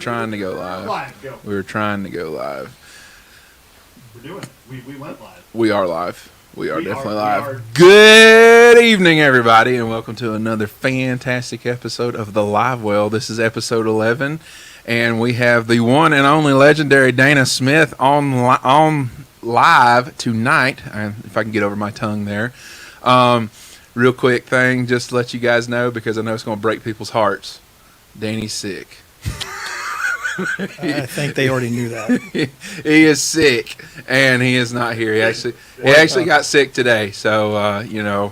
Trying to go live. We were trying to go live. We're doing it. We went live. We are live. We are definitely live. Good evening, everybody, and welcome to another fantastic episode of the Livewell. This is episode 11, and we have the one and only legendary Dana Smith on live tonight. If I can get over my tongue there. Real quick thing, just to let you guys know, because I know it's going to break people's hearts. Danny's sick. I think they already knew that. He is sick, and he is not here. He actually got sick today, so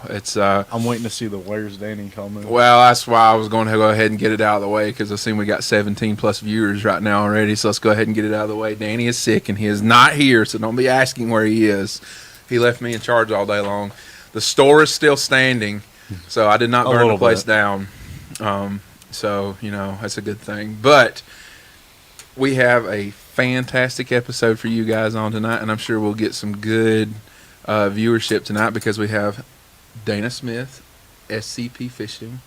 it's. I'm waiting to see the "Where's Danny" comment. Well, that's why I was going to go ahead and get it out of the way, because I've seen we got 17 plus viewers right now already. So let's go ahead and get it out of the way. Danny is sick, and he is not here, so don't be asking where he is. He left me in charge all day long. The store is still standing, so I did not burn the place down. So that's a good thing, but. We have a fantastic episode for you guys on tonight, and I'm sure we'll get some good viewership tonight because we have Dana Smith, FCP Fishing,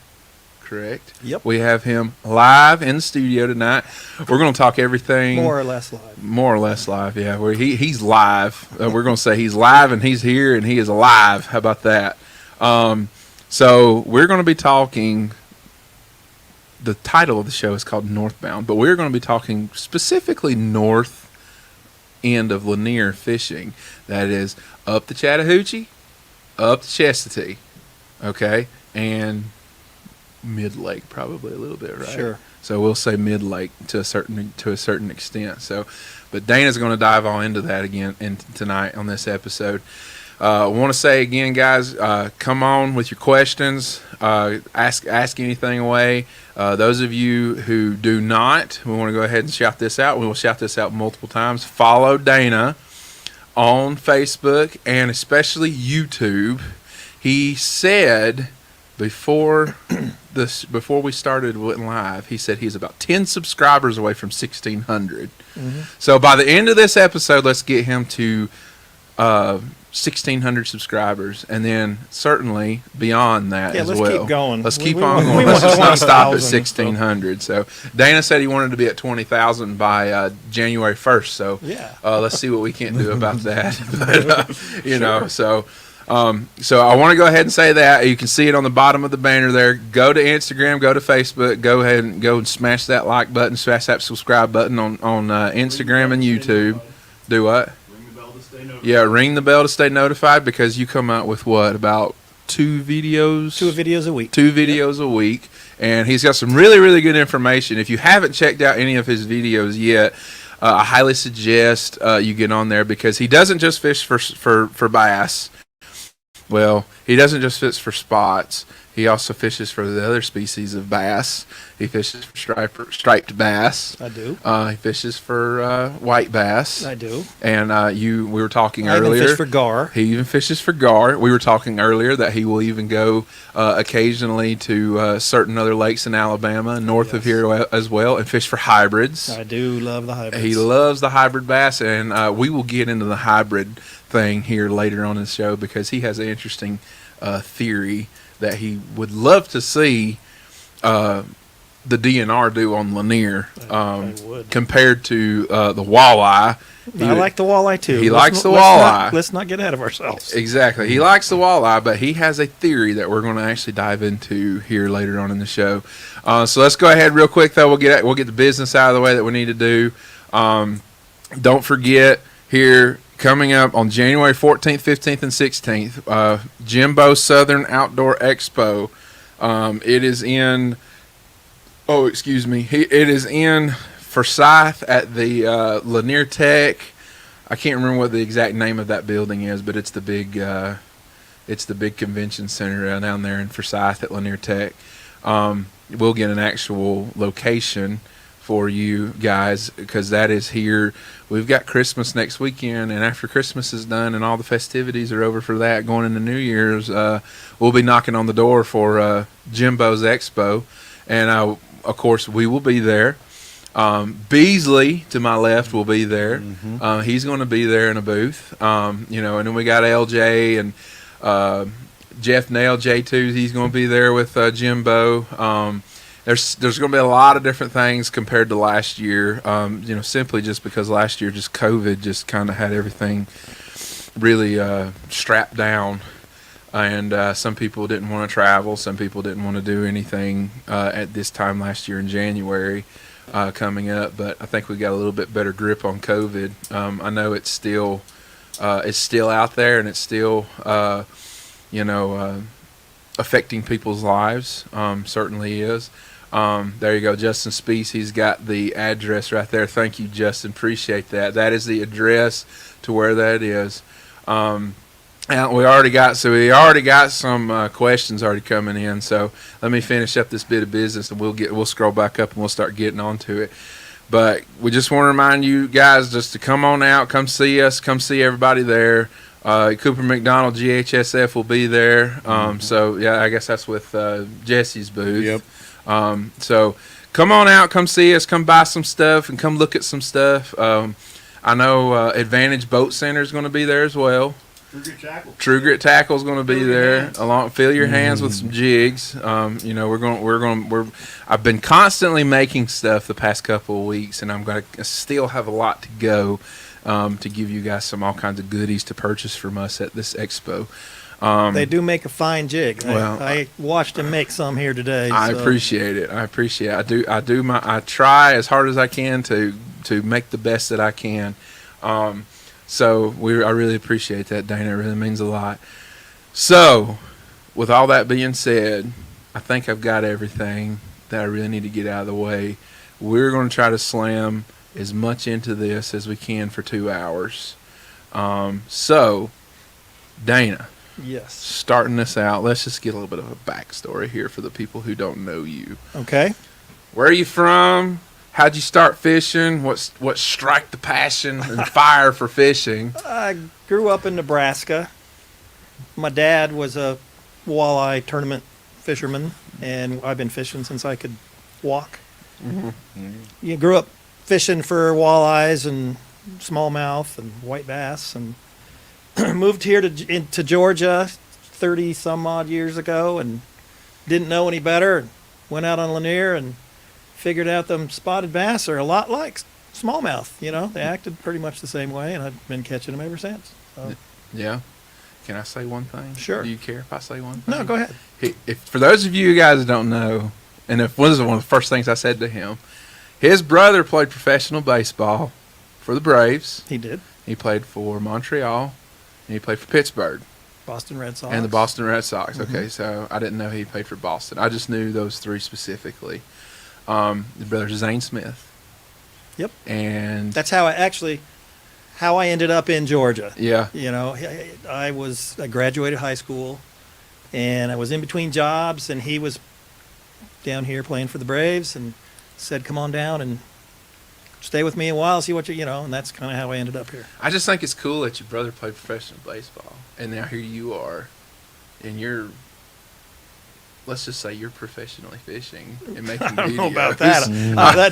correct? Yep. We have him live in the studio tonight. We're going to talk everything. More or less live. More or less live, yeah. He's live. We're going to say he's live and he's here and he is alive. How about that? So we're going to be talking... The title of the show is called Northbound, but we're going to be talking specifically north end of Lanier fishing. That is up the Chattahoochee, up the Chestatee, okay, and mid-lake probably a little bit, right? Sure. So we'll say mid-lake to a certain extent. So, but Dana's going to dive all into that again tonight on this episode. I want to say again, guys, come on with your questions. Ask anything away. Those of you who do not, we want to go ahead and shout this out. We will shout this out multiple times. Follow Dana on Facebook and especially YouTube. He said before we started went live, he said he's about 10 subscribers away from 1,600. Mm-hmm. So by the end of this episode, let's get him to 1,600 subscribers, and then certainly beyond that as well. Let's keep going. Let's keep on going. Let's just not stop at 1,600. So Dana said he wanted to be at 20,000 by January 1st. So yeah, let's see what we can do about that. But, so I want to go ahead and say that you can see it on the bottom of the banner there. Go to Instagram, go to Facebook, go ahead and go and smash that like button, smash that subscribe button on Instagram and YouTube. Do what? Yeah, ring the bell to stay notified because you come out with what, about two videos a week. Two videos a week, and he's got some really, really good information. If you haven't checked out any of his videos yet, I highly suggest you get on there because he doesn't just fish for bass. Well, he doesn't just fish for spots. He also fishes for the other species of bass. He fishes for striped bass. I do. He fishes for white bass. I do. And we were talking I earlier. Even fish for gar. He even fishes for gar. We were talking earlier that he will even go occasionally to certain other lakes in Alabama, north of here as well, and fish for hybrids. I do love the hybrids. He loves the hybrid bass, and we will get into the hybrid thing here later on in the show because he has an interesting theory that he would love to see the DNR do on Lanier compared to the walleye. I like the walleye too. He likes the walleye. Let's not get ahead of ourselves. Exactly. He likes the walleye, but he has a theory that we're going to actually dive into here later on in the show. So let's go ahead real quick though. We'll get the business out of the way that we need to do. Don't forget here. Coming up on January 14th, 15th, and 16th, Jimbo Southern Outdoor Expo. It is in, it is in Forsyth at the Lanier Tech. I can't remember what the exact name of that building is, but it's the big convention center down there in Forsyth at Lanier Tech. We'll get an actual location for you guys because that is here. We've got Christmas next weekend, and after Christmas is done and all the festivities are over for that, going into New Year's, we'll be knocking on the door for Jimbo's Expo, and of course we will be there. Beasley to my left will be there. Mm-hmm. He's going to be there in a booth, and then we got LJ and Jeff Nail J2. He's going to be there with Jimbo. there's going to be a lot of different things compared to last year. Simply just because last year just COVID just kind of had everything really strapped down, and some people didn't want to travel. Some people didn't want to do anything at this time last year in January coming up. But I think we got a little bit better grip on COVID. I know it's still out there, and it's still affecting people's lives. Certainly is. There you go, Justin Speece. He's got the address right there. Thank you, Justin. Appreciate that. That is the address to where that is. And we already got some questions already coming in. So let me finish up this bit of business, and we'll scroll back up and we'll start getting onto it. But we just want to remind you guys just to come on out, come see us, come see everybody there. Cooper McDonald GHSF will be there. So yeah, I guess that's with Jesse's booth. Yep. So come on out, come see us, come buy some stuff, and come look at some stuff. I know Advantage Boat Center is going to be there as well. True Grit Tackle is going to be there. Fill your hands with some jigs. I've been constantly making stuff the past couple of weeks, and I'm going to still have a lot to go to give you guys all kinds of goodies to purchase from us at this expo. They do make a fine jig. I watched them make some here today. I appreciate it. I try as hard as I can to make the best that I can. I really appreciate that, Dana. It really means a lot. So, with all that being said, I think I've got everything that I really need to get out of the way. We're going to try to slam as much into this as we can for 2 hours. Dana. Yes. Starting this out, let's just get a little bit of a backstory here for the people who don't know you. Okay. Where are you from? How'd you start fishing? What struck the passion and fire for fishing? I grew up in Nebraska. My dad was a walleye tournament fisherman, and I've been fishing since I could walk. Mm-hmm. You grew up fishing for walleyes and smallmouth and white bass, and moved here to Georgia 30 some odd years ago, and didn't know any better, and went out on Lanier and figured out them spotted bass are a lot like smallmouth. They acted pretty much the same way, and I've been catching them ever since. So. Yeah. Can I say one thing? Sure. Do you care if I say one thing? No, go ahead. If for those of you guys that don't know, and if this is one of the first things I said to him, his brother played professional baseball for the Braves. He did. He played for Montreal, and he played for Pittsburgh. Boston Red Sox. And the Boston Red Sox. Mm-hmm. Okay, so I didn't know he played for Boston. I just knew those three specifically. The brother Zane Smith. Yep. And that's how I ended up in Georgia. Yeah. I graduated high school, and I was in between jobs, and he was down here playing for the Braves, and said, "Come on down and stay with me a while, see what and that's kind of how I ended up here. I just think it's cool that your brother played professional baseball, and now here you are, and let's just say you're professionally fishing and making videos. I don't know about that.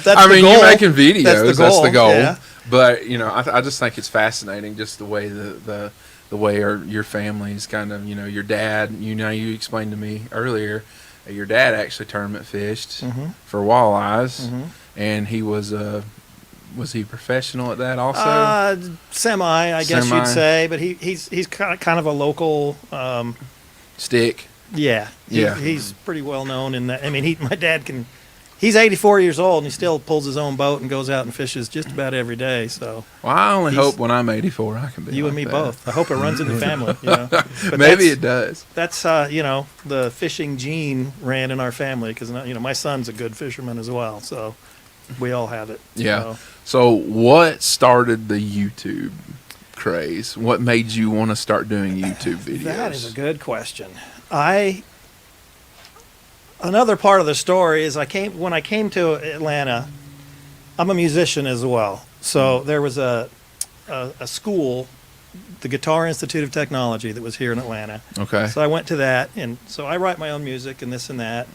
That's I mean, the goal. you're making videos. That's the goal. Yeah. But I just think it's fascinating, just the way the way your family's kind of your dad. You explained to me earlier, your dad actually tournament fished for walleyes, and he was he professional at that also? Semi, I guess you'd say, but he's kind of a local stick. Yeah. He's pretty well known in that. I mean, my dad he's 84 years old, and he still pulls his own boat and goes out and fishes just about every day. So. Well, I only hope when I'm 84 I can be you like and me that. both. I hope it runs in the family. But maybe it does. That's the fishing gene ran in our family because my son's a good fisherman as well. So we all have it. Yeah. So what started the YouTube craze? What made you want to start doing YouTube videos? That is a good question. Another part of the story is when I came to Atlanta, I'm a musician as well. So there was a school, the Guitar Institute of Technology, that was here in Atlanta. Okay. So I went to that, and so I write my own music and this and that.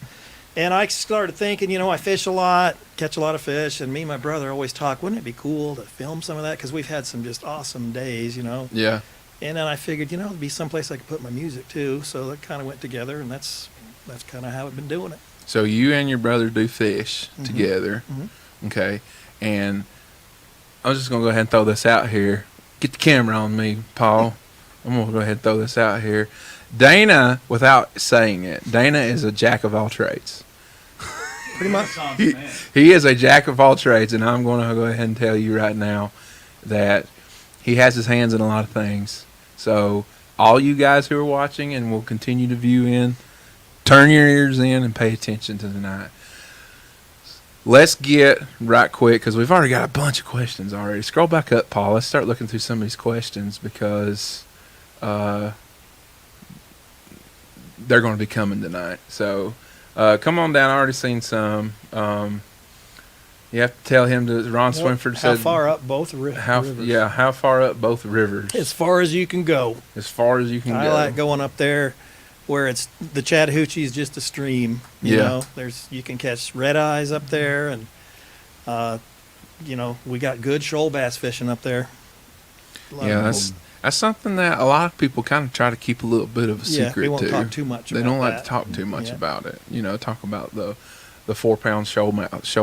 And I started thinking, I fish a lot, catch a lot of fish, and me and my brother always talk, wouldn't it be cool to film some of that? Because we've had some just awesome days, Yeah. And then I figured, it'd be someplace I could put my music too. So that kind of went together, and that's kind of how I've been doing it. So you and your brother do fish together, okay? And I'm just gonna go ahead and throw this out here. Get the camera on me, Paul. I'm gonna go ahead and throw this out here. Dana, without saying it, Dana is a jack of all trades. Pretty much. He is a jack of all trades, and I'm going to go ahead and tell you right now that he has his hands in a lot of things. So all you guys who are watching and will continue to view in, turn your ears in and pay attention to tonight. Let's get right quick, because we've already got a bunch of questions already. Scroll back up, Paul. Let's start looking through some of these questions, because they're going to be coming tonight. So come on down. I already seen some. You have to tell him to. Ron Swinford How said, far up both rivers? how far up both rivers? As far as you can go. As far as you can I go. like going up there where it's the Chattahoochee is just a stream. You know, you can catch red eyes up there, and we got good shoal bass fishing up there. Yeah, that's something that a lot of people kind of try to keep a little bit of a secret they won't too. talk too much. They don't like to talk too much about it. Talk about the 4-pound shoal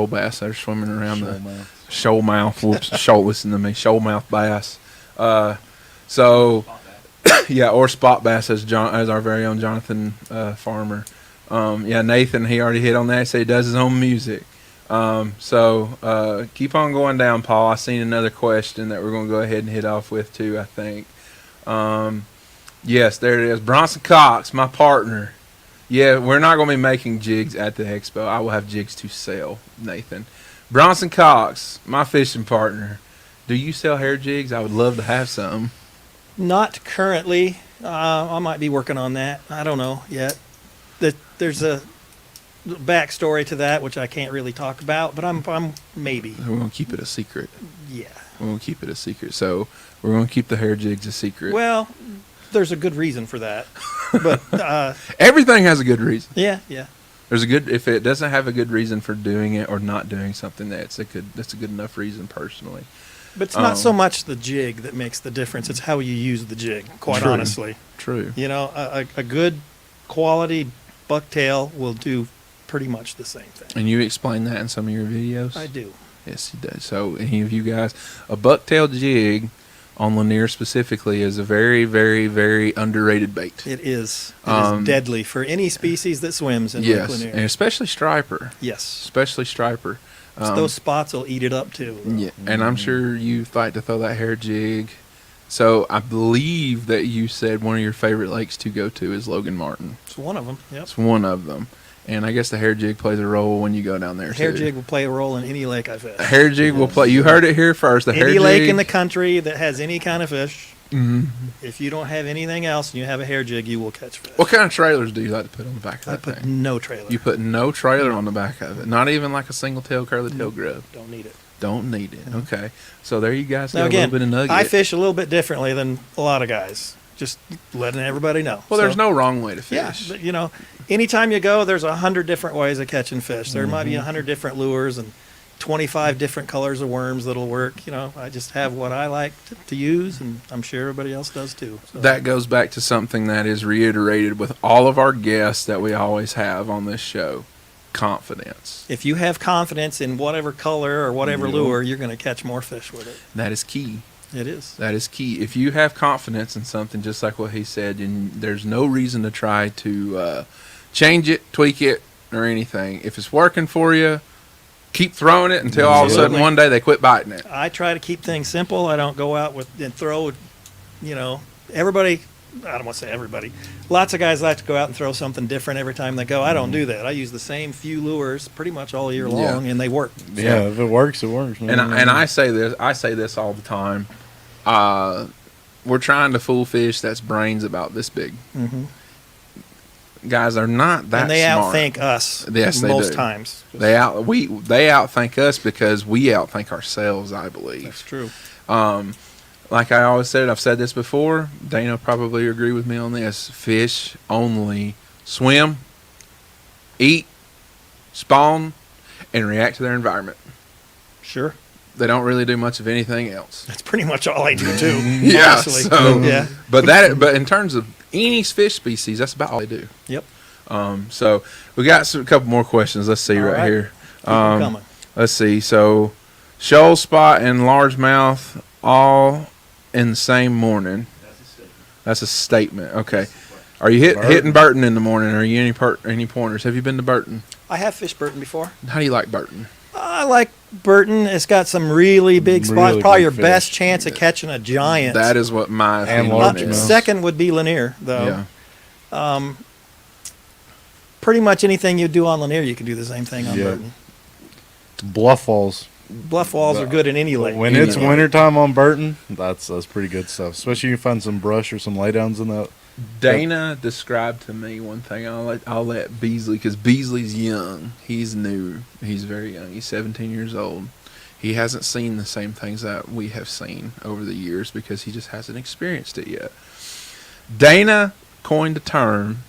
bass that are swimming around the shoal mouth. Whoops, listen to me, shoal mouth bass. Or spot bass, as our very own Jonathan Farmer. Nathan, he already hit on that. He said he does his own music. Keep on going down, Paul. I seen another question that we're going to go ahead and hit off with too, I think. Yes, there it is. Bronson Cox, my partner. Yeah, we're not going to be making jigs at the Expo. I will have jigs to sell, Nathan. Bronson Cox, my fishing partner. Do you sell hair jigs? I would love to have some. Not currently. I might be working on that. I don't know yet. There's a backstory to that which I can't really talk about, but I'm maybe. We're going to keep it a secret. Yeah. We're going to keep it a secret. So we're going to keep the hair jigs a secret. Well, there's a good reason for that. But everything has a good reason. Yeah. If it doesn't have a good reason for doing it or not doing something, that's a good enough reason personally. But it's not so much the jig that makes the difference. It's how you use the jig, quite honestly. True. A good quality bucktail will do pretty much the same thing. And you explain that in some of your videos? I do. Yes, you do. So any of you guys, a bucktail jig on Lanier specifically is a very, very, very underrated bait. It is. It is deadly for any species that swims in Lake Lanier. And especially striper. Yes. Especially striper. Those spots will eat it up too. Yeah, and I'm sure you like to throw that hair jig. So I believe that you said one of your favorite lakes to go to is Logan Martin. It's one of them. Yep. It's one of them. And I guess the hair jig plays a role when you go down there. The hair jig will play a role in any lake I fish. The hair jig will play. You heard it here first. Any lake in the country that has any kind of fish. Mm-hmm. If you don't have anything else and you have a hair jig, you will catch fish. What kind of trailers do you like to put on the back of that thing? I put thing? no trailer. You put no trailer on the back of it? Not even like a single tail curly tail grub? Don't need it. Don't need it. Okay. So there you guys now get again, a little bit of nugget. I fish a little bit differently than a lot of guys. Just letting everybody know. Well, there's no wrong way to fish. Yeah, but anytime you go, there's 100 different ways of catching fish. There might be 100 different lures and 25 different colors of worms that'll work. I just have what I like to use, and I'm sure everybody else does too. So. That goes back to something that is reiterated with all of our guests that we always have on this show. Confidence. If you have confidence in whatever color or whatever lure, you're going to catch more fish with it. That is key. It is. That is key. If you have confidence in something, just like what he said, and there's no reason to try to change it, tweak it, or anything. If it's working for you, keep throwing it until all of a sudden one day they quit biting it. I try to keep things simple. I don't go out and throw, everybody, I don't want to say everybody. Lots of guys like to go out and throw something different every time they go. I don't do that. I use the same few lures pretty much all year long, and they work. Yeah, if it works, it works. Man. And I say this all the time. We're trying to fool fish that's brains about this big. Mm-hmm. Guys are not that smart. And they smart. outthink us most most times. They outthink us because we outthink ourselves, I believe. That's true. Like I always said, I've said this before. Dana probably agree with me on this. Fish only swim, eat, spawn, and react to their environment. Sure. They don't really do much of anything else. That's pretty much all I do too. Yeah. Honestly. So, yeah. But in terms of any fish species, that's about all they do. Yep. So we got a couple more questions. Let's see All right right. here. Keep 'em coming. Let's see. So shoal spot and largemouth all in the same morning. That's a statement. That's a statement. Okay. That's the question. Are you hitting Burton. Burton in the morning? Are you any pointers? Have you been to Burton? I have fished Burton before. How do you like Burton? I like Burton. It's got some really big spots. Really Probably big your fish. best chance of catching a giant. That is what my And opinion largemouth. is. Second would be Lanier, though. Yeah. Pretty much anything you do on Lanier, you can do the same thing on Yeah. Burton. Bluff falls. Bluff walls are good in any lake. When Any it's lake. wintertime on Burton, that's pretty good stuff. Especially you find some brush or some laydowns in that. Dana described to me one thing. I'll let Beasley, because Beasley's young. He's new. He's very young. He's 17 years old. He hasn't seen the same things that we have seen over the years because he just hasn't experienced it yet. Dana coined a term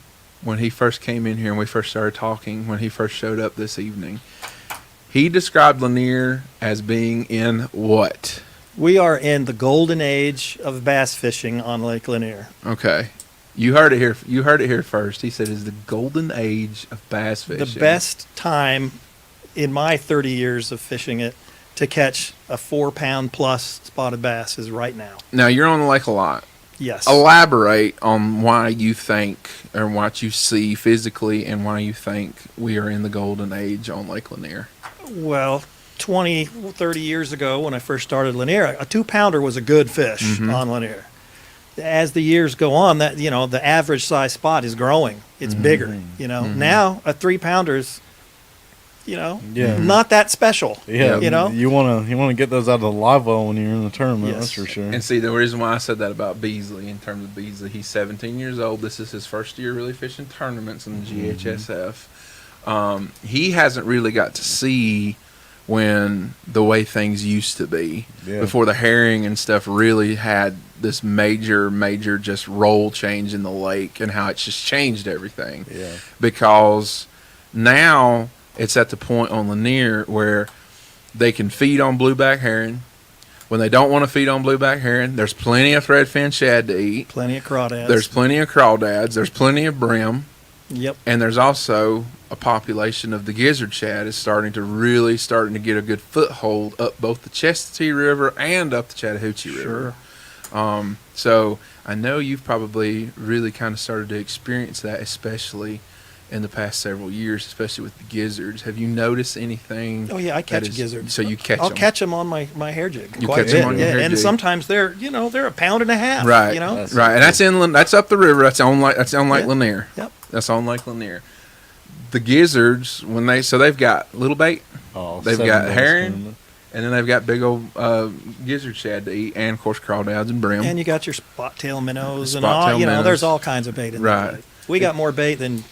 when he first came in here and we first started talking, when he first showed up this evening. He described Lanier as being in what? We are in the golden age of bass fishing on Lake Lanier. Okay. You heard it here. You heard it here first. He said it's the golden age of bass fishing. The best time in my 30 years of fishing it to catch a 4-pound plus spotted bass is right now. Now you're on the lake a lot. Yes. Elaborate on why you think or what you see physically and why you think we are in the golden age on Lake Lanier. Well, 20, 30 years ago when I first started Lanier, a 2-pounder was a good fish on Lanier. As the years go on, that the average size spot is growing. It's bigger. Now a 3-pounder's, Yeah. not that special. Yeah. You You wanna get those out of the Livewell when you're in the tournament. Yes. That's for sure. And see, the reason why I said that about Beasley, in terms of Beasley, he's 17 years old. This is his first year really fishing tournaments in the GHSF. He hasn't really got to see when the way things used to be Yeah. before the herring and stuff really had this major just roll change in the lake and how it's just changed everything. Yeah. Because now it's at the point on Lanier where they can feed on blueback herring. When they don't want to feed on blueback herring, there's plenty of threadfin shad to eat. Plenty of crawdads. There's plenty of crawdads. There's plenty of brim. Yep. And there's also a population of the gizzard shad is starting to get a good foothold up both the Chestatee River and up the Chattahoochee River. So I know you've probably really kind of started to experience that, especially in the past several years, especially with the gizzards. Have you noticed anything? Oh yeah, I catch that is- gizzards. So you catch I'll them. catch them on my hair jig. You quite catch a 'em bit, on your hair and jig. sometimes they're they're a pound and a half. Right. That's- Right. And that's up the river. That's on Lake Yeah. Lanier. Yep. That's on Lake Lanier. The gizzards, they've got little bait, Oh, They've 7 got days herring. tournament. and then they've got big old gizzard shad to eat, and of course crawdads and brim. And you got your spot tail minnows and Spot all. tail minnows. There's all kinds of bait in Right. there. We got more bait than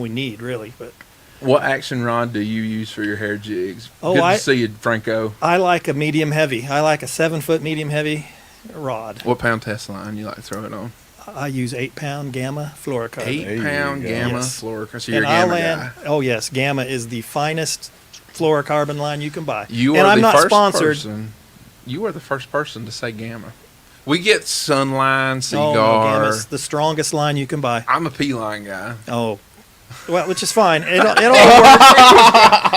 we need, really. But What action rod do you use for your hair jigs? Oh, Good I- to see you, Franco. I like a medium heavy. I like a 7-foot medium heavy rod. What pound test line you like to throw it on? I use 8-pound Gamma fluorocarbon. 8-pound There you go. Gamma Yes. fluorocarbon. So you're And a I'll Gamma land. guy. Oh yes, Gamma is the finest fluorocarbon line you can buy. You and are I'm the not first sponsored. person. You are the first person to say Gamma. We get Sunline, Oh, no, Cigar. Gamma's the strongest line you can buy. I'm a P-line guy. Oh, well, which is fine. It all works.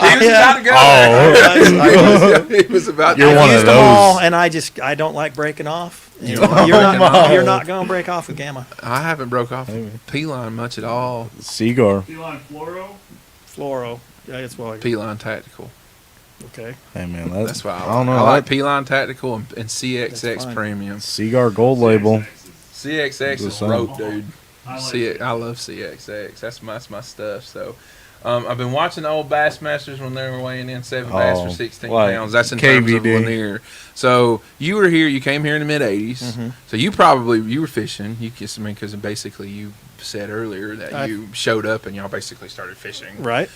He was about to go Oh. there. He was about to You're go one there. of Used them all, those. and I don't like breaking off. You You're don't not, like breaking you're off. not going to break off with Gamma I haven't broke off Maybe. P-line much at all. Cigar. Feline fluoro. fluoro. Yeah, it's well. P-line tactical. Okay. Hey man, That's why I don't know. I like that P-line tactical and That's CXX fine. premium. Cigar Gold Label. CXX The is same. rope, dude. I like I love CXX. That's my stuff. So, I've been watching the old Bassmasters when they were weighing in 7 bass for Oh, 16 like pounds. That's in terms of KVD. Lanier. So you were here. You came here in the mid '80s. Mhm. So you were fishing. Because basically you said earlier that you showed up and y'all basically started fishing. Right.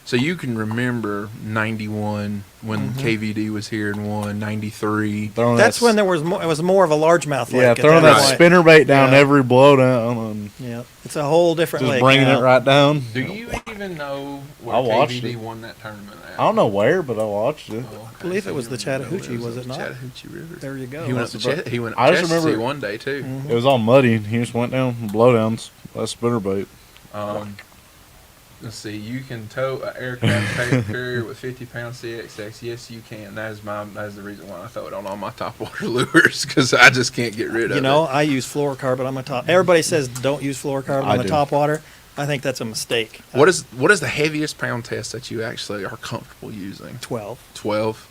So you can remember '91 when Mm-hmm. KVD was here and won. '93. Throwing That's that when there was more. It was more of a largemouth lake. Yeah, at throwing that point. spinnerbait down Yeah. every blowdown and Yeah, it's a whole different just lake. bringing now. it right down. Do you even know where I watched KVD it. won that tournament at? I don't know where, but I watched it. Oh, okay. I believe it was you the remember Chattahoochee, where was it not? Chattahoochee River. There you go. He went up to he went up I to just Chestatee remember- one day too. Mhm. It was all muddy. He just went down blowdowns. That spinnerbait. Let's see. You can tow an aircraft carrier with 50-pound CXX. Yes, you can. That is the reason why I throw it on all my topwater lures, because I just can't get rid of it. You know, I use fluorocarbon on my top. Everybody says don't use fluorocarbon on the top water. I think that's a mistake. What is the heaviest pound test that you actually are comfortable using? 12. 12.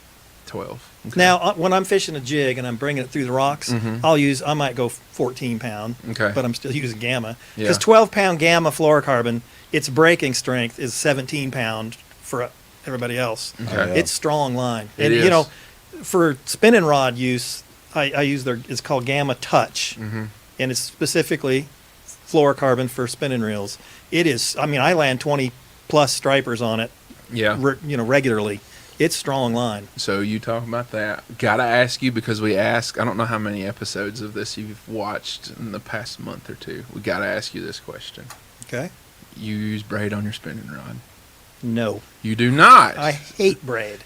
Okay. Now, when I'm fishing a jig and I'm bringing it through the rocks, I might go 14 pound, Okay. but I'm still using gamma. Yeah. Because 12-pound gamma fluorocarbon, its breaking strength is 17 pound for everybody else. Okay. Yeah. It's strong line. It And, is. you know, for spinning rod use, I use it's called Gamma Touch. Mm-hmm. And it's specifically fluorocarbon for spinning reels. It is, I mean, I land 20 plus stripers on it, Yeah. regularly. It's strong line. So you talk about that. Gotta ask you, because we ask, I don't know how many episodes of this you've watched in the past month or two. We gotta ask you this question. Okay. You use braid on your spinning rod? No. You do not. I hate braid.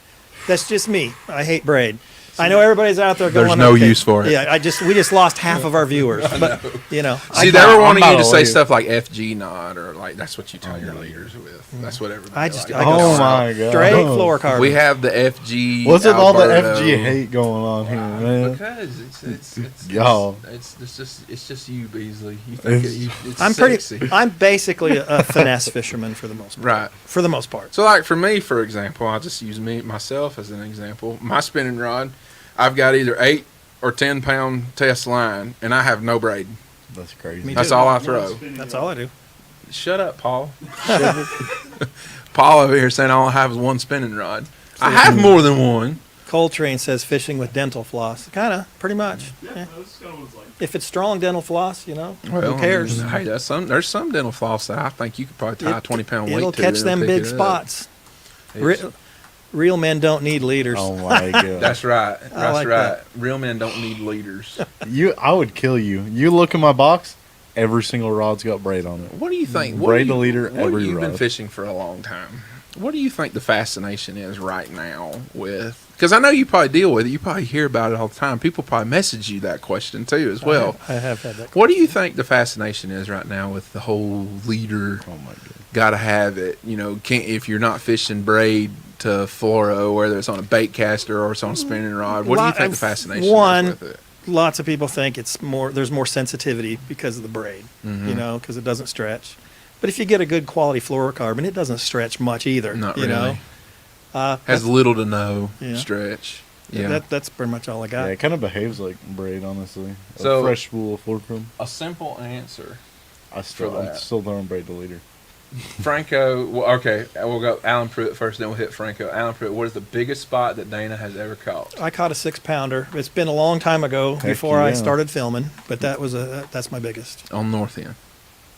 That's just me. I hate braid. I know everybody's out there going. There's no okay, use for it. Yeah, we just lost half of our viewers. But See, I they were wanting I'm you to about to say leave. stuff like FG knot, or like that's what you tie your leaders with. That's what everybody. I just- likes. I go Oh my god. straight fluorocarbon. We have the FG. What's with all the Alberto. FG hate going on here, man? Because it's Y'all. it's just you, Beasley. You think it's I'm sexy. I'm basically a finesse fisherman for the most part. Right. For the most part. So, like for me, for example, I'll just use myself as an example. My spinning rod, I've got either 8 or 10-pound test line, and I have no braid. That's crazy. Me That's too. all I throw. That's all I do. Shut up, Paul. Paul over here saying all I have is one spinning rod. I have more than one. Coltrane says fishing with dental floss. Kind of, pretty much. Yeah, Yeah. that's kind of what it's like. If it's strong dental floss, who cares? Hey, there's some dental floss that I think you could probably tie a 20-pound weight It'll to. catch and them pick big it up. spots. It's- Real men don't need leaders. Oh my god. That's right. That's like right. that. Real men don't need leaders. I would kill you. You look in my box, every single rod's got braid on it. What do you think? Braid the leader every You've been rod. fishing for a long time. What do you think the fascination is right now with? Because I know you probably deal with it. You probably hear about it all the time. People probably message you that question too as well. I have had that. What do you think the fascination is right now with the whole leader? Oh my god. Gotta have it. You know, can't if you're not fishing braid to fluoro, whether it's on a bait caster or it's on a spinning rod. What do you think the fascination One, is with it? Lots of people think there's more sensitivity because of the braid, Mm-hmm. because it doesn't stretch. But if you get a good quality fluorocarbon, it doesn't stretch much either. Not you know? really. Has little to no Yeah. stretch. Yeah. That's pretty much all I Yeah, got. it kind of behaves like braid, honestly. So- A fresh spool of fulcrum. A simple answer. I'm that. still throwing braid the leader. Franco, well, okay, we'll go Alan Pruitt first, then we'll hit Franco. Alan Pruitt, what is the biggest spot that Dana has ever caught? I caught a 6-pounder. It's been a long time ago Heck before I yeah. started filming, but that's my biggest. On North End.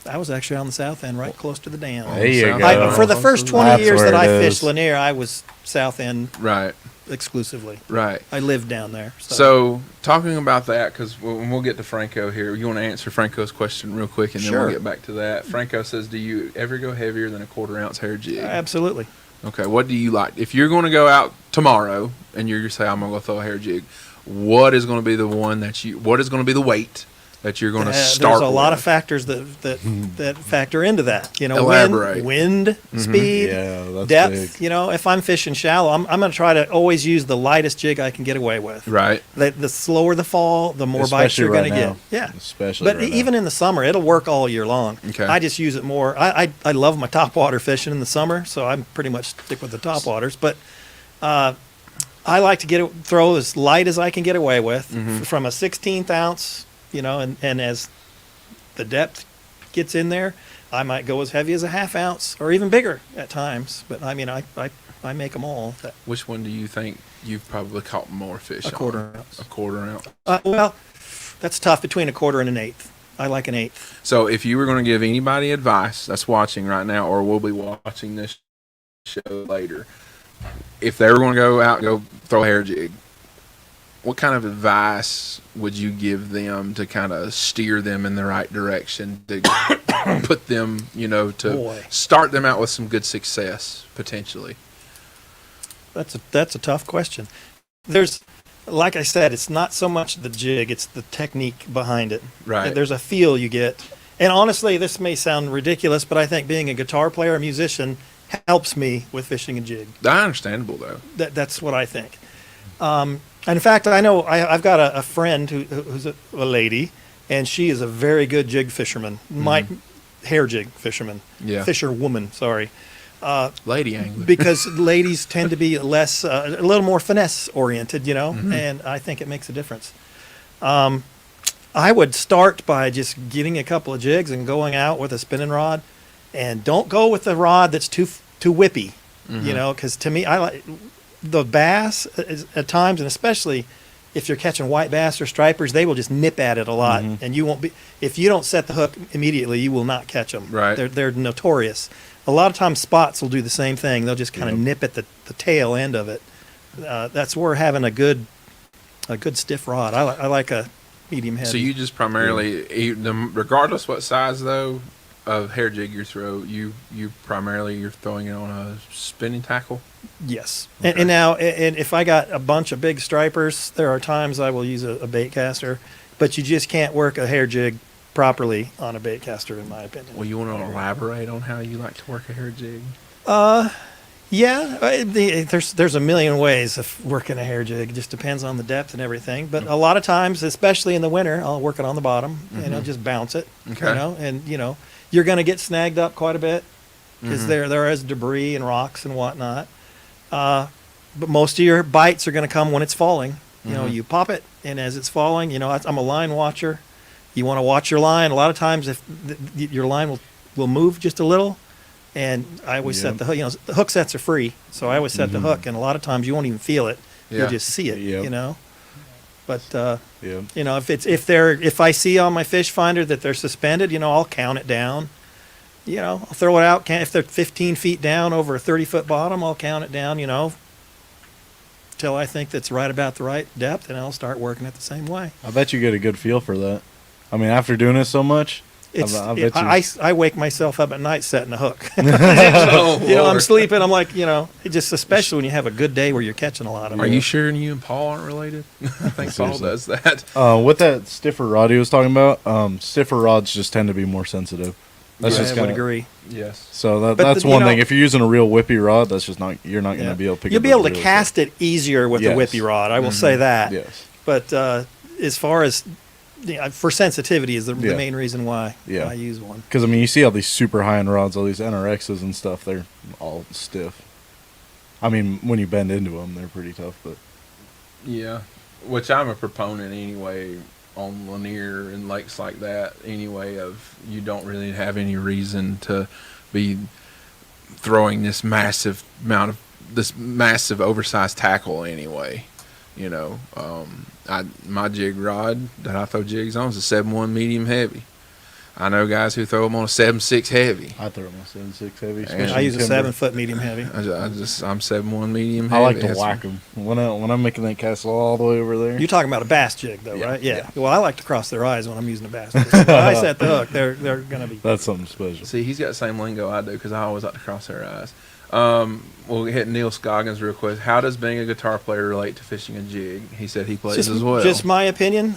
I was actually on the south end, right close to the dam. Oh, There you South go. End. For the first 20 That's years where that I it fished is. Lanier, I was south end Right, exclusively. right. I lived down there. So, talking about that, because we'll get to Franco here. You want to answer Franco's question real quick, and then Sure. we'll get back to that. Franco says, do you ever go heavier than a 1/4 ounce hair jig? Absolutely. Okay, what do you like? If you're going to go out tomorrow and you're going to say, I'm going to go throw a hair jig, what is going to be the one what is going to be the weight that you're going to start There's a lot of with? factors that factor into that. Elaborate. Wind, speed, Yeah, that's depth. big. If I'm fishing shallow, I'm going to try to always use the lightest jig I can get away with. Right. The slower the fall, the more bites Especially you're right going to now. get. Yeah. Especially But right even now. in the summer, it'll work all year long. Okay. I just use it more. I love my topwater fishing in the summer, so I pretty much stick with the topwaters. But I like to throw as light as I can get away with from a 16th ounce, and as the depth gets in there, I might go as heavy as a 1/2 ounce or even bigger at times. But I mean, I make them all. Which one do you think you've probably caught more fish A on? 1/4 ounce. A 1/4 ounce. Well, that's tough between a 1/4 and an 1/8. I like an 1/8. So if you were going to give anybody advice that's watching right now or will be watching this show later, if they were going to go out and go throw a hair jig, what kind of advice would you give them to kind of steer them in the right direction to put them, to Boy. start them out with some good success potentially? That's a tough question. Like I said, it's not so much the jig, it's the technique behind it. Right. There's a feel you get, And honestly, this may sound ridiculous, but I think being a guitar player, a musician, helps me with fishing a jig. That's understandable though. That's what I think. And in fact, I know I've got a friend who's a lady, and she is a very good jig fisherman. Hair jig fisherman. Yeah. Fisher woman, sorry. Lady angler. Because ladies tend to be less, a little more finesse oriented, you know, and I think it makes a difference. I would start by just getting a couple of jigs and going out with a spinning rod, and don't go with a rod that's too whippy, you know, because to me, I like the bass at times, and especially if you're catching white bass or stripers, they will just nip at it a lot, and you won't be. If you don't set the hook immediately, you will not catch them. Right. They're notorious. A lot of times, spots will do the same thing. They'll just kind of nip at the tail end of it. That's where having a good stiff rod. I like a medium heavy. So you just primarily, regardless what size though of hair jig you throw, you're throwing it on a spinning tackle. Yes. Okay. And now, if I got a bunch of big stripers, there are times I will use a bait caster, but you just can't work a hair jig properly on a bait caster, in my opinion. Well, you want to elaborate on how you like to work a hair jig? Yeah, there's a million ways of working a hair jig. It just depends on the depth and everything. But a lot of times, especially in the winter, I'll work it on the bottom and I'll just bounce it. Okay. You know, and you know, you're going to get snagged up quite a bit because there is debris and rocks and whatnot. But most of your bites are going to come when it's falling. You know, you pop it, and as it's falling, you know, I'm a line watcher. You want to watch your line. A lot of times, if your line will move just a little. And I always set the hook. You know, the hook sets are free, so I always set the hook. And a lot of times you won't even feel it; Yeah. you'll just see it. Yep. You know. But Yeah. you know, if I see on my fish finder that they're suspended, you know, I'll count it down. You know, I'll throw it out. If they're 15 feet down over a 30-foot bottom, I'll count it down. You know, till I think that's right about the right depth, and I'll start working it the same way. I bet you get a good feel for that. I mean, after doing it so much, I wake myself up at night setting a hook. Oh, You know, I'm Lord. sleeping. I'm like, you know, it just especially when you have a good day where you're catching a lot of them. Are you sure you and Paul aren't related? I think Paul Seriously. does that. with that stiffer rod he was talking about, stiffer rods just tend to be more sensitive. That's Yeah, just I kind would of agree. Yes. so But that's you one know- thing. If you're using a real whippy rod, that's just not you're not going Yeah. to be able to pick. You'll up be able the to real cast it easier with Yes. the whippy rod. I will say that. stuff. Yes. But as far as for sensitivity is the Yeah. main reason why Yeah. I use one. Because I mean, you see all these super high end rods, all these NRXs and stuff. They're all stiff. I mean, when you bend into them, they're pretty tough. But Yeah. Which I'm a proponent anyway on Lanier and lakes like that anyway of you don't really have any reason to be throwing this massive oversized tackle anyway. You know, my jig rod that I throw jigs on is a 7.1 medium heavy. I know guys who throw them on a 7.6 heavy. I throw them on 7.6 heavy. And especially I use a timber. 7-foot medium heavy. I'm 7.1 medium I heavy. like to That's- whack them when I'm making that castle all the way over there. You're talking about a bass jig, though, Yeah, right? Yeah. yeah. Well, I like to cross their eyes when I'm using a bass jig. When I set the hook, they're going to be. That's something special. See, he's got the same lingo I do because I always like to cross their eyes. We'll hit Neil Scoggins real quick. How does being a guitar player relate to fishing a jig? He said he plays as well. Just my opinion.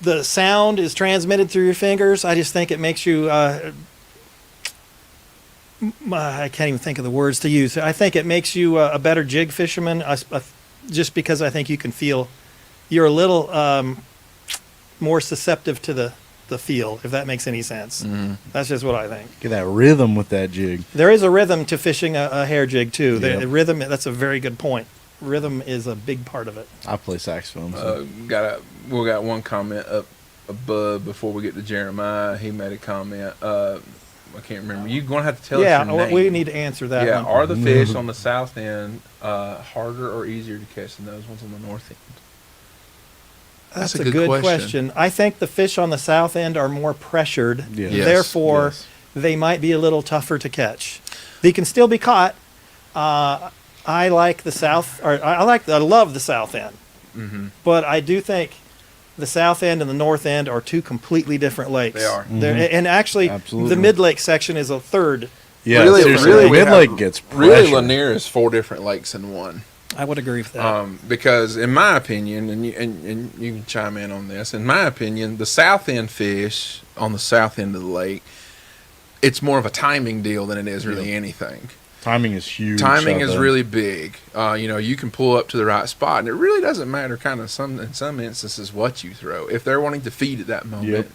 The sound is transmitted through your fingers. I just think it makes you. I can't even think of the words to use. I think it makes you a better jig fisherman. Just because I think you can feel, you're a little more susceptible to the feel, if that makes any sense. That's just what I think. Get that rhythm with that jig. There is a rhythm to fishing a hair jig too. Yeah. The rhythm. That's a very good point. Rhythm is a big part of it. I play saxophone. So. We got one comment up above before we get to Jeremiah. He made a comment. I can't remember. You're going to have to tell us your name. We need to answer that Yeah, one. are the fish on the south end harder or easier to catch than those ones on the north end? That's a good question. I think the fish on the south end are more pressured. Yeah. Yes, Therefore, yes. they might be a little tougher to catch. They can still be caught. I like the south, or I love the south end. Mm-hmm. But I do think the south end and the north end are two completely different lakes. They are. And actually, Absolutely. the mid lake section is a third. Yeah, Really- seriously, really, the we mid have- lake gets pressure. Really, Lanier is 4 different lakes in one. I would agree with that. Because in my opinion, and you can chime in on this, in my opinion, the south end fish on the south end of the lake, it's more of a timing deal than it is really anything. Timing is huge. Timing out is there. really big. You can pull up to the right spot, and it really doesn't matter in some instances what you throw. If they're wanting to feed at that moment, Yep.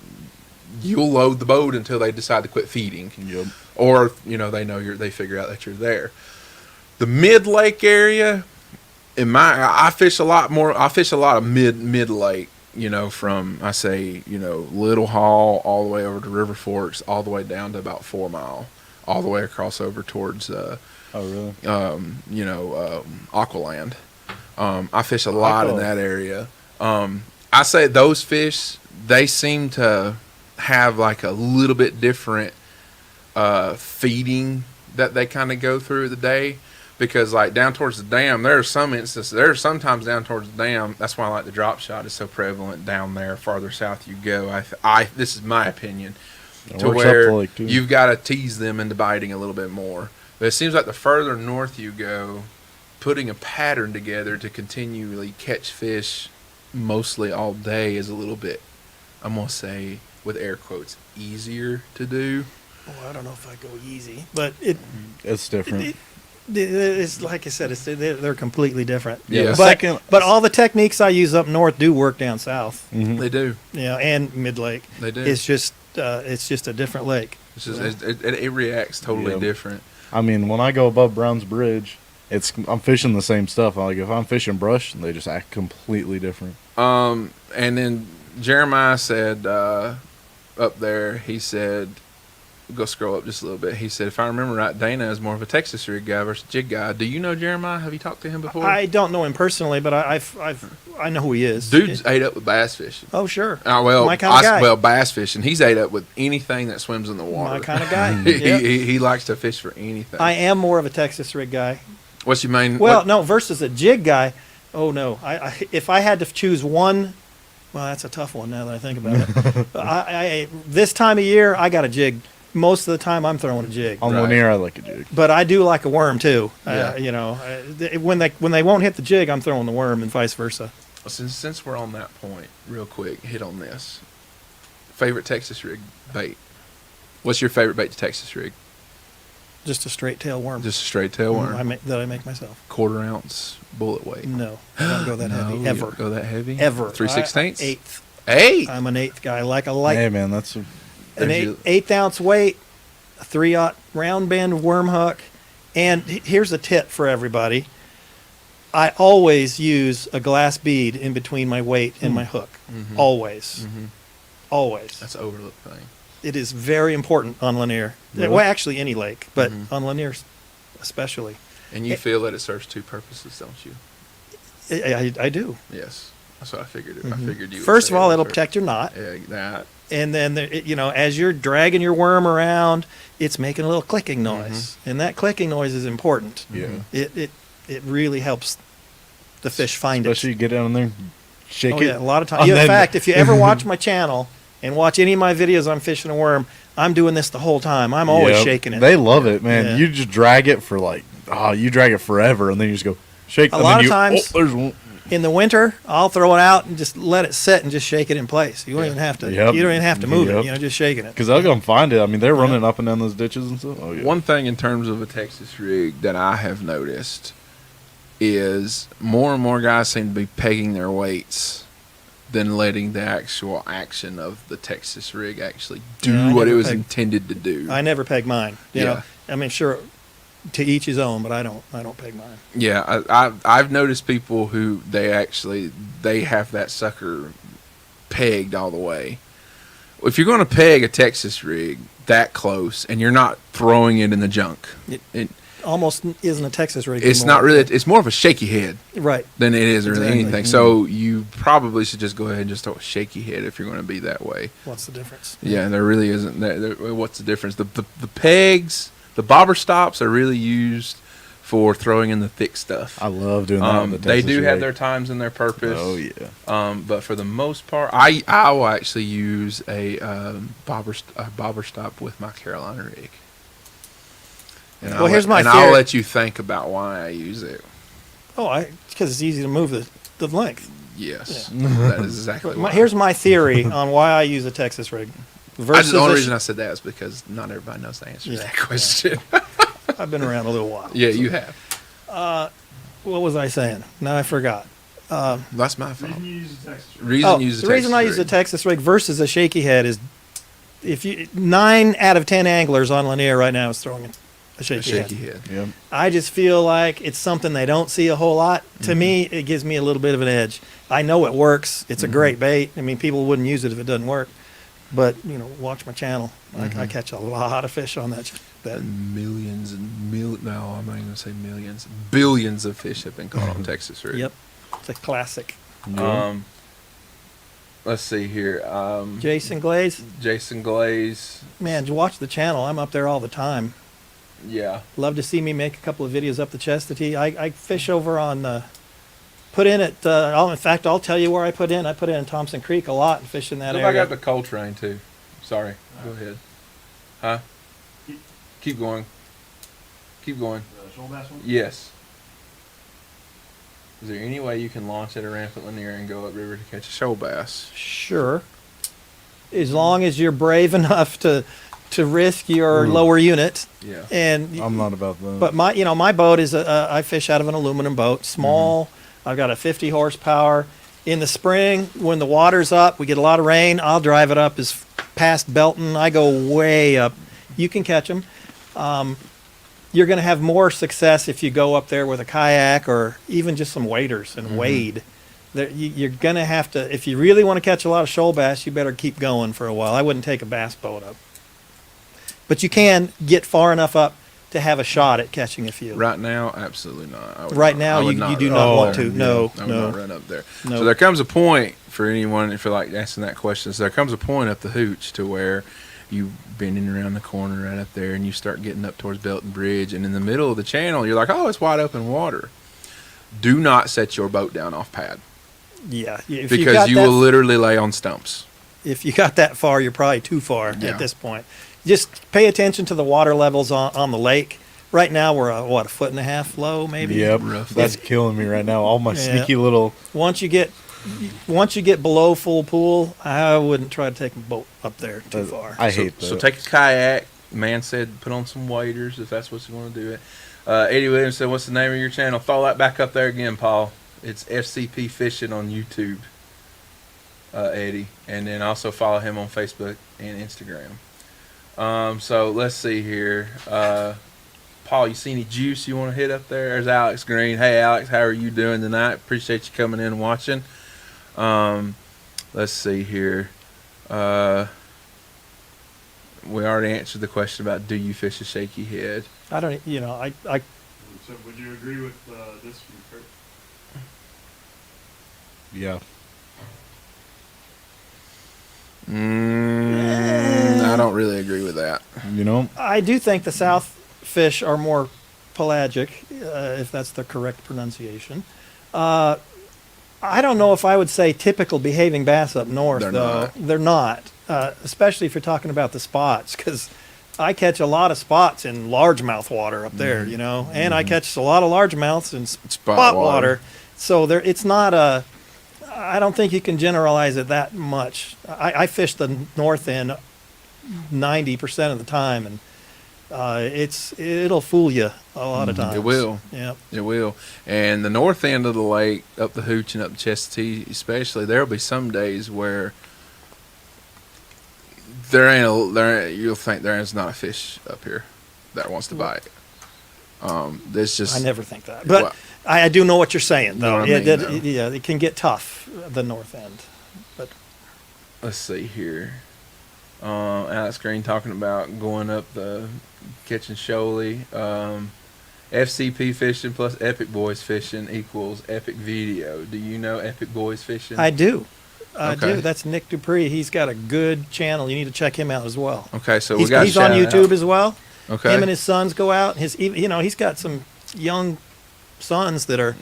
you'll load the boat until they decide to quit feeding. Yep. Or, they figure out that you're there. The mid-lake area, I fish a lot of mid-lake, from, Little Hall all the way over to River Forks, all the way down to about 4 Mile, all the way across over towards, Oh, really? Aqualand. I fish a lot in that area. I say those fish, they seem to have like a little bit different feeding that they kind of go through the day, because like down towards the dam, there's sometimes down towards the dam, that's why I like the drop shot is so prevalent down there. Farther south you go, this is my opinion, It to works up where the lake, too. you've got to tease them into biting a little bit more. But it seems like the further north you go, putting a pattern together to continually catch fish mostly all day is a little bit, I'm going to say, with air quotes, easier to do. Oh, I don't know if I go easy, but It's different. it's like I said, they're completely different. Yeah. But all the techniques I use up north do work down south. Mhm. They do. And mid lake. They do. It's just a different lake. It's just, it reacts totally Yep. different. I mean, when I go above Brown's Bridge, I'm fishing the same stuff. Like if I'm fishing brush, they just act completely different. And then Jeremiah said up there, he said, go scroll up just a little bit. He said, if I remember right, Dana is more of a Texas rig guy versus jig guy. Do you know Jeremiah? Have you talked to him before? I don't know him personally, but I know who he is. Dude's ate up with bass fishing. Oh, sure. My kind of guy. Well, bass fishing. He's ate up with anything that swims in the water. My kind of guy. he, Yep. he likes to fish for anything. I am more of a Texas rig guy. What's your main? Well, what- no, versus a jig guy. Oh no, if I had to choose one, well, that's a tough one now that I think about it. This time of year, I got a jig. Most of the time, I'm throwing a jig. On Right. Lanier, I like a jig. But I do like a worm too. Yeah. When they won't hit the jig, I'm throwing the worm, and vice versa. Since we're on that point, real quick, hit on this. Favorite Texas rig bait. What's your favorite bait to Texas rig? Just a straight tail worm. Just a straight tail worm. That I make myself. 1/4 ounce bullet weight. No, I don't go that No, heavy you ever. don't go that heavy. Ever. 3/16. Eighth. 8. I'm an eighth guy. I like Hey, man, that's an There's your- eighth ounce weight, a 3/0 round bend worm hook, and here's a tip for everybody. I always use a glass bead in between my weight and my hook. Mhm. Always. Mhm. Always. That's an overlooked thing. It is very important on Lanier. Really? Well, actually, any lake, but Mhm. on Lanier especially. And you feel that it serves two purposes, don't you? I do. Yes. That's what I figured. I Mhm. figured you would First say of all, it it'll served- protect your knot. Yeah, that. And then, as you're dragging your worm around, it's making a little clicking noise. And that clicking noise is important. yeah. It really helps the fish find Especially it. you get down there, shake Oh, it. yeah, a lot of times. and In then- fact, if you ever watch my channel and watch any of my videos I'm fishing a worm, I'm doing this the whole time. I'm always Yep. shaking it. They love it, man. Yeah. You just drag it for you drag it forever, and then you just go shake. A and lot then of you, times- oh, there's one. In the winter, I'll throw it out and just let it sit and just shake it in place. You don't even have to. Yep. You don't even have to move Yep. it. Just shaking it. Because they'll come find it. I mean, they're running up and down those ditches and stuff. Oh yeah. One thing in terms of a Texas rig that I have noticed is more and more guys seem to be pegging their weights than letting the actual action of the Texas rig actually do Yeah, I what it never was peg- intended to do. I never peg mine. You Yeah. know, I mean, sure, to each his own, but I don't peg mine. Yeah, I've noticed people who they have that sucker pegged all the way. If you're going to peg a Texas rig that close and you're not throwing it in the junk, Almost isn't a Texas rig. it's anymore. not really. It's more of a shaky head Right. than it is really Exactly. anything. So you probably should just go ahead and just throw a shaky head if you're going to be that way. What's the difference? Yeah, there really isn't. What's the difference? The pegs, the bobber stops are really used for throwing in the thick stuff. I love doing that. with the They Texas do have rig. their times and their purpose. Oh yeah. But for the most part, I will actually use a bobber stop with my Carolina rig. And Well, here's my I'll theory. let you think about why I use it. Oh, because it's easy to move the length. Yes, that is exactly. Why. Here's my theory on why I use a Texas rig. Versus The only a reason I said that is because not everybody knows the answer to that question. I've been around a little while. Yeah, you have. What was I saying? Now I forgot. That's my fault. Reason you use the Texas rig. Reason The reason I use a Texas rig versus a shaky head is if you 9 out of 10 anglers on Lanier right now is throwing a shaky head. Yep. I just feel like it's something they don't see a whole lot. To me, it gives me a little bit of an edge. I know it works. It's a great bait. I mean, people wouldn't use it if it doesn't work. But, watch my channel. I catch a lot of fish on that. Millions and no, I'm not even gonna say millions. Billions of fish have been caught on Texas rig. Yep. It's a classic. Let's see here. Jason Glaze. Jason Glaze. Man, watch the channel. I'm up there all the time. Yeah. Love to see me make a couple of videos up the Chestatee. I fish over on put in at in fact I'll tell you where I put in. I put in Thompson Creek a lot and fish in that Look, area. I got the Coltrane too. Sorry. Go ahead. Huh? Keep going. Keep going. The shoal bass one? Yes. Is there any way you can launch at a ramp at Lanier and go upriver to catch a shoal bass? Sure. As long as you're brave enough to risk your lower unit. Yeah. And I'm not about that. but my boat is I fish out of an aluminum boat, small. I've got a 50 horsepower. In the spring, when the water's up, we get a lot of rain. I'll drive it up as past Belton. I go way up. You can catch them. You're going to have more success if you go up there with a kayak or even just some waders and wade. You're going to have to, if you really want to catch a lot of shoal bass, you better keep going for a while. I wouldn't take a bass boat up. But you can get far enough up to have a shot at catching a few. Right now, absolutely not. I would Right not- now, I would you not do run not up want there. to. No, I would no. not run up there. No. So there comes a point for anyone, if you're like asking that question, so there comes a point up the hooch to where you bending around the corner right up there and you start getting up towards Belton Bridge, and in the middle of the channel, you're like, oh, it's wide open water. Do not set your boat down off pad Yeah. If because you will literally lay on stumps. If you got that far, you're probably too far Yeah. at this point. Just pay attention to the water levels on the lake. Right now, we're a 1.5 foot low, maybe. Yep, Roughly. that's killing me right now. All my Yeah. sneaky little. Once you get below full pool, I wouldn't try to take a boat up there too far. I hate that. So take a kayak. Man said put on some waders if that's what you want to do it. Eddie Williams said, what's the name of your channel? Throw that back up there again, Paul. It's FCP Fishing on YouTube, Eddie. And then also follow him on Facebook and Instagram. So let's see here. Paul, you see any juice you want to hit up there? There's Alex Green. Hey, Alex, how are you doing tonight? Appreciate you coming in and watching. Let's see here. We already answered the question about do you fish a shaky head? I don't, I So would you agree with this from Kurt? Yeah. I don't really agree with that. I do think the South fish are more pelagic, if that's the correct pronunciation. I don't know if I would say typical behaving bass up north, They're though. not. They're not, especially if you're talking about the spots, because I catch a lot of spots in largemouth water up there, and I catch a lot of largemouths in spot water. So it's not a. I don't think you can generalize it that much. I fish the north end 90% of the time, and it'll fool you a lot of times. It will. Yeah. It will. And the north end of the lake, up the Hooch and up the Chestatee especially, there'll be some days where you'll think there is not a fish up here that wants to bite. There's just. I never think that. But Well, I do know what you're saying, Know though. what I mean, though. Yeah, it can get tough, the north end. But let's see here. Alex Green talking about going up the catching shoaly. FCP Fishing plus Epic Boys Fishing equals Epic Video. Do you know Epic Boys Fishing? I do. I Okay. do. That's Nick Dupree. He's got a good channel. You need to check him out as well. Okay, so He's, we got he's on shout YouTube out. as well. Okay. Him and his sons go out. He's got some young sons that are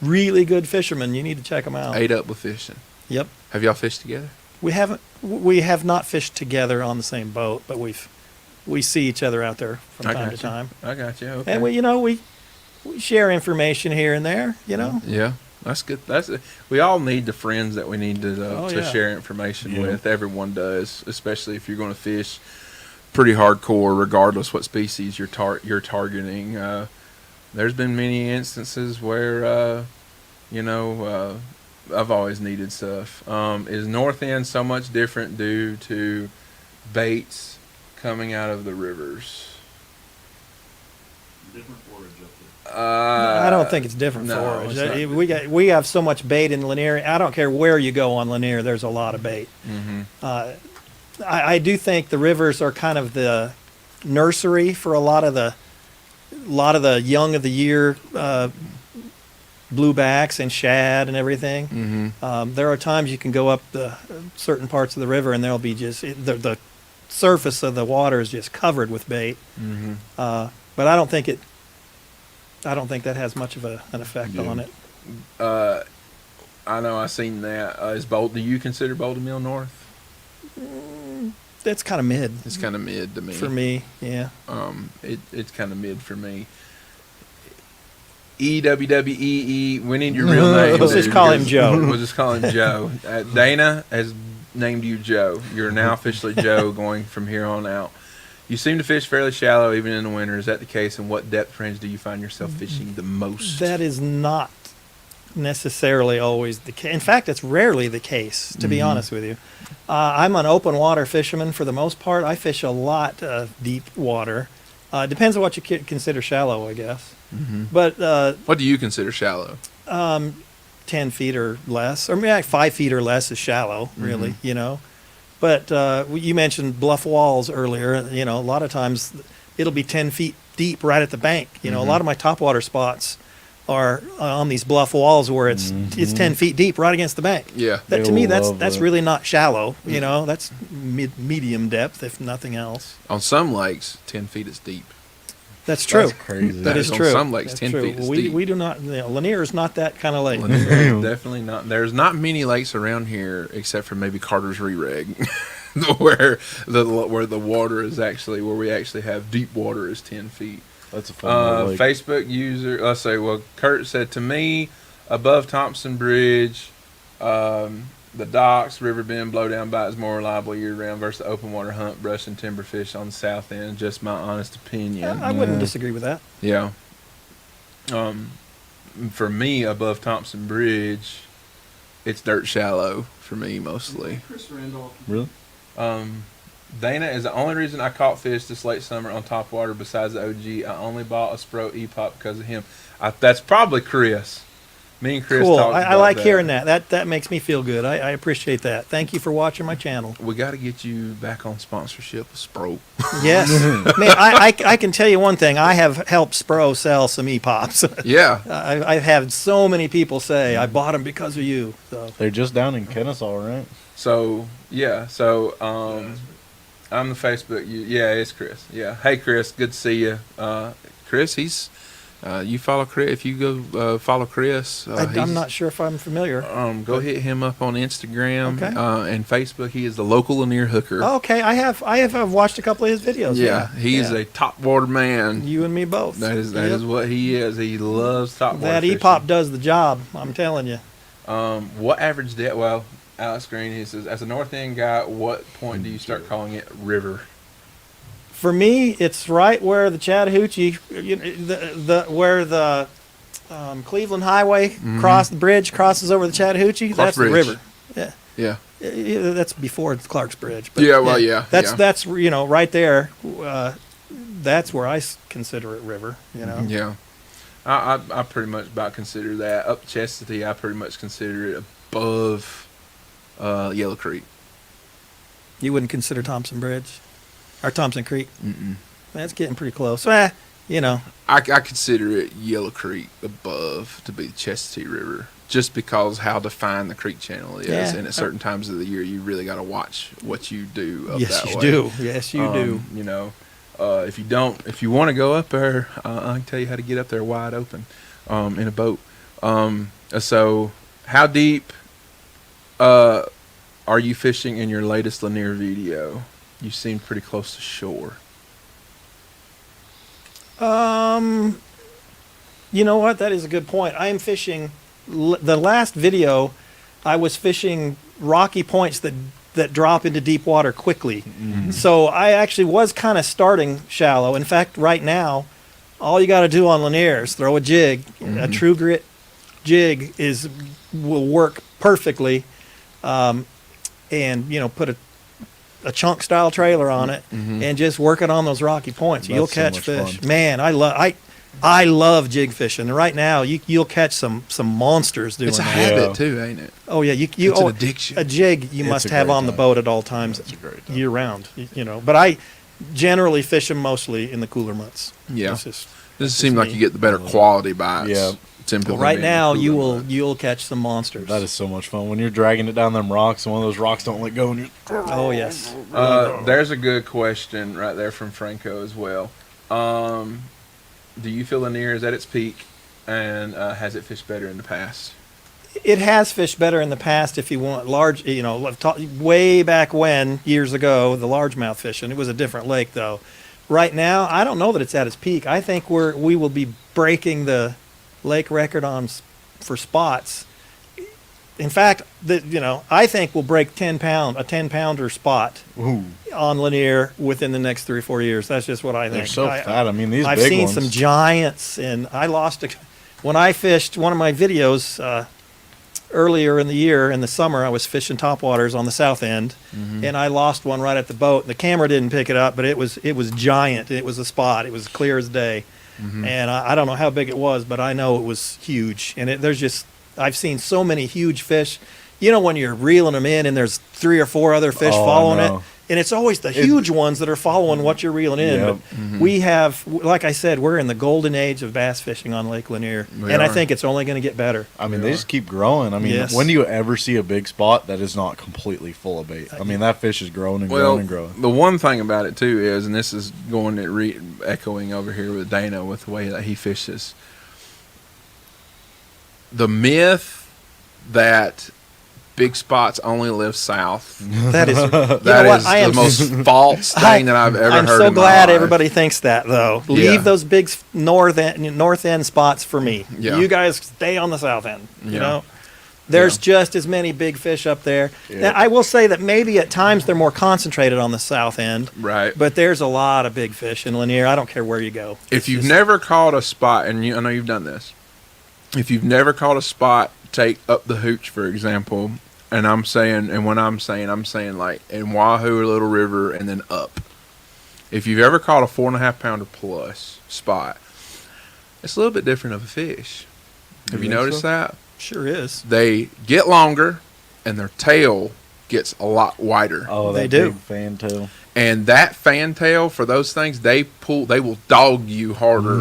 really good fishermen. You need to check them out. Ate up with fishing. Yep. Have y'all fished together? We have not fished together on the same boat, but we see each other out there from time to time. I got you. Okay. And we we share information here and there, you know. Yeah, that's good. We all need the friends that we need to Oh, to yeah. share information Yeah. with. Everyone does, especially if you're going to fish pretty hardcore, regardless what species you're targeting. There's been many instances where I've always needed stuff. Is North End so much different due to baits coming out of the rivers? Different forage up there. I don't think it's different no, forage. it's not. We have so much bait in Lanier. I don't care where you go on Lanier. There's a lot of bait. Mm-hmm. I do think the rivers are kind of the nursery for a lot of the young of the year bluebacks and shad and everything. Mm-hmm. There are times you can go up the certain parts of the river and there'll be just the surface of the water is just covered with bait. Mm-hmm. But I don't think that has much of an effect Yeah. on it. I know I've seen that. Do you consider Boulder Mill north? That's kind of mid It's kind of mid to me. for me. Yeah. It's kind of mid for me. EWWEE. We need your real name. Let's just dude, call him because- Joe. We'll just call him Joe. Dana has named you Joe. You're now officially Joe going from here on out. You seem to fish fairly shallow even in the winter. Is that the case? And what depth range do you find yourself fishing the most? That is not necessarily always the case. In fact, it's rarely the case, to be honest with you. I'm an open water fisherman for the most part. I fish a lot of deep water. Depends on what you consider shallow, I guess. Mm-hmm. But What do you consider shallow? 10 feet or less, or maybe 5 feet or less is shallow, really, you know. But you mentioned bluff walls earlier. You know, a lot of times it'll be 10 feet deep right at the bank. You know, a lot of my topwater spots are on these bluff walls where it's 10 feet deep right against the bank. Yeah. That to They me, love that's that. really not shallow. You know, that's medium depth, if nothing else. On some lakes, 10 feet is deep. That's true. That's crazy. That is on true. some lakes, That's 10 true. feet is we deep. we do not. You know, Lanier is not that kind of lake. Lanier, definitely not. There's not many lakes around here except for maybe Carter's Re-Reg, where the water is actually where we actually have deep water is 10 feet. That's a fun little lake. Facebook user, let's say, well, Kurt said to me, above Thompson Bridge, the docks, river bend, blowdown bite is more reliable year round versus the open water hunt, brush, and timber fish on the south end. Just my honest opinion. I wouldn't Yeah. disagree with that. Yeah. For me, above Thompson Bridge, it's dirt shallow for me mostly. Chris Randolph. Really? Dana is the only reason I caught fish this late summer on Topwater besides the OG. I only bought a Spro E-Pop because of him. That's probably Chris. Me and Chris Cool. talked I about like that. hearing that. That makes me feel good. I appreciate that. Thank you for watching my channel. We got to get you back on sponsorship with Spro. Yes. Man, I can tell you one thing. I have helped Spro sell some E-Pops. Yeah. I've had so many people say, I bought them because of you. So They're just down in Kennesaw, right? So, yeah. So, I'm the Facebook. Yeah, it's Chris. Yeah. Hey, Chris. Good to see you. Chris, he's... you follow Chris. If you go follow Chris, I'm not sure if I'm familiar. Go hit him up on Instagram Okay. and Facebook. He is the local Lanier hooker. Oh, okay, I have watched a couple of his videos. yeah, he is Yeah. a top water man. You and me both. That is Yep. what he is. He loves top water. That fishing. E-Pop does the job. I'm telling you. What average depth? Well, Alex Green, he says, as a North End guy, what point do you start calling it river? For me, it's right where the Chattahoochee, where the Cleveland Highway the bridge crosses over the Chattahoochee. Clark's That's the Bridge. river. Yeah. Yeah. That's before Clark's Bridge. But Yeah, well, yeah, yeah. That's right there. That's where I consider it river. You know. Yeah. I pretty much about consider that. Up Chastity, I pretty much consider it above Yellow Creek. You wouldn't consider Thompson Bridge or Thompson Creek. Mm-mm. That's getting pretty close. I consider it Yellow Creek above to be the Chestatee River, just because how defined the creek channel is, Yeah. and at certain times of the year, you really got to watch what you do up yes, that you way. do. Yes, you do. You know, if you want to go up there, I can tell you how to get up there wide open in a boat. So, how deep are you fishing in your latest Lanier video? You seem pretty close to shore. You know what? That is a good point. I am fishing. The last video, I was fishing rocky points that drop into deep water quickly. So I actually was kind of starting shallow. In fact, right now, all you got to do on Lanier is throw a jig. A true grit jig will work perfectly, and put a chunk style trailer on it and just work it on those rocky points. That's You'll so catch much fish. fun. Man, I love jig fishing. And right now, you'll catch some monsters doing It's a that. habit Yeah. too, ain't it? Oh yeah, It's an addiction. A jig you It's must a have great on the time. boat at all times, That's a great time. year round. But I generally fish them mostly in the cooler months. Yeah. It's just- Doesn't seem like me. you get the better quality bites. Yeah. Simply well, right being now cooler. you'll catch some monsters. That is so much fun when you're dragging it down them rocks and one of those rocks don't let go and you're Oh yes. There's a good question right there from Franco as well. Do you feel Lanier is at its peak, and has it fished better in the past? It has fished better in the past if you want large, way back when, years ago, the largemouth fishing. It was a different lake, though. Right now, I don't know that it's at its peak. I think we will be breaking the lake record for spots. In fact, I think we'll break a 10-pounder spot ooh, on Lanier within the next 3 or 4 years. That's just what I think. they're so fat. I mean, these I've big seen ones. some giants, and I lost when I fished one of my videos earlier in the year in the summer. I was fishing topwaters on the south end, and I lost one right at the boat. The camera didn't pick it up, but it was giant. It was a spot. It was clear as day, and I don't know how big it was, but I know it was huge. And I've seen so many huge fish. When you're reeling them in, and there's 3 or 4 other fish Oh, I following it. know. And it's always the huge ones that are following what you're reeling in. Yep. But we have, like I said, we're in the golden age of bass fishing on Lake Lanier. We And I are. think it's only going to get better. I mean, They they are. just keep growing. I mean, Yes. when do you ever see a big spot that is not completely full of bait? I mean, that fish is growing and Well, growing and growing. the one thing about it too is, and this is going to echoing over here with Dana with the way that he fishes. The myth that big spots only live south. That is, That is the most false thing that I've ever I'm heard. so in my glad life. everybody thinks that, though. Yeah. Leave those big north end spots for me. Yeah. You guys stay on the south end. Yeah. There's Yeah. just as many big fish up there. Yeah. Now, I will say that maybe at times they're more concentrated on the south end, Right. but there's a lot of big fish in Lanier. I don't care where you go. If It's you've just- never caught a spot, and I know you've done this, if you've never caught a spot, take up the hooch, for example, and I'm saying like in Wahoo or Little River and then up. If you've ever caught a 4.5 pounder plus spot, it's a little bit different of a fish. Have you think noticed so? that? Sure is. They get longer and their tail gets a lot wider. Oh, They that do. big fantail. And that fantail for those things, they will dog you harder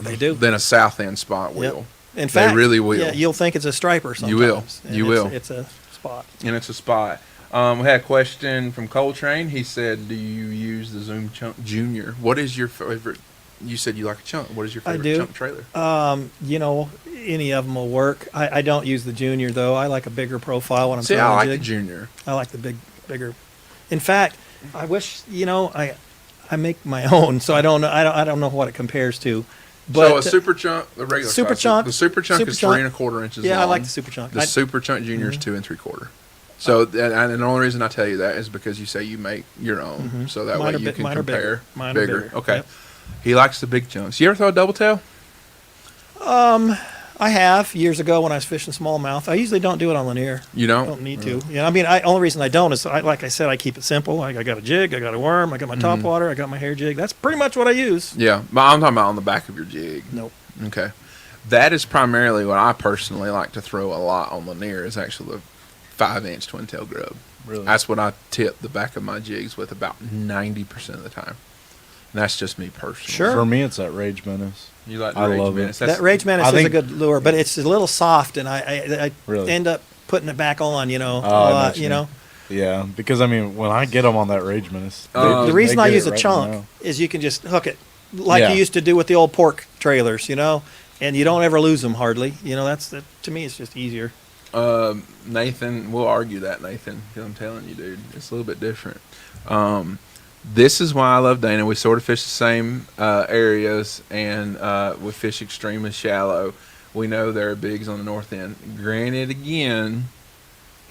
They do. than a south end spot will. Yep. In fact, really will. Yeah, you'll think it's a striper sometimes. You will. and You will. It's a spot. And it's a spot. We had a question from Coltrane. He said, "Do you use the Zoom Chunk Junior? What is your favorite?" You said you like a chunk. What is your I favorite do. chunk trailer? Any of them will work. I don't use the junior though. I like a bigger profile when I'm See, throwing I a like the jig. Junior. I like the bigger. In fact, I wish I make my own, so I don't know what it compares to. But So a super chunk, the regular Super size, chunk- the super chunk super is chunk. 3 1/4 inches yeah, long. I like the super chunk. The super chunk junior is 2 3/4. So, and the only reason I tell you that is because you say you make your own, so that Mine way are you big- can mine are bigger. compare. Mine are bigger. Okay. Yep. He likes the big chunks. You ever throw a double tail? I have years ago when I was fishing smallmouth. I usually don't do it on Lanier. You I don't? don't need to. Yeah, I mean, only reason I don't is, like I said, I keep it simple. I got a jig, I got a worm, I got my topwater, I got my hair jig. That's pretty much what I use. Yeah, but I'm talking about on the back of your jig. Nope. Okay. That is primarily what I personally like to throw a lot on Lanier is actually the 5-inch twin tail grub. Really? That's what I tip the back of my jigs with about 90% of the time. And that's just me personally. Sure. For me, it's that Rage Menace. You like the I Rage love it. Menace. That Rage Menace I is a think- good lure, but it's a little soft, and I Really? end up putting it back on, I a know lot, what you mean. Yeah, because I mean, when I get them on that Rage Menace, The reason I use a right chunk now. is you can just hook it like Yeah. you used to do with the old pork trailers, and you don't ever lose them hardly. To me, it's just easier. Nathan, we'll argue that, Nathan, because I'm telling you, dude, it's a little bit different. This is why I love Dana. We sort of fish the same areas, and we fish extremely shallow. We know there are bigs on the north end. Granted, again,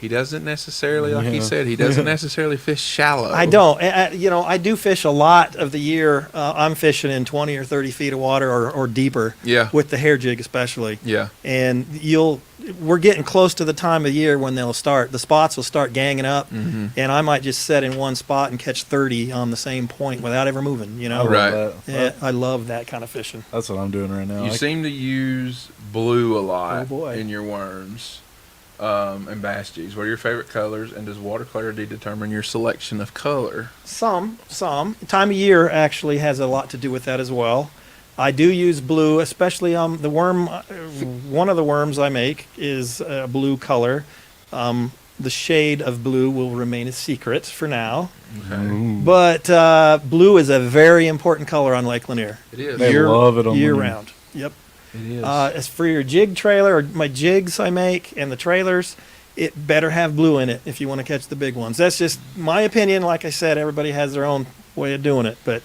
he doesn't necessarily, like he said, he doesn't necessarily fish shallow. I don't. I do fish a lot of the year. I'm fishing in 20 or 30 feet of water or deeper. Yeah. With the hair jig especially. Yeah. And we're getting close to the time of year when they'll start. The spots will start ganging up, and I might just set in one spot and catch 30 on the same point without ever moving. You know. Right. Yeah, I love that kind of fishing. That's what I'm doing right now. You seem to use blue a lot Oh, boy. in your worms and bass jigs. What are your favorite colors, and does water clarity determine your selection of color? Some. Time of year actually has a lot to do with that as well. I do use blue, especially the worm. One of the worms I make is a blue color. The shade of blue will remain a secret for now. Okay. But blue is a very important color on Lake Lanier. It is. They love it on year Lanier. round. Yep. It is. As for your jig trailer or my jigs I make and the trailers, it better have blue in it if you want to catch the big ones. That's just my opinion. Like I said, everybody has their own way of doing it, but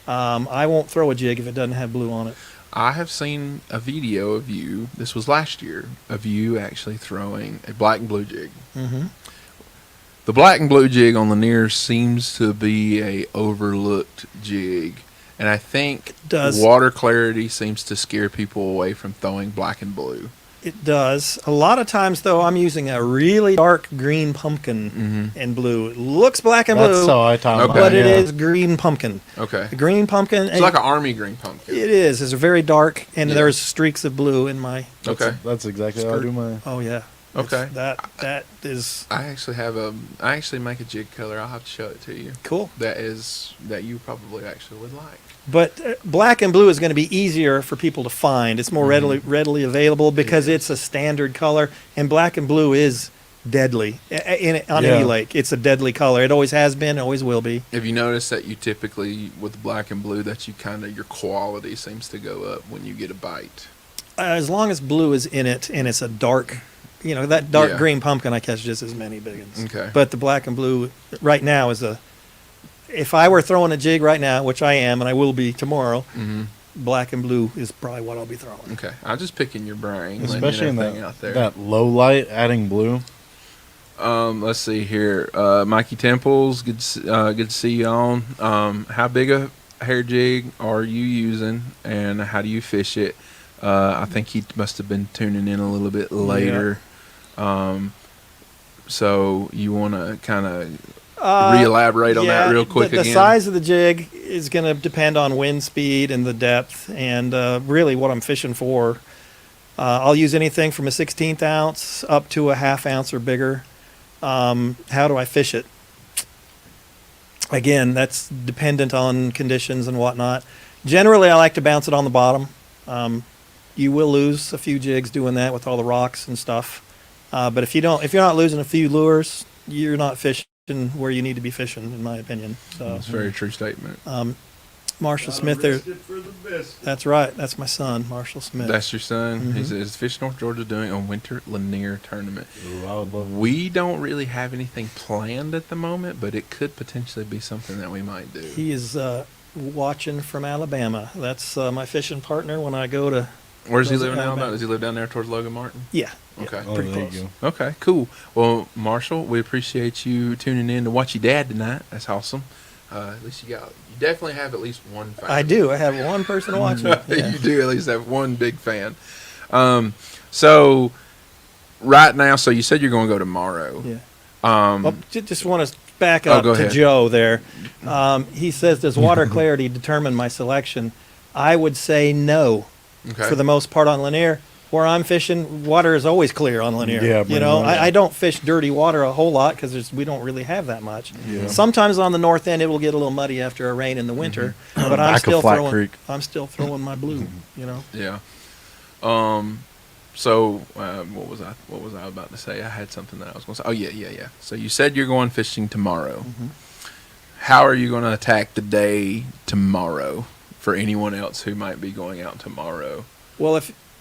I won't throw a jig if it doesn't have blue on it. I have seen a video of you, this was last year, of you actually throwing a black and blue jig. Mm-hmm. The black and blue jig on Lanier seems to be a overlooked jig. And I think does. Water clarity seems to scare people away from throwing black and blue. It does. A lot of times, though, I'm using a really dark green pumpkin and blue. It looks black and That's blue, how I talk about but it yeah. is green pumpkin. Okay. The green pumpkin. It's like an army green pumpkin. It is. It's very dark, and Yeah. there's streaks of blue in my. Okay. That's exactly how I do mine. Oh yeah. Okay. That is I actually make a jig color. I'll have to show it to you. cool. That you probably actually would like. But black and blue is going to be easier for people to find. It's more readily available because it's a standard color, and black and blue is deadly on any lake. It's a deadly color. It always has been, always will be. Have you noticed that you typically, with black and blue, that you your quality seems to go up when you get a bite? As long as blue is in it and it's a dark, that dark Yeah. green pumpkin, I catch just as many big ones. Okay. But the black and blue right now if I were throwing a jig right now, which I am and I will be tomorrow, black and blue is probably what I'll be throwing. Okay. I'm just picking your brain. Especially in letting you know out there. that low light, adding blue. Let's see here. Mikey Temples, good to see you on. How big a hair jig are you using, and how do you fish it? I think he must have been tuning in a little bit later. So you want to kind of re-elaborate on that real quick the again? size of the jig is going to depend on wind speed and the depth and really what I'm fishing for. I'll use anything from a 1/16 ounce up to a 1/2 ounce or bigger. How do I fish it? Again, that's dependent on conditions and whatnot. Generally, I like to bounce it on the bottom. You will lose a few jigs doing that with all the rocks and stuff. But if you're not losing a few lures, you're not fishing where you need to be fishing, in my opinion. So That's a very true statement. Marshall Gotta Smith there. risk it for the biscuit. That's right. That's my son, Marshall Smith. That's your son. Is Fish North Georgia doing a winter Lanier tournament? Ooh, I would love We don't really have anything planned at the moment, but it could potentially be something that we might do. He is watching from Alabama. That's my fishing partner when I go to. Where does he Those live are now? Alabama. Does he live down there towards Logan Martin? Yeah. Okay. Oh, Pretty there you close. go. Okay, cool. Well, Marshall, we appreciate you tuning in to watch your dad tonight. That's awesome. At least you definitely have at least one fan. I do. I have one person watching. Yeah. You do at least have one big fan. So right now, so you said you're going to go tomorrow. Yeah. Um, Just want to back up go to ahead. Joe there. He says, does water clarity determine my selection? I would say no. okay. For the most part on Lanier. Where I'm fishing, water is always clear on Lanier. Yeah, you know, pretty much. I don't fish dirty water a whole lot because we don't really have that much. Yeah. Sometimes on the north end it will get a little muddy after a rain in the winter, but I'm Back of still Flat throwing. Creek. I'm still throwing my blue. You know. Yeah. So what was I about to say? I had something that I was going to say. Oh yeah. So you said you're going fishing tomorrow. How are you going to attack the day tomorrow for anyone else who might be going out tomorrow? Well,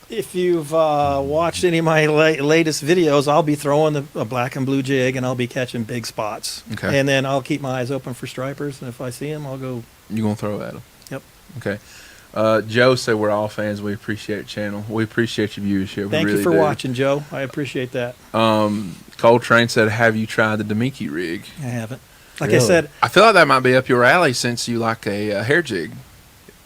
If you've watched any of my latest videos, I'll be throwing a black and blue jig, and I'll be catching big spots. Okay. And then I'll keep my eyes open for stripers, and if I see them, I'll go. You gonna throw at them? Yep. Okay. Joe said we're all fans. We appreciate your channel. We appreciate your viewership. Thank we really you for do. watching, Joe. I appreciate that. Coltrane said, "Have you tried the Demiki rig?" I haven't. Like I Really? said, I feel like that might be up your alley since you like a hair jig.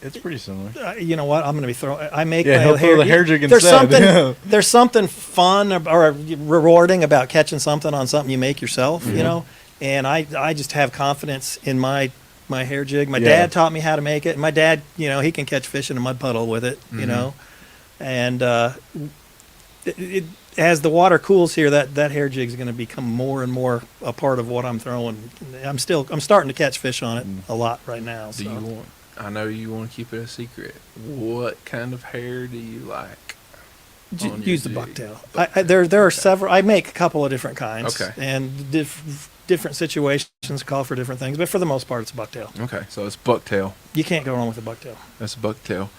It's pretty similar. you know what? I'm going to be throwing. I make Yeah, my he'll hair. throw the hair jig There's instead. something. There's something fun or rewarding about catching something on something you make yourself. You know, and I just have confidence in my hair jig. My Yeah. dad taught me how to make it. And my dad, he can catch fish in a mud puddle with it. You know, and as the water cools here, that hair jig is going to become more and more a part of what I'm throwing. I'm starting to catch fish on it a lot right now. Do So. you want? I know you want to keep it a secret. What kind of hair do you like? on your Use the jig? bucktail. There are several. I make a couple of different kinds. Okay. And different situations call for different things, but for the most part, it's bucktail. Okay, so it's bucktail. You can't go wrong with a bucktail. That's a bucktail.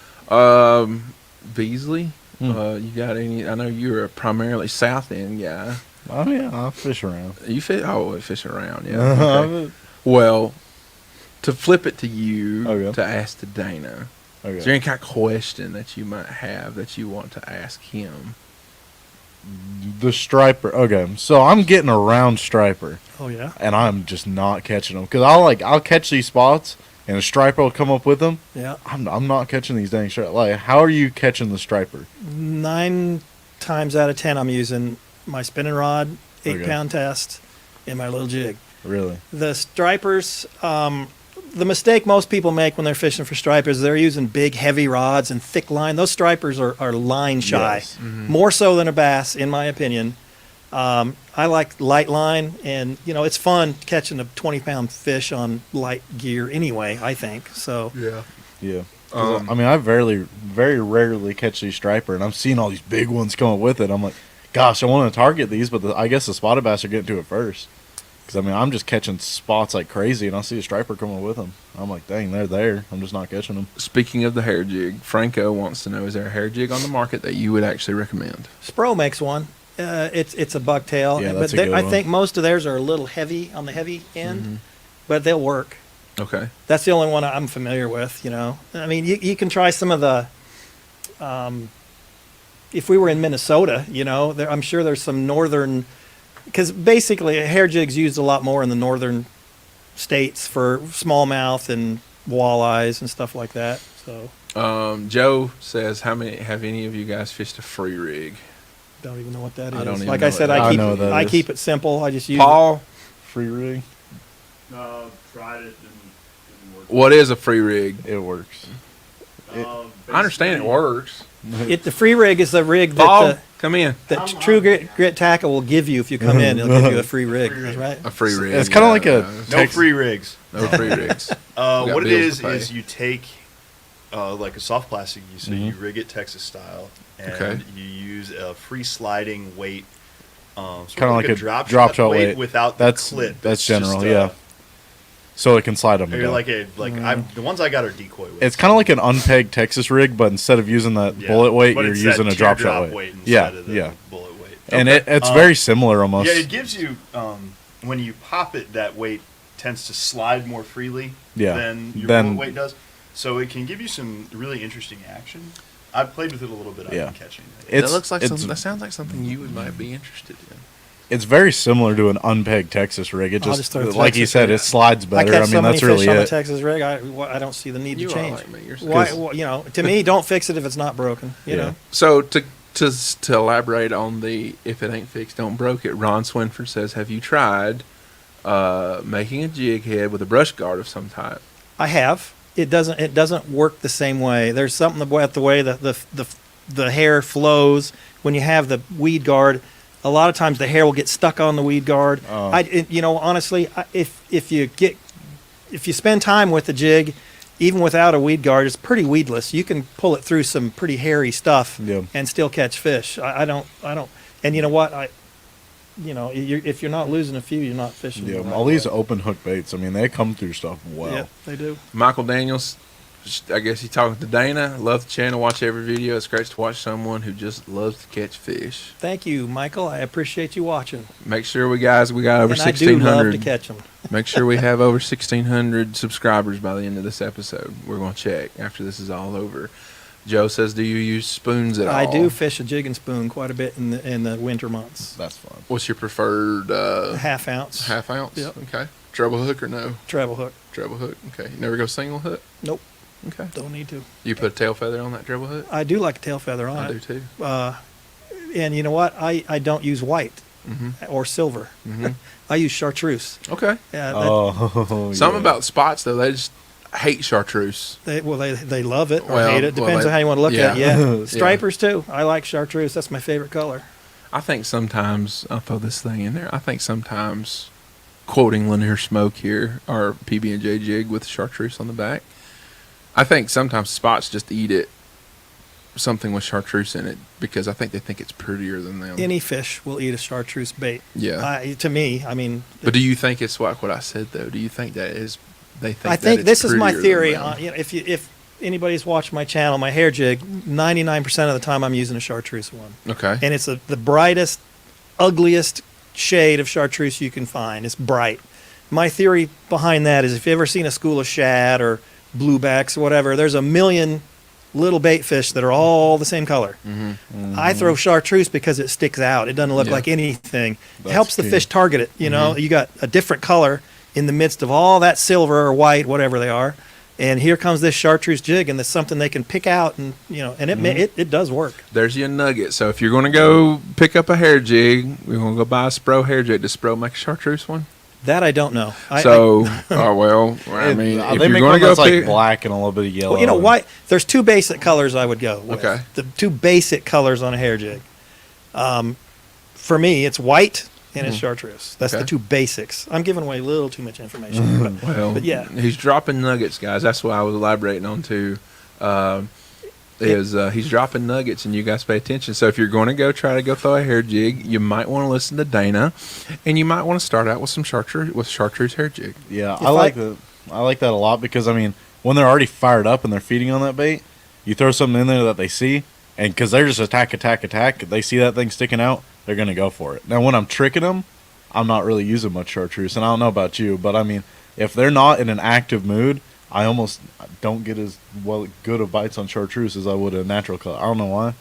Beasley, you got any? I know you're a primarily South End guy. Oh yeah, I'll fish around. You fish? Oh, fish around. Yeah. Okay. Well, to flip it to you, Okay. to ask to Dana. Okay. Is there any kind of question that you might have that you want to ask him? The striper. Okay, so I'm getting around striper, Oh yeah. and I'm just not catching them because I'll catch these spots, and a striper will come up with them. Yeah. I'm not catching these dang striper. Like, how are you catching the striper? 9 times out of 10, I'm using my spinning rod, 8-pound Okay. test, and my little jig. Really? The stripers, the mistake most people make when they're fishing for stripers is they're using big, heavy rods and thick line. Those stripers are line shy, Yes. more so than a bass, in my opinion. I like light line, and it's fun catching a 20-pound fish on light gear anyway. I think so. Yeah. Yeah. I mean, I very rarely catch these striper, and I'm seeing all these big ones coming with it. I'm like, gosh, I want to target these, but I guess the spotted bass are getting to it first. Because, I mean, I'm just catching spots like crazy, and I see a striper coming with them. I'm like, dang, they're there. I'm just not catching them. Speaking of the hair jig, Franco wants to know: is there a hair jig on the market that you would actually recommend? Spro makes one. It's a bucktail, Yeah, but that's a good I one. think most of theirs are a little heavy on the heavy end, but they'll work. Okay. That's the only one I'm familiar with. I mean, you can try some of the. If we were in Minnesota, I'm sure there's some northern, because basically a hair jig's used a lot more in the northern states for smallmouth and walleyes and stuff like that. So Joe says, have any of you guys fished a free rig? don't even know what that I is. don't even Like know I said, what that I is. keep I know what that I is. keep it simple. I just use Paul, Free rig? Tried it, didn't work. what is a free rig? It works. I understand it works. it. The free rig is the rig that Paul, come in. True Grit Tackle will give you if you come in. It'll give you a free rig, right? A free rig. It's kinda like a- No free rigs. no free rigs. got What it bills is to pay. is you take like a soft plastic, so you rig it Texas style, and Okay. you use a free sliding weight, sort Kinda like a drop drop shot shot weight weight. without the That's clip. that's It's just, general, yeah. So it can slide up and You're down. the ones I got are decoy weights. It's kind of like an unpegged Texas rig, but instead of using that Yeah. bullet weight, But you're it's using that a drop shot teardrop weight. instead Yeah, of the yeah. bullet weight. And it's very similar almost. Yeah, it gives you when you pop it, that weight tends to slide more freely Yeah. than your Then- bullet weight does. So it can give you some really interesting action. I've played with it a little bit. I've Yeah. been catching it. That looks like something. That sounds like something you might be interested in. It's very similar to an unpegged Texas rig. It I'll just, just throw like you Texas said, rig. it slides I better. catch I so mean, many that's fish really on the it. Texas rig. I don't see the need You to are change. like me. You're Why? To me, don't fix it if it's not broken. You Yeah. know. So to elaborate on the if it ain't fixed, don't broke it. Ron Swinford says, have you tried making a jig head with a brush guard of some type? I have. It doesn't work the same way. There's something about the way the hair flows when you have the weed guard. A lot of times the hair will get stuck on the weed guard. Oh. Honestly, if you spend time with the jig, even without a weed guard, it's pretty weedless. You can pull it through some pretty hairy stuff Yeah. and still catch fish. I don't. And you know what? If you're not losing a few, you're not fishing. Yeah, the right all these way. open hook baits. I mean, they come through stuff well. Yeah, they do. Michael Daniels I guess he's talking to Dana. Love the channel. Watch every video. It's great to watch someone who just loves to catch fish. Thank you, Michael. I appreciate you watching. Make sure we got over And I do 1,600. love to catch them. Make sure we have over 1,600 subscribers by the end of this episode. We're going to check after this is all over. Joe says, do you use spoons at all? I do fish a jig and spoon quite a bit in the winter months. That's fun. What's your preferred Half ounce. half ounce? Yep. Okay. Treble hook or no? Treble hook. Treble hook. Okay. You never go single hook? Nope. Okay. Don't need to. You put a tail feather on that treble hook? I do like a tail feather on I it. do too. And you know what? I don't use white Mm-hmm. or silver. Mm-hmm. I use chartreuse. Okay. That- Something about spots though, they just hate chartreuse. they love it or Well, hate it. Depends on how you want to look yeah. at it. Yeah. Yeah. Stripers too. I like chartreuse. That's my favorite color. I think sometimes, I'll throw this thing in there, I think sometimes, quoting Lanier Smoke here, our PB&J jig with chartreuse on the back, I think sometimes spots just eat it, something with chartreuse in it, because I think they think it's prettier than them. Any fish will eat a chartreuse bait. Yeah. To me, I mean. But do you think it's what I said though? Do you think that is, they think I that think it's this is my prettier theory than them? on, if anybody's watched my channel, my hair jig, 99% of the time I'm using a chartreuse one. Okay. And it's the brightest, ugliest shade of chartreuse you can find. It's bright. My theory behind that is if you've ever seen a school of shad or bluebacks or whatever, there's a million little bait fish that are all the same color. I throw chartreuse because it sticks out. It doesn't look Yeah. like anything. It That's helps the key. fish target it. You know, you got a different color in the midst of all that silver or white, whatever they are. And here comes this chartreuse jig, and it's something they can pick out, and and it does work. There's your nugget. So if you're going to go pick up a hair jig, we're going to go buy a Spro hair jig. Does Spro make a chartreuse one? That I don't know. I mean, if they you're make going one to go that's like pick, black and a little bit of yellow. well, why? There's two basic colors I would go with. Okay. The two basic colors on a hair jig. For me, it's white and it's chartreuse. That's Okay. the two basics. I'm giving away a little too much information. But yeah. he's dropping nuggets, guys. That's what I was elaborating on too. He's dropping nuggets, and you guys pay attention. So if you're going to try to go throw a hair jig, you might want to listen to Dana, and you might want to start out with some chartreuse hair jig. Yeah, If I like that. I like that a lot because I mean, when they're already fired up and they're feeding on that bait, you throw something in there that they see, and because they're just attack, they see that thing sticking out, they're gonna go for it. Now, when I'm tricking them, I'm not really using much chartreuse, and I don't know about you, but I mean, if they're not in an active mood, I almost don't get as good of bites on chartreuse as I would a natural color. I don't know why.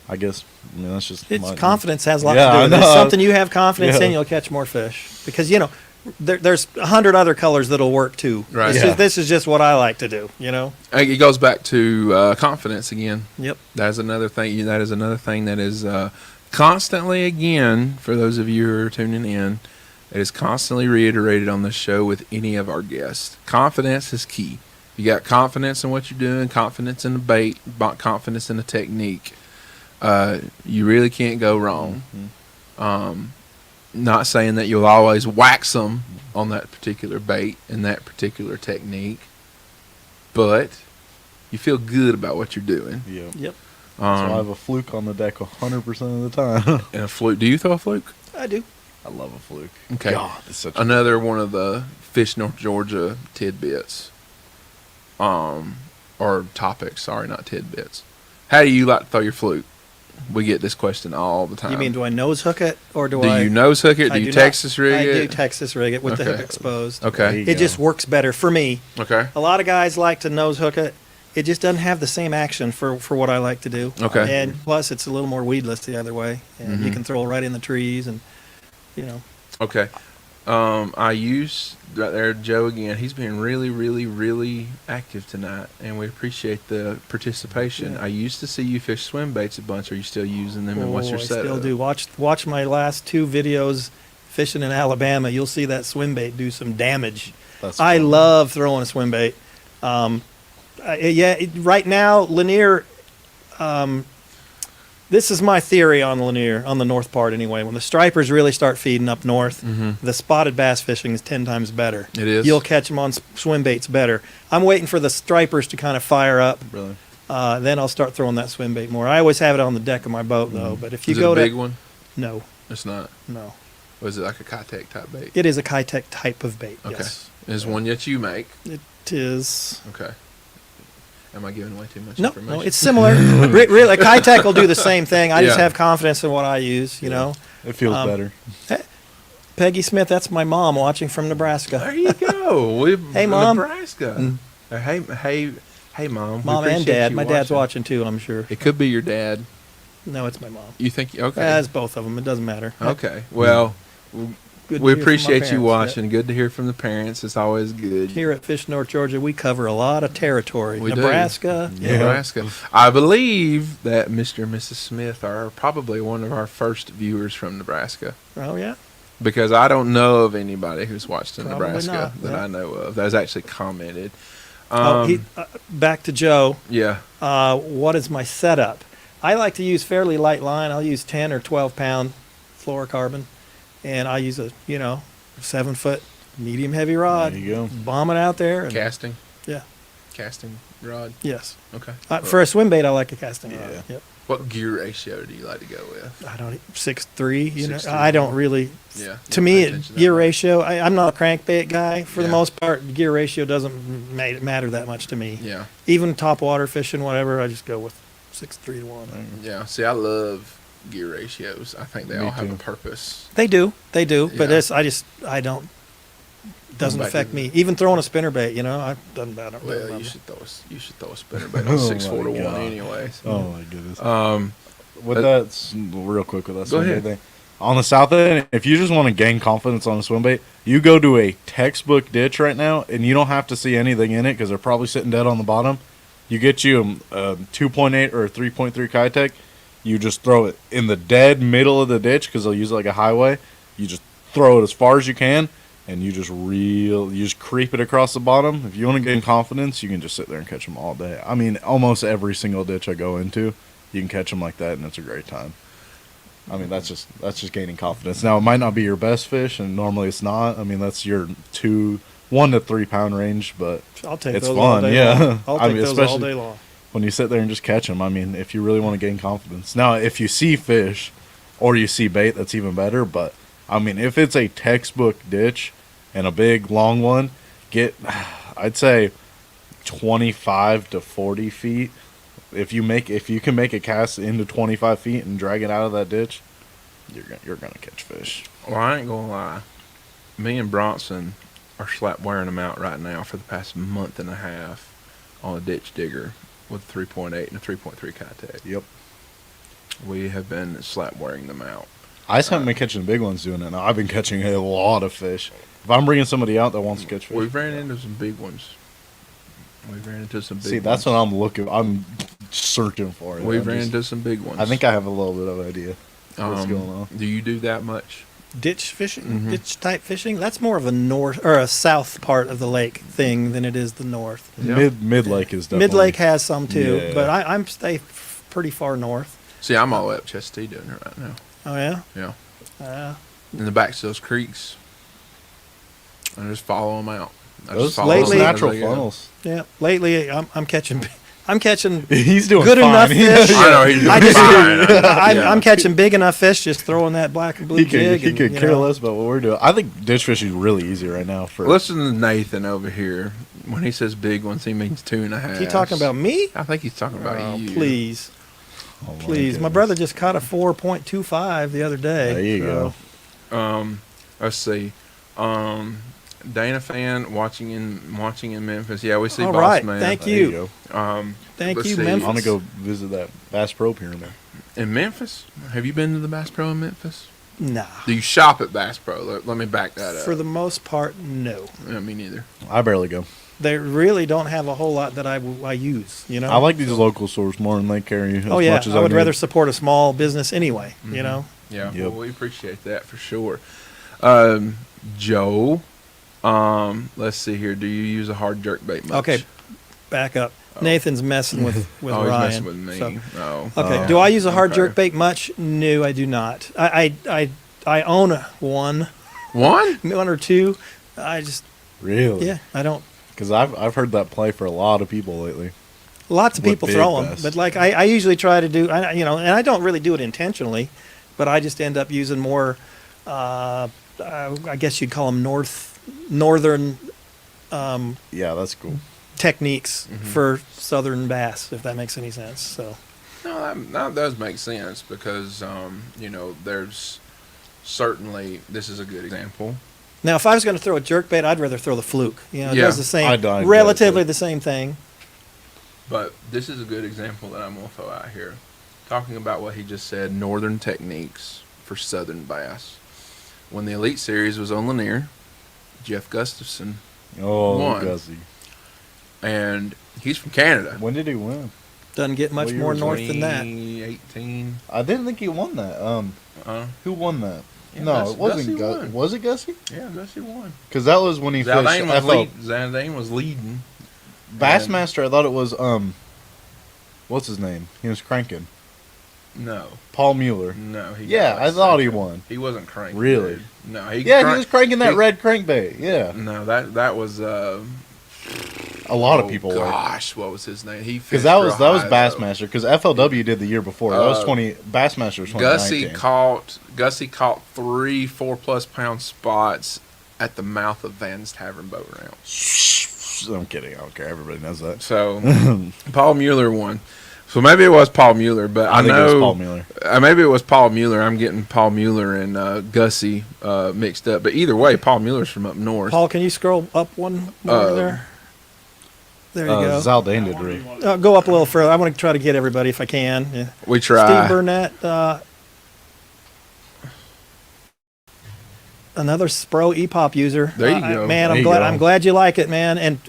I guess that's just It's my, confidence has a lot Yeah, to do I with it. It's know. something you have confidence Yeah. in, you'll catch more fish. Because, there's 100 other colors that'll work too. Right. This, Yeah. this is just what I like to do, It goes back to confidence again. Yep. That's another thing. That is another thing that is constantly, again, for those of you who are tuning in, it is constantly reiterated on this show with any of our guests. Confidence is key. You got confidence in what you're doing, confidence in the bait, confidence in the technique. You really can't go wrong. Not saying that you'll always wax them on that particular bait and that particular technique, but you feel good about what you're doing. Yeah. Yep. So I have a fluke on the deck 100% of the time. And a fluke. Do you throw a fluke? I do. I love a fluke. Okay. God, it's such a Another one of the Fish North Georgia tidbits. Or topics. Sorry, not tidbits. How do you like to throw your fluke? We get this question all the time. You mean, do I nose hook it or do Do I? you nose hook it? I Do you do Texas not. rig I it? do Texas rig it with the hook Okay. exposed. There Okay. you It go. just works better for me. Okay. A lot of guys like to nose hook it. It just doesn't have the same action for what I like to do. Okay. And plus, it's a little more weedless the other way, and you can throw it right in the trees, and Okay. I use right there, Joe again. He's been really, really, really active tonight, and we appreciate the participation. Yeah. I used to see you fish swim baits a bunch. Are you still using them? And what's your I setup? still do. Watch my last two videos fishing in Alabama. You'll see that swim bait do some damage. That's I fun. love throwing a swim bait. Right now, Lanier. This is my theory on Lanier, on the north part anyway. When the stripers really start feeding up north, the spotted bass fishing is 10 times better. It is? You'll catch them on swim baits better. I'm waiting for the stripers to kind of fire up. Really? Then I'll start throwing that swim bait more. I always have it on the deck of my boat though. But if you Is go it a to big one? no, It's not. no, Was it like a Kitech type bait? it is a Kitech type of bait. Okay. Yes, Is one that you make? it is. Okay. Am I giving away too much No, information? no, it's similar. Really, Kitech will do the same thing. I just Yeah. have confidence in what I use, you know. It feels Um, better. Peggy Smith, that's my mom watching from Nebraska. There you go. We Hey, Mom. Nebraska. Hey, Mom. We Mom and appreciate Dad. you My dad's watching too, I'm sure. It could be your dad. No, it's my mom. You think? Okay. As both of them, it doesn't matter. Okay. Well, Good to we hear from my appreciate you parents, watching. Good to hear from the parents. It's always good. Here at Fish North Georgia, we cover a lot of territory. We do. Nebraska. Yeah. Nebraska. I believe that Mr. and Mrs. Smith are probably one of our first viewers from Nebraska. Oh yeah. Because I don't know of anybody who's watched in Probably Nebraska not, that yeah. I know of that has actually commented. Back to Joe. Yeah. What is my setup? I like to use fairly light line. I'll use 10 or 12 pound fluorocarbon, and I use a 7-foot medium heavy rod. There you go. Bomb it out there. And, Casting. Yeah. Casting rod. Yes. Okay. For a swim bait, I like a casting rod. Yeah. Yep. What gear ratio do you like to go with? I don't 6'3". 6'3". I don't really. Yeah. To me, gear ratio. I'm not a crankbait guy for the Yeah. most part. Gear ratio doesn't matter that much to me. Yeah. Even topwater fishing, whatever, I just go with 6'3" to 1. Yeah. See, I love gear ratios. I think they Me all have a too. purpose. They do. But Yeah. I don't. Doesn't Back affect to- me. Even throwing a spinner bait, doesn't matter. Well, you should throw a spinner bait on Oh 6'4" to my 1 God. anyway. Oh my goodness. With Uh, that, real quick with that Go swim ahead. bait thing. On the south end, if you just want to gain confidence on a swim bait, you go to a textbook ditch right now, and you don't have to see anything in it because they're probably sitting dead on the bottom. You get you a 2.8 or a 3.3 Kitech. You just throw it in the dead middle of the ditch because they'll use it like a highway. You just throw it as far as you can, and you just creep it across the bottom. If you want to gain confidence, you can just sit there and catch them all day. I mean, almost every single ditch I go into, you can catch them like that, and it's a great time. I mean, that's just gaining confidence. Now, it might not be your best fish, and normally it's not. I mean, that's your 1 to 3 pound range, but I'll take it's those all fun, day yeah. long. I'll I take mean, those all especially- day long. when you sit there and just catch them, I mean, if you really want to gain confidence. Now, if you see fish or you see bait, that's even better. But, I mean, if it's a textbook ditch and a big, long one, I'd say 25 to 40 feet. If you can make a cast into 25 feet and drag it out of that ditch, you're gonna catch fish. Well, I ain't gonna lie. Me and Bronson are slap wearing them out right now for the past month and a half on a ditch digger with a 3.8 and a 3.3 Kitech. Yep. We have been slap wearing them out. I just haven't been catching the big ones doing it. Now I've been catching a lot of fish. If I'm bringing somebody out that wants to catch fish, We've ran into some big ones. We've ran into some big see, ones. that's what I'm searching for. We've I'm ran just- into some big ones. I think I have a little bit of idea what's going on. Do you do that much? Ditch fishing, Mhm. ditch type fishing. That's more of a north or a south part of the lake thing than it is the north. Yeah. Mid lake is definitely Mid lake has some too, Yeah. but I'm pretty far north. See, I'm all the way up Chestatee doing it right now. Oh yeah. Yeah. In the backs of those creeks. I just follow them out. I those, just follow Lately- them as natural they go. funnels. Yeah. Lately, I'm catching He's doing good fine. enough fish. I know he's doing I just- fine. Yeah. I'm catching big enough fish just throwing that black and blue He could, jig. he and, could you care know. less about what we're doing. I think ditch fishing is really easy right now. For Listen to Nathan over here. When he says big ones, he means 2.5. Is he talking about me? I think he's talking about Oh, you. please, Oh, my please. My goodness. brother just caught a 4.25 the other day. There you so- go. Let's see. Dana fan watching in Memphis. Yeah, we see All Boss right, Man. thank There you. go. Thank Let's you, see. Memphis. I want to go visit that Bass Pro Pyramid. In Memphis? Have you been to the Bass Pro in Memphis? Nah. Do you shop at Bass Pro? Let me back that up. For the most part, no. Yeah, me neither. I barely go. They really don't have a whole lot that I use. You know. I like these local stores more in Lake Erie. Oh yeah, much as I would need. rather support a small business anyway. Mm-hmm. You know. Yeah, Yep. well, we appreciate that for sure. Joe, let's see here. Do you use a hard jerk bait much? Okay, back up. Oh. Nathan's messing with Oh, he's Ryan. messing with me. so- Oh. Okay. Oh. Do I use a hard Okay. jerk bait much? No, I do not. I own one One? or two. I just Really? I don't. Because I've heard that play for a lot of people lately. Lots of With people big throw them, bass. but like I usually try to do, and I don't really do it intentionally, but I just end up using more. I guess you'd call them northern Yeah, that's cool. techniques for southern bass, if that makes any sense. So No, that does make sense because there's certainly this is a good example. now, if I was going to throw a jerkbait, I'd rather throw the fluke. It Yeah. does the same, I'd do relatively that. the same thing. But this is a good example that I'm going to throw out here. Talking about what he just said, northern techniques for southern bass. When the Elite Series was on Lanier, Jeff Gustafson, Oh, One. Gussie. and he's from Canada. When did he win? Doesn't get much What year more was north than that. 2018. I didn't think he won that. Who won that? Yeah, no, Gussie it wasn't. won. Was it Gussie? Yeah, Gussie won. Because that was when he fished Zaldane was leading. Bassmaster. I thought it was what's his name? He was cranking. No, Paul Mueller. no. He Yeah, got I thought he second. won. He wasn't cranking. Really? dude. No, He was cranking that he- red crankbait. Yeah, No, that was a lot of people were. Gosh, what was his name? He Because fished that was real high, though. Bassmaster. Because FLW did the year before. That was Bassmaster was 2019. Gussie caught 3 4+ pound spots at the mouth of Van's Tavern Boat Ramp. I'm kidding. I don't care. Everybody knows that. So Paul Mueller won. So maybe it was Paul Mueller, but I think know it was Paul Mueller. Maybe it was Paul Mueller. I'm getting Paul Mueller and Gussie mixed up. But either way, Paul Mueller's from up north. Paul, can you scroll up one more there? There you go. Zaldane did That one really. you wanna- Go up a little further. I want to try to get everybody if I can. Yeah. We try. Steve Burnett, another Spro EPOP user. There you go. Man, There you go. I'm glad you like it, man. And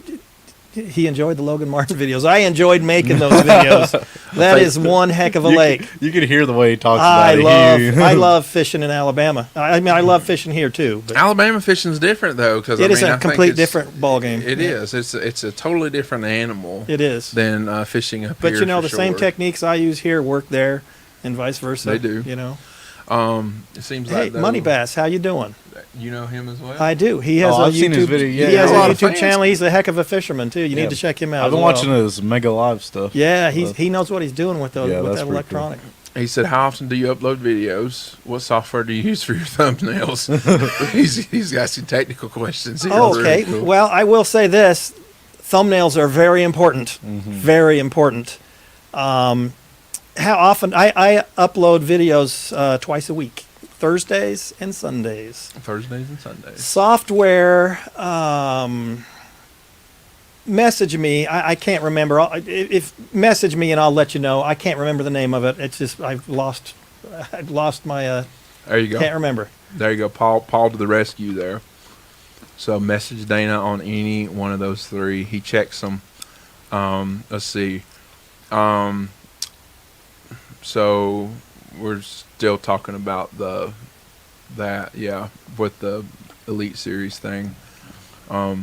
he enjoyed the Logan Martin videos. I enjoyed making those videos. That is one heck of a lake. You could hear the way he talks I about it. I love fishing in Alabama. I mean, I love fishing here too. But Alabama fishing's different though, because it is I a think complete it's- different ball game. It is. It's a totally different animal It is. than fishing up But here. you know, for the same sure. techniques I use here work there, and vice versa. They do. You know. It seems Hey, like though, Money Bass, how you doing? You know him as well. I do. He has Oh, a I've YouTube. seen his video. Yeah, he has a a lot of YouTube fans. channel. He's a heck of a fisherman too. You Yeah. need to check him out. I've been as well. watching his Mega Live stuff. Yeah, he knows what he's doing with those Yeah, with that's that pretty cool. electronic. He said, "How often do you upload videos? What software do you use for your thumbnails?" he's asking technical questions. Here. Oh, Really okay. cool. Well, I will say this: thumbnails are very important. Very important. How often I upload videos twice a week, Thursdays and Sundays. Thursdays and Sundays. Software. Message me. I can't remember. If message me and I'll let you know. I can't remember the name of it. It's just I've lost my. There you go. Can't remember. There you go. Paul to the rescue there. So message Dana on any one of those three. He checks them. Let's see. So we're still talking about that with the Elite Series thing. I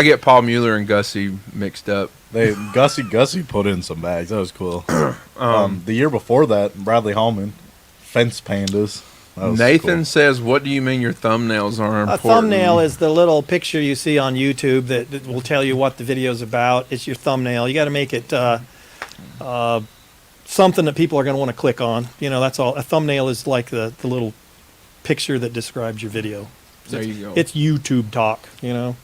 get Paul Mueller and Gussie mixed up. Gussie put in some bags. That was cool. The year before that, Bradley Hallman, Fence Pandas. That was Nathan cool. says, "What do you mean your thumbnails are A important?" thumbnail is the little picture you see on YouTube that will tell you what the video's about. It's your thumbnail. You got to make it something that people are going to want to click on. You know, that's all. A thumbnail is like the little picture that describes your video. There you go. It's YouTube talk, you know.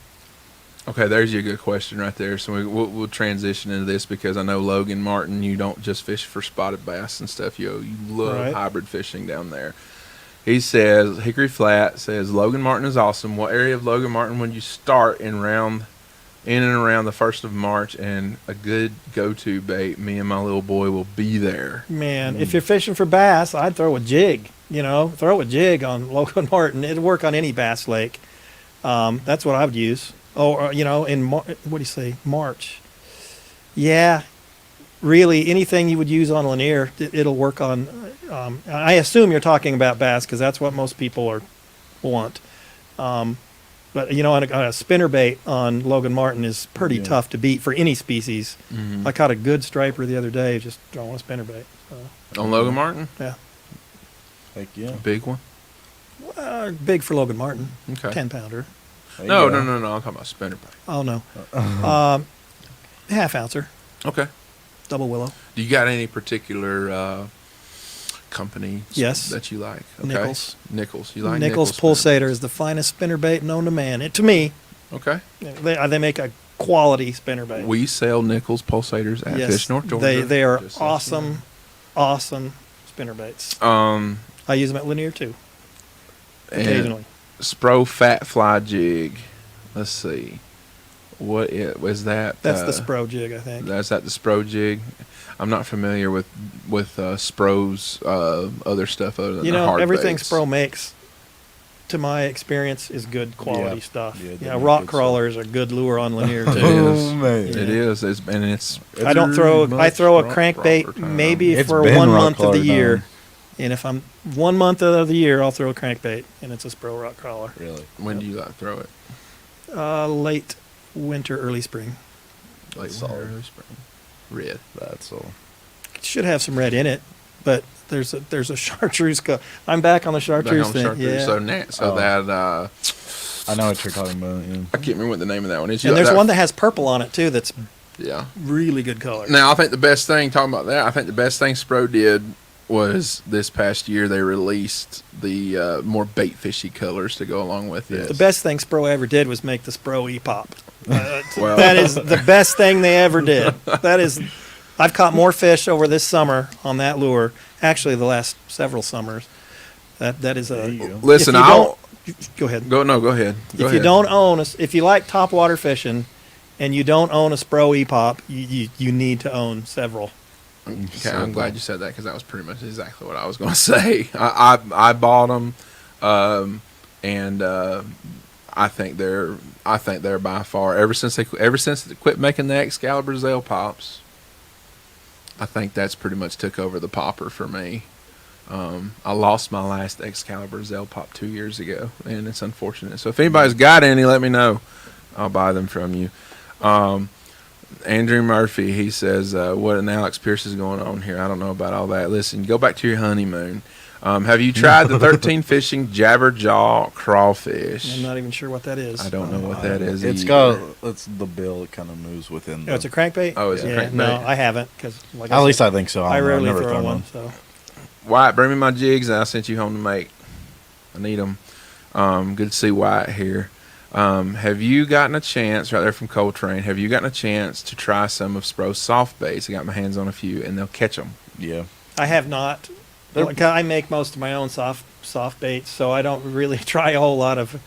Okay, there's your good question right there. So we'll transition into this because I know Logan Martin, you don't just fish for spotted bass and stuff. You love Right. hybrid fishing down there. He says, Hickory Flat says, Logan Martin is awesome. What area of Logan Martin would you start in and around the 1st of March? And a good go-to bait, me and my little boy will be there. Man, if you're fishing for bass, I'd throw a jig. You know, throw a jig on Logan Martin. It'd work on any bass lake. That's what I would use. Or you know, in what do you say, March? Yeah, really, anything you would use on Lanier, it'll work on. I assume you're talking about bass because that's what most people want. But you know, on a spinnerbait on Logan Martin is pretty tough to beat for any species. Mm-hmm. I caught a good striper the other day just throwing a spinnerbait. On Logan Martin? Yeah, Heck yeah. Big one? big for Logan Martin, Okay. 10-pounder. There you No, go. I'm talking about spinnerbait. Oh no, half ouncer, Okay. double willow. Do you got any particular company Yes. that you like? Okay. Nichols. Nichols. You like Nichols Nichols Pulsator is the finest spinnerbait known to man. To me, Okay. they make a quality spinnerbait. We sell Nichols pulsators at Yes, Fish North Georgia. they are Just so you awesome spinnerbaits. know. I use them at Lanier too, And occasionally. Spro Fat Fly Jig. Let's see. What was that? That's the Spro jig, I think. That's at the Spro Jig. I'm not familiar with Spro's other stuff other than You the know, hard everything baits. Spro makes, to my experience, is good quality Yeah. stuff. Yeah, they Yeah, make rock good crawlers are good lure on Lanier too. Oh, man. Yeah. It is. It's I don't throw. pretty I much throw a rock crankbait crawler time. maybe It's for been 1 rock month of the crawler year, time. and if I'm 1 month of the year, I'll throw a crankbait, and it's a Spro rock crawler. Really? When do you like throw it? Late winter, early spring. Late Solid. winter, early spring. Red. That's all. It should have some red in it, but there's a chartreuse. I'm back on the chartreuse Back on thing. chartreuse. Yeah. So Oh. that I know what you're talking about. Yeah. I can't remember what the name of that one is. and there's one that has purple on it too. That's Yeah. really good color. Now I think the best thing talking about that. I think the best thing Spro did was this past year they released the more bait fishy colors to go along with it. The best thing Spro ever did was make the Spro E-Pop. Well- That is the best thing they ever did. That is, I've caught more fish over this summer on that lure. Actually, the last several summers. That is There a. you go. Listen, if you I'll don't- go ahead. go. No, go ahead. Go If ahead. you don't own if you like topwater fishing, and you don't own a Spro E-Pop, you need to own several. Okay, I'm glad you said that because that was pretty much exactly what I was going to say. I bought them, and I think they're by far ever since they quit making the Excalibur Zale pops. I think that's pretty much took over the popper for me. I lost my last Excalibur Zale pop 2 years ago, and it's unfortunate. So if anybody's got any, let me know. I'll buy them from you. Andrew Murphy, he says, what in Alex Pierce is going on here? I don't know about all that. Listen, go back to your honeymoon. Have you tried the 13 Fishing Jabberjaw crawfish? I'm not even sure what that is. I don't know what that is. It's either. it's the bill. It kind of moves within. Oh, it's a crankbait. Oh, it's a yeah, crankbait. No, I haven't because like At least said, I think so. I don't know. I've rarely never throw thrown one. So Wyatt, bring me my jigs, and I sent you home to make. I need them. Good to see Wyatt here. Have you gotten a chance, right there from Coltrane, have you gotten a chance to try some of Spro's soft baits? I got my hands on a few, and they'll catch them. Yeah. I have not. Like, I make most of my own soft baits, so I don't really try a whole lot of,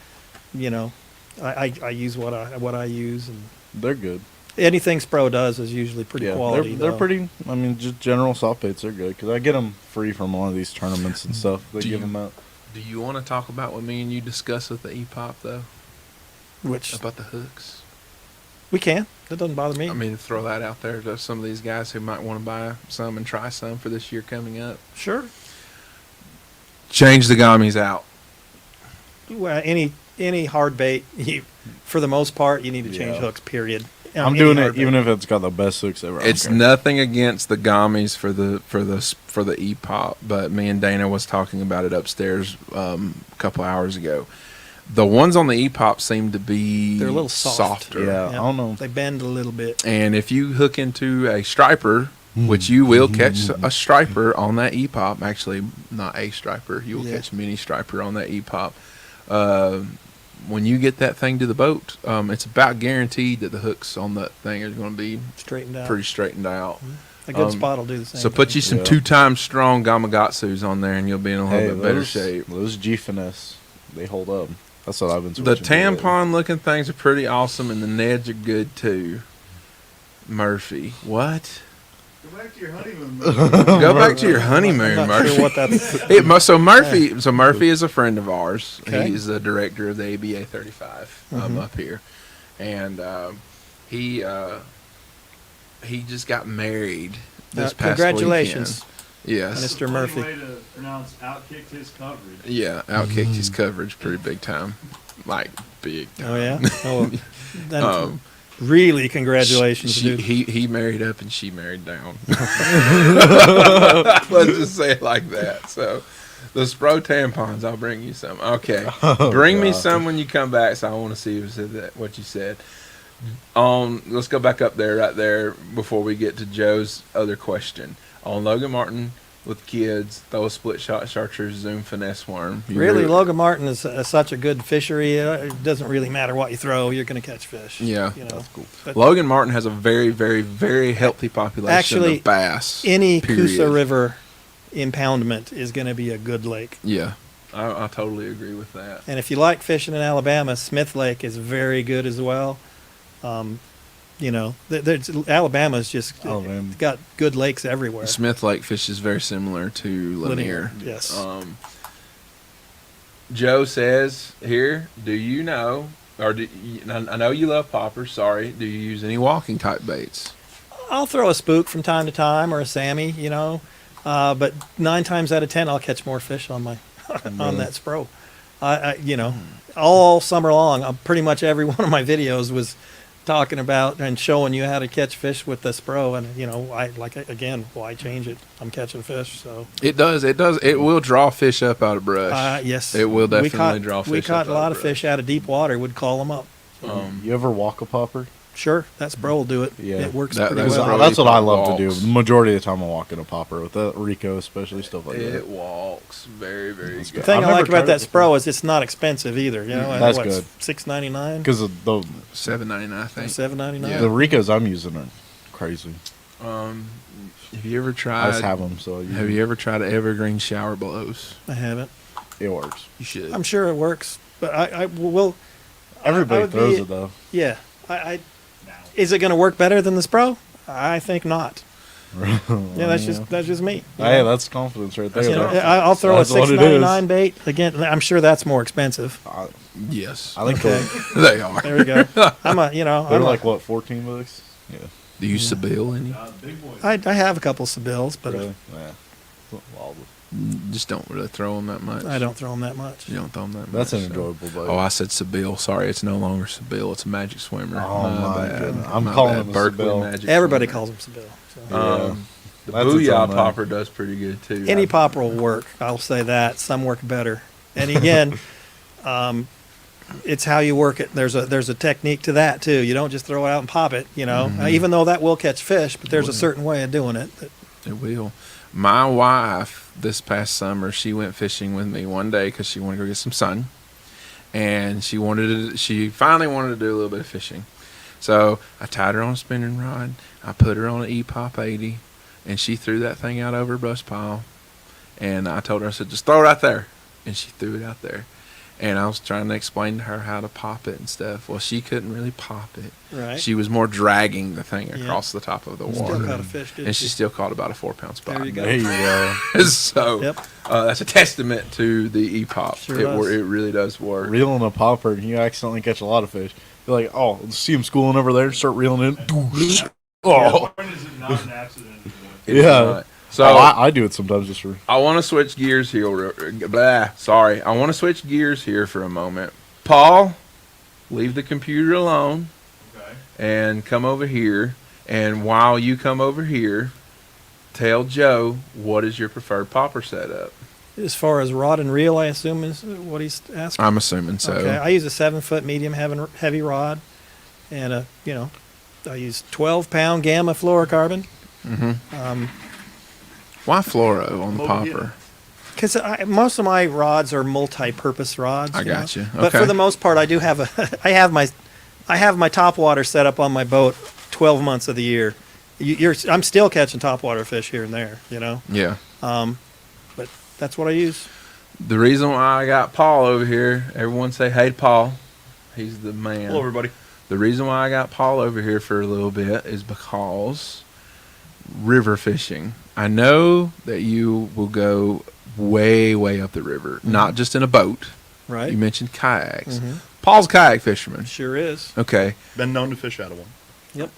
I use what I use, and They're good. anything Spro does is usually pretty Yeah, quality. they're though. pretty. I mean, just general soft baits are good because I get them free from one of these tournaments and stuff. They Do give you- them out. Do you want to talk about what me and you discussed with the E-Pop, though? Which About the hooks? we can. That doesn't bother me. I mean, throw that out there to some of these guys who might want to buy some and try some for this year coming up. Sure. Change the gummies out. Well, any hard bait, for the most part, you need to change Yeah. hooks. Period. I'm Any doing hard it even bait. if it's got the best hooks ever. I don't It's care. nothing against the gummies for the E-Pop, but me and Dana was talking about it upstairs a couple hours ago. The ones on the E-Pop seem to be They're a little soft. softer. Yeah, I don't know. They bend a little bit. And if you hook into a striper, which you will catch a striper on that E-Pop, actually not a striper, you will Yeah. catch mini striper on that E-Pop. When you get that thing to the boat, it's about guaranteed that the hooks on that thing are going to be Straightened out. pretty straightened out. A good um, spot will do the same. So put thing. you some Yeah. 2 times strong Gamakatsus on there, and you'll be in a little Hey, bit better those, shape. Those G Finesse, they hold up. That's what I've been. The switching to lately. tampon looking things are pretty awesome, and the Neds are good too. Murphy, what? Go back to your honeymoon. Go back to your honeymoon, I'm not Murphy. sure what that's. So Murphy is a friend of ours. Okay. He's the director of the ABA 35 Mhm. up here, and he just got married this past Congratulations, weekend. Yes. Mr. Murphy. Way to pronounce outkicked his coverage. Yeah, outkicked his coverage pretty big time, like big time. Oh yeah. Oh, then Um, really, congratulations, She, dude. he married up and she married down. Let's just say it like that. So, the Spro tampons, I'll bring you some. Okay, bring me God. some when you come back. So I want to see what you said. Let's go back up there, right there, before we get to Joe's other question. On Logan Martin with kids, throw a split shot chartreuse, zoom finesse worm. Really, Logan Martin is such a good fishery. It doesn't really matter what you throw; you're going to catch fish. Yeah, you know. That's cool. But Logan Martin has a very, very, very healthy population Actually, of bass. any period. Coosa River impoundment is going to be a good lake. Yeah, I totally agree with that. And if you like fishing in Alabama, Smith Lake is very good as well. You know, Alabama's just Alabama. got good lakes everywhere. Smith Lake fish is very similar to Lanier. Yes. Joe says here, do you know, or I know you love poppers, sorry, do you use any walking type baits? I'll throw a spook from time to time or a Sammy, you know, but 9 times out of 10 I'll catch more fish on my on that Spro. You know, all summer long, pretty much every one of my videos was talking about and showing you how to catch fish with the Spro, and you know, why change it? I'm catching fish, so It does. It will draw fish up out of brush. yes, It will we definitely draw fish. We caught up a lot out of brush. fish out of deep water. Would call them up. You ever walk a popper? Sure, that Spro will do it. Yeah. It works That- pretty that's well. right. That's what I Probably love to do. walks. The majority of the time I walk in a popper with the Rico, especially stuff like It that. walks very, very That's good. The thing I've I like never about tried that it before. Spro is it's not expensive either. You know, That's what's good. $6.99, Because the $7.99, I think. $7.99. the Ricos I'm using are crazy. Have you ever tried? I just have them, so Have you ever tried evergreen shower blows? I haven't. it works. You should. I'm sure it works, but I will. Everybody would throws be- it though. Yeah, is it going to work better than the Spro? I think not. Yeah, that's just me. you Hey, know? that's confidence right there. You know, though. I'll throw a That's what it $6.99 bait again. I'm sure that's more expensive. Yes, I think Okay. they are. There we go. I'm a, you know, they're I'm like what, $14? Yeah, Do you Seville any? Big boys. I have a couple Sebills, but really. Yeah. Well, Just don't really throw them that much. I don't throw them that much. You don't throw them that that's much. an enjoyable boat. Oh, I said Seville. Sorry, it's no longer Seville. It's a Magic Swimmer. Oh, my bad. goodness. I'm My calling bad. him a Berkeley Seville. Magic Everybody Swimmer. calls them Sebill. So. Yeah. The That's its Booyah own name. popper does pretty good too. Any popper will work. I'll say that. Some work better. And again, it's how you work it. There's a technique to that too. You don't just throw it out and pop it. You know, even though that will catch fish, but there's a certain way of doing it. It will. My wife this past summer, she went fishing with me one day because she wanted to go get some sun, and she finally wanted to do a little bit of fishing. So I tied her on a spinning rod. I put her on an E-Pop 80, and she threw that thing out over a brush pile. And I told her, I said, just throw it out there. And she threw it out there. And I was trying to explain to her how to pop it and stuff. Well, she couldn't really pop it. Right. She was more dragging the thing Yeah. across the top of the Still water. caught a fish, didn't And she still caught about a 4-pound spot. There you go. There you go. So Yep. that's a testament to the E-Pop. Sure it does. it really does work. Reeling a popper and you accidentally catch a lot of fish. You're like, oh, see him schooling over there, start reeling in. Oh, When is it not an accident anymore? It's yeah. not. So I do it sometimes just for. I want to switch gears here. Sorry. I want to switch gears here for a moment. Paul, leave the computer alone Okay. and come over here. And while you come over here, tell Joe what is your preferred popper setup. As far as rod and reel, I assume is what he's asking. I'm assuming so. Okay, I use a 7-foot medium heavy rod, and I use 12-pound gamma fluorocarbon. Why fluoro on the Oh, yeah. popper? Because most of my rods are multi-purpose rods. I got you. But Okay. for the most part, I do have I have my topwater set up on my boat 12 months of the year. I'm still catching topwater fish here and there, you know. Yeah. But that's what I use. The reason why I got Paul over here, everyone say hey to Paul. He's the man. Hello, everybody. The reason why I got Paul over here for a little bit is because river fishing. I know that you will go way, way up the river, not just in a boat. Right. You mentioned kayaks. Mhm. Paul's a kayak fisherman. Sure is. Okay. Been known to fish out of one. Yep.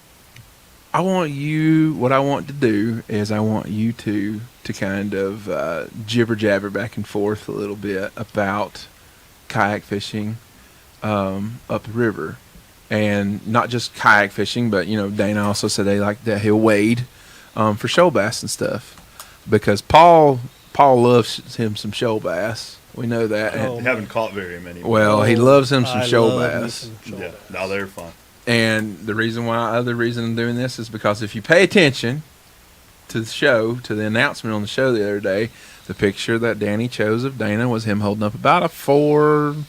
What I want to do is I want you to kind of jibber jabber back and forth a little bit about kayak fishing up the river. And not just kayak fishing, but, you know, Dana also said they like that he'll wade for shoal bass and stuff. Because Paul loves him some shoal bass. We know that. Oh, Haven't caught very many. Well, he loves him some I shoal love me bass. some shoal Yeah, bass. now they're fun. And the other reason I'm doing this is because if you pay attention, to the show, to the announcement on the show the other day, the picture that Danny chose of Dana was him holding up about a Plus,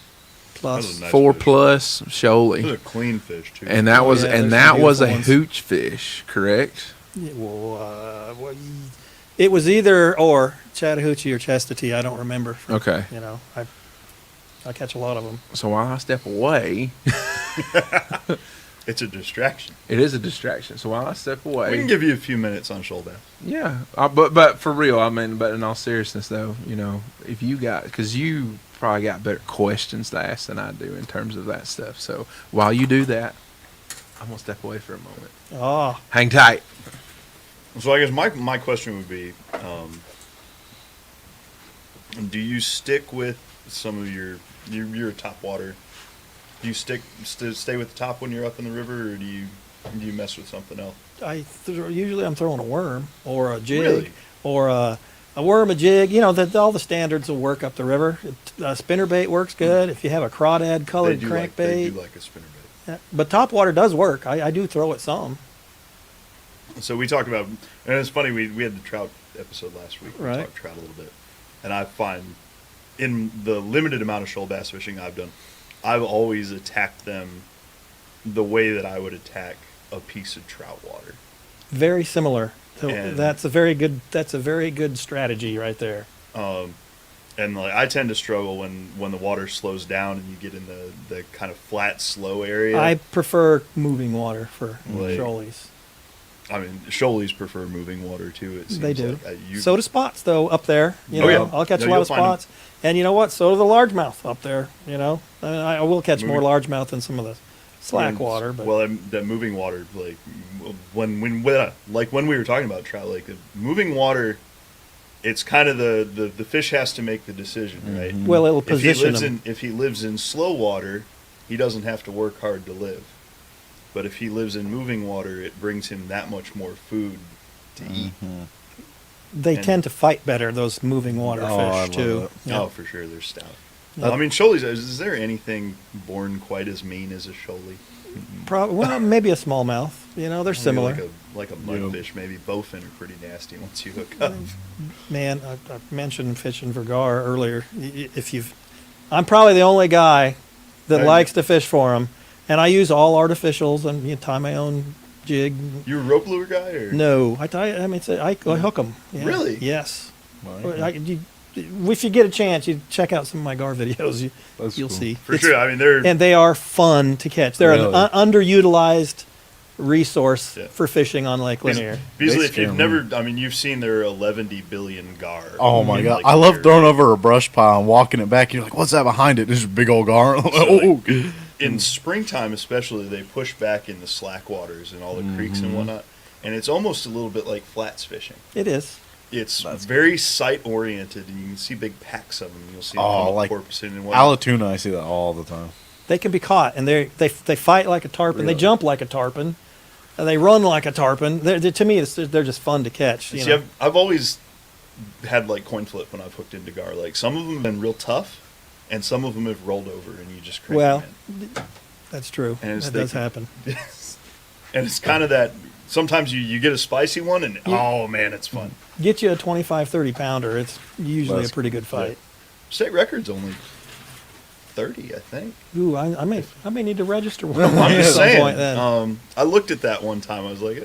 That was a nice 4 fish. plus It was shoalie, a clean fish too. and that was yeah, and there's that some was a beautiful ones. hooch fish, correct? Yeah, it was either or Chattahoochee or Chastity. I don't remember. Okay, You know, I catch a lot of them. so while I step away, It's a distraction. it is a distraction. So while I step away, We can give you a few minutes on shoal bass. yeah, but for real, I mean, but in all seriousness though, you know, if you got, because you probably got better questions to ask than I do in terms of that stuff. So while you do that, I'm gonna step away for a moment. Oh, Hang tight. So I guess my question would be, do you stick with some of you're a Topwater? Do you stay with the top when you're up in the river, or do you mess with something else? usually I'm throwing a worm or a jig Really? or a worm, a jig. You know, all the standards will work up the river. Spinnerbait works good if you have a crawdad colored They crankbait. do like a spinnerbait. Yeah, but Topwater does work. I do throw it some. So we talked about, and it's funny, we had the trout episode last week. We Right. talked trout a little bit. And I find, in the limited amount of shoal bass fishing I've done, I've always attacked them the way that I would attack a piece of trout water. Very similar. So And- that's a very good strategy right there. And like I tend to struggle when the water slows down and you get in the kind of flat, slow area. I prefer moving water for Like- shoalies. I mean, shoalies prefer moving water too. It seems They do. Like. So do spots, though, up there. You Oh, know, yeah. I'll catch No, a lot you'll of find 'em. spots. And you know what? So do the largemouth up there. You know, I mean, I will catch more Moving- largemouth than some of the slack water. But well, that moving water, like when we were talking about trout, like the moving water, it's kind of the fish has to make the decision, right? well, it'll If he position lives them. if he lives in slow water, he doesn't have to work hard to live. But if he lives in moving water, it brings him that much more food to eat. They and- tend to fight better. Those moving water Oh, I fish love too. it. Yeah. Oh, for sure, they're stout. Yeah. I mean, shoalies. Is there anything born quite as mean as a shoalie? Well, maybe a smallmouth. You know, they're Maybe similar. like a mudfish. Maybe bowfin are pretty nasty once you hook up. Man, I mentioned fishing for gar earlier. I'm probably the only guy that Hey. likes to fish for them, and I use all artificials and tie my own jig. You a rope lure guy or No, I hook them. Really? Yes. Well, If you get a chance, you check out some of my gar videos. That's You'll cool. see. For It's- sure. I mean, they're And they are fun to catch. They're Really? an underutilized resource Yeah. for fishing on Lake Lanier. Beasley. They If you've scare never, me. I mean, you've seen their 11 billion gar. Oh my in god! Lake I love Lanier. throwing over a brush pile and walking it back. You're like, "What's that behind it?" This is a big old gar. Oh, In springtime, especially, they push back in the slack waters and all the creeks and whatnot, and it's almost a little bit like flats fishing. It is. It's That's very sight oriented, and you can see big packs of them. You'll see them Oh, come up like porpoising and whatnot. Alatuna, I see that all the time. They can be caught, and they fight like a tarpon. They Really? jump like a tarpon. And they run like a tarpon. To me, they're just fun to catch. You See, know? I've always had like coin flip when I've hooked into gar. Like some of them have been real tough, and some of them have rolled over, and you just crank Well, them That's true. And it's That does thinking- happen. in. And it's kind of that. Sometimes you get a spicy one, and oh man, it's fun. Get you a 25, 30 pounder. It's usually That's a pretty good fight. State record's only 30, I think. Ooh, I may need to register one I'm at just some saying. point then. I looked at that one time. I was like,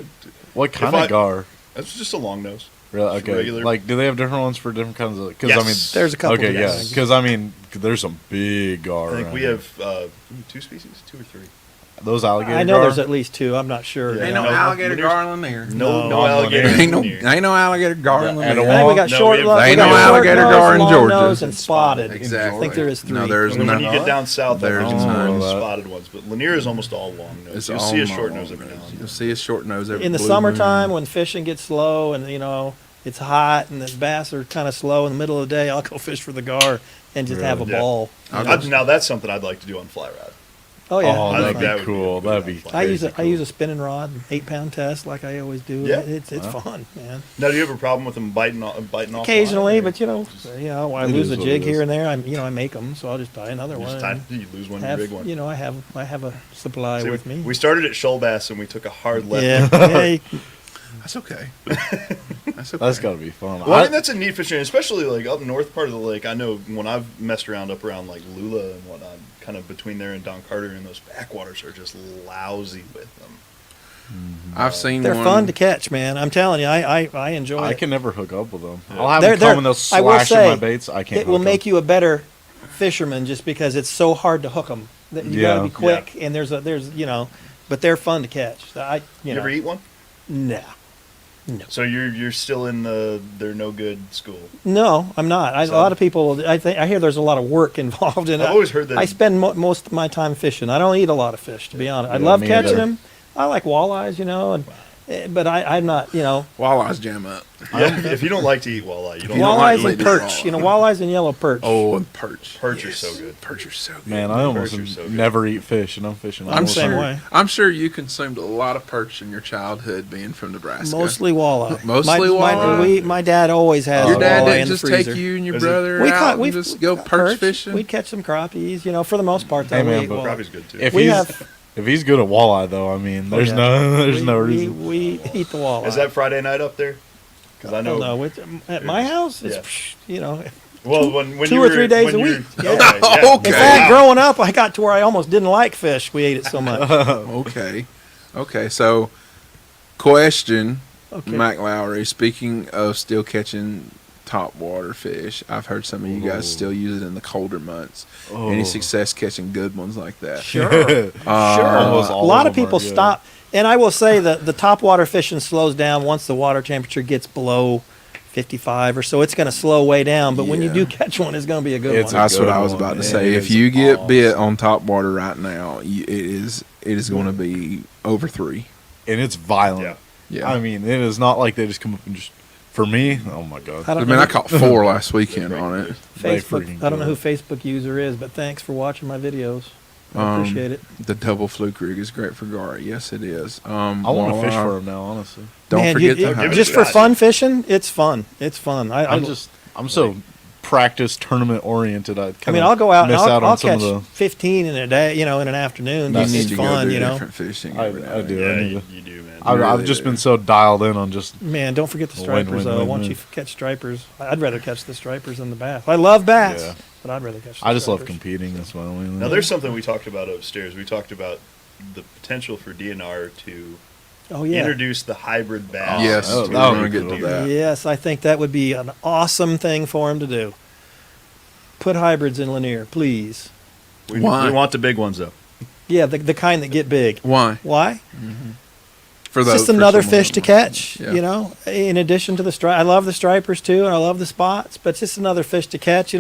What kind I- of gar? that's just a long nose. Really? Just Okay. regular- Like, do they have different ones for different kinds of? Because Yes. I mean, There's a couple. okay, yeah. different- Because I mean, there's some big gar. I think around we here. have 2 species, 2 or 3. those alligator. I know gar? there's at least two. I'm not sure. Yeah. Ain't No, no alligator Lanier's- garland there. No, No. no alligator. Ain't no, in here. ain't no alligator garland At there. all. I think we got No, short. we have- Ain't we no got short alligator nose, gar in long Georgia. nose, and spotted. Exactly. I think there is 3. No, there's And when you none. get down south, There's there's none. spotted ones, but Lanier is almost all long nose. It's You'll all see a long short nose nose. every now and You'll then. see a short nose every In the blue summertime moon. when fishing gets slow and it's hot and the bass are kind of slow in the middle of the day, I'll go fish for the gar and just have a Yeah. ball. Now that's something I'd like to do on fly rod. Oh yeah. Oh, I that'd think be that would be cool. a good That'd be. fly. I use crazy I use a spinning rod, 8-pound test like I always do. Yeah. It's fun, man. Now, do you have a problem with them biting off? Occasionally, line, or but I It lose is a what jig it here is. and there. I make them, so I'll just buy another you, one. just and you lose one, have, big one. I have a supply See, with me. we started at shoal bass and we took a hard left. Yeah, yeah. That's okay. That's okay. That's got to be fun. Well, I mean, that's a neat fishing, especially like up north part of the lake. I know when I've messed around up around like Lula and whatnot, kind of between there and Don Carter, and those backwaters are just lousy with them. I've seen They're one. fun to catch, man. I'm telling you, I enjoy I it. can never hook up with them. Yeah. I'll have They're- them come and they'll I will slash at say, my baits. I can't. It will hook make 'em. you a better fisherman just because it's so hard to hook them. You Yeah. gotta be quick, and there's but they're fun to catch. You ever eat one? Nah. So you're still in the they're no good school. No, I'm not. A lot of people. I hear there's a lot of work involved in it. I've always heard that. I spend most of my time fishing. I don't eat a lot of fish, to be honest. I Yeah, love me catching either. them. I like walleyes, but I'm not, Walleyes jam up. Yeah, if you don't like to eat walleye, you don't. You don't like walleyes to and eat perch. walleye. Walleyes and yellow perch. Oh, and perch. Perch are so good. Perch are so good. Man, I almost Perch are so good. never eat fish, and I'm fishing. I'm almost same sure. way. I'm sure you consumed a lot of perch in your childhood, being from Nebraska. Mostly walleye. Mostly walleye? My dad always has Your dad walleye didn't in the just take freezer. you and your Is it- brother out and just go perch fishing. We'd catch some crappies, for the most part. Hey, Though, man, we eat but walleye. Crappie's good too. If We he's have- if he's good at walleye, though, I mean, there's yeah. no we, reason. We eat the walleye. Is that Friday night up there? Because I I know. don't know. At my house, it's, Well, when 2 you or were, 3 days when a you were- week. Okay, Yeah. yeah. Okay. In fact, growing up, I got to where I almost didn't like fish. We ate it so much. Okay. So, question, Okay. Mike Lowry. Speaking of still catching topwater fish, I've heard some of you guys still use it in the colder months. Any success catching good ones like that? Sure. Sure. A Almost all lot of of them people are good. stop. And I will say that the topwater fishing slows down once the water temperature gets below 55 or so. It's going to slow way down. But when you Yeah. do catch one, it's going to be a good It's one. That's what good I was one. about to It say. If is you get bit awesome. on topwater right now, it is going to be over 3. And it's violent. Yeah. Yeah. I mean, it is not like they just come up and just. For me, oh my god. I I don't mean, know I caught 4 last weekend on it. They Facebook. freaking I don't know who kill Facebook user is, but thanks for watching my videos. I appreciate it. The double fluke rig is great for Gary. Yes, it is. I want to fish for him now, honestly. Don't Man, forget you- the it- high. just for fun fishing, it's fun. It's fun. I'm so practice tournament oriented. I'll go out and miss out I'll on some catch of 15 in a day, in an afternoon. You Just need it's to fun, go do different fishing. every now I and do. then. Yeah, I need you do, man. I've really just do. been so dialed in on just. Man, don't forget the Win, stripers win, though. win, Once win. you catch stripers, I'd rather catch the stripers than the bass. I love bass, Yeah. but I'd rather catch. The I just love stripers. competing. That's my only. Now, there's something we talked about upstairs. We talked about the potential for DNR to Oh yeah. introduce the hybrid bass. Yes, Oh, we're that would going be to get to cool. that. Yes, I think that would be an awesome thing for him to do. Put hybrids in Lanier, please. We Why? want the big ones though. Yeah, the kind that get big. Why? Why? For It's those, just another for someone fish to that catch, Yeah. in addition to the stripe. I love the stripers too, and I love the spots, but it's just another fish to catch. The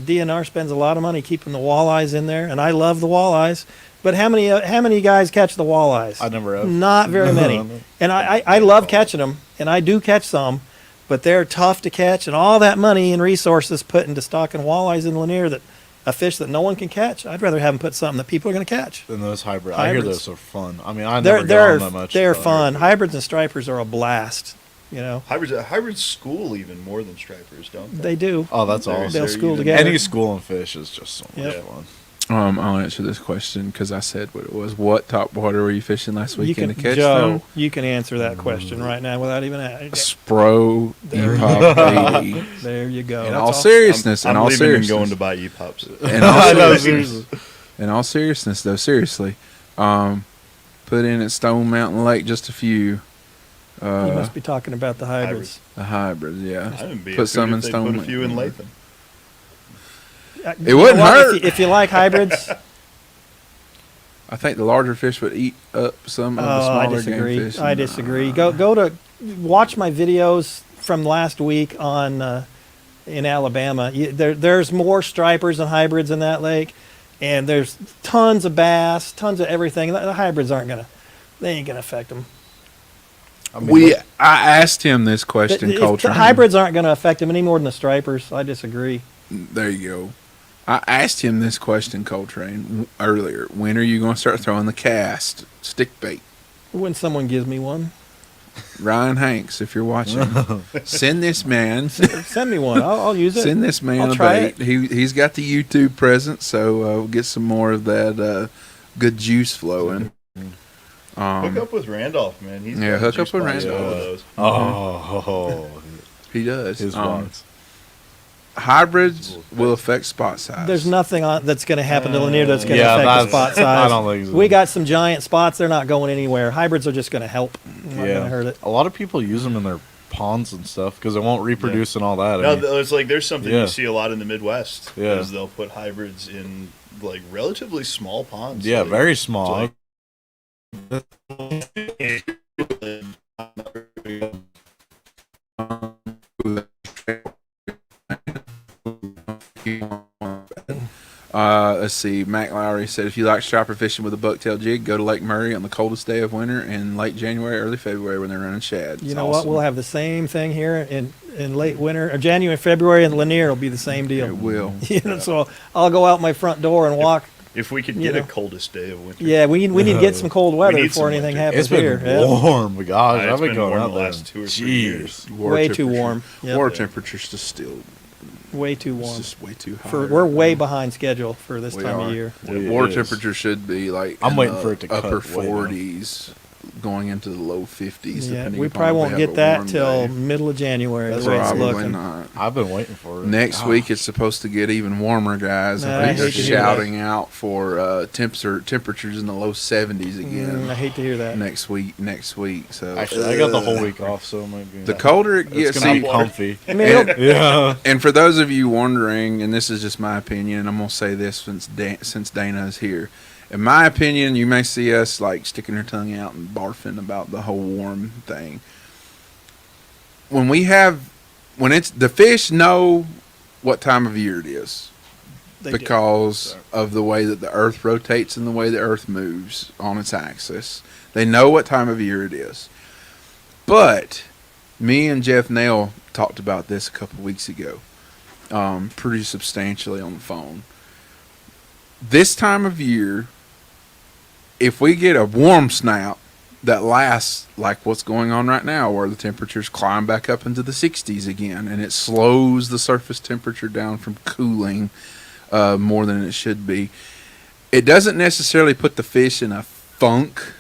DNR spends a lot of money keeping the walleyes in there, and I love the walleyes. But how many guys catch the walleyes? I never have. Not very many. And I love catching them, and I do catch some, but they're tough to catch, and all that money and resources put into stocking walleyes in Lanier, that a fish that no one can catch. I'd rather have them put something that people are going to catch. Than those hybrid. I hear Hybrids. those are fun. I mean, I They're never got on that much. they're but I fun. heard- Hybrids and stripers are a blast. Hybrids school even more than stripers, don't they? They do. Oh, that's They're- awesome. They'll they're school even- together. Any school and fish is just so much Yep. fun. I'll answer this question because I said what it was. What topwater were you fishing last You weekend can, to catch Joe, them? you can answer that question right now without even asking. Spro There you Epop 80. There you go. In That's all awesome. seriousness, I'm in all leaving seriousness, and going to buy E-Pops. in all I know, seriousness, seriously. in all seriousness, though, seriously, put in at Stone Mountain Lake just a few. You must be talking about the hybrids. The hybrids, yeah. I didn't be Put some in if they Stone put a few in Mountain. Latham. It wouldn't hurt. If you like hybrids, I think the larger fish would eat up some of the I smaller disagree. game fish. I disagree. Go to watch my videos from last week on in Alabama. There's more stripers and hybrids in that lake, and there's tons of bass, tons of everything. The hybrids they ain't gonna affect them. I mean, I asked him this question, The Coltrane. hybrids aren't gonna affect them any more than the stripers. I disagree. There you go. I asked him this question, Coltrane, earlier. When are you going to start throwing the cast stick bait? When someone gives me one, Ryan Hanks, if you're watching, send this man. send me one. I'll use it. Send this man I'll a try bait. He's got the YouTube presence, so we'll get some more of that good juice flowing. Hook up with Randolph, man. He's Yeah, got hook juice up with box full of Randolph. those. Oh, He does. his ones. Hybrids will affect spot size. There's nothing that's going to happen to Lanier that's going to Yeah, affect the that's- spot size. I don't think so. We got some giant spots. They're not going anywhere. Hybrids are just going to help. Not going to hurt it. A lot of people use them in their ponds and stuff because it won't reproduce and all that. No, I mean, it's like there's something Yeah. you see a lot in the Midwest. Yeah. Is they'll put hybrids in like relatively small ponds. yeah, like, very small. like- Let's see. Mac Lowry said, if you like striper fishing with a bucktail jig, go to Lake Murray on the coldest day of winter in late January, early February when they're running shad. You It's know what? awesome. We'll have the same thing here in late winter, or January, February, and Lanier will be the same deal. It will. You know, so I'll go out my front door and walk. If we could You get a know. coldest day of winter. Yeah, we need to get some cold weather need before some anything winter. happens It's been here. Yeah. warm. Gosh, It's I've been been going warm out the there. last 2 or 3 Jeez. years. Way too warm. Yep. Water temperature's just still Way too it's warm. just way too high. We're way behind schedule for this We time are. of year. It Water is. temperature should be like I'm in waiting the for it to cut upper way down. 40s, going into the low 50s. Yeah, depending we upon probably if won't have get a that warm till day. middle of January. The way it's Probably looking. not. I've been waiting for it. Next Gosh. week it's supposed to get even warmer, guys. Nah, I think I they're hate to hear that. shouting out for temperatures in the low 70s again I hate to hear that. next week. So Actually, I got the whole week off, so it might be. The colder it it's gets, gonna see, be comfy. I mean, it'll- Yeah. and for those of you wondering, and this is just my opinion, and I'm gonna say this since Dana is here. In my opinion, you may see us like sticking our tongue out and barfing about the whole warm thing. When it's the fish know what time of year it is they do. because of the way that the earth rotates and the way the earth moves on its axis. They know what time of year it is. But me and Jeff Nail talked about this a couple weeks ago, pretty substantially on the phone. This time of year, if we get a warm snap that lasts like what's going on right now, where the temperatures climb back up into the 60s again, and it slows the surface temperature down from cooling more than it should be, it doesn't necessarily put the fish in a funk,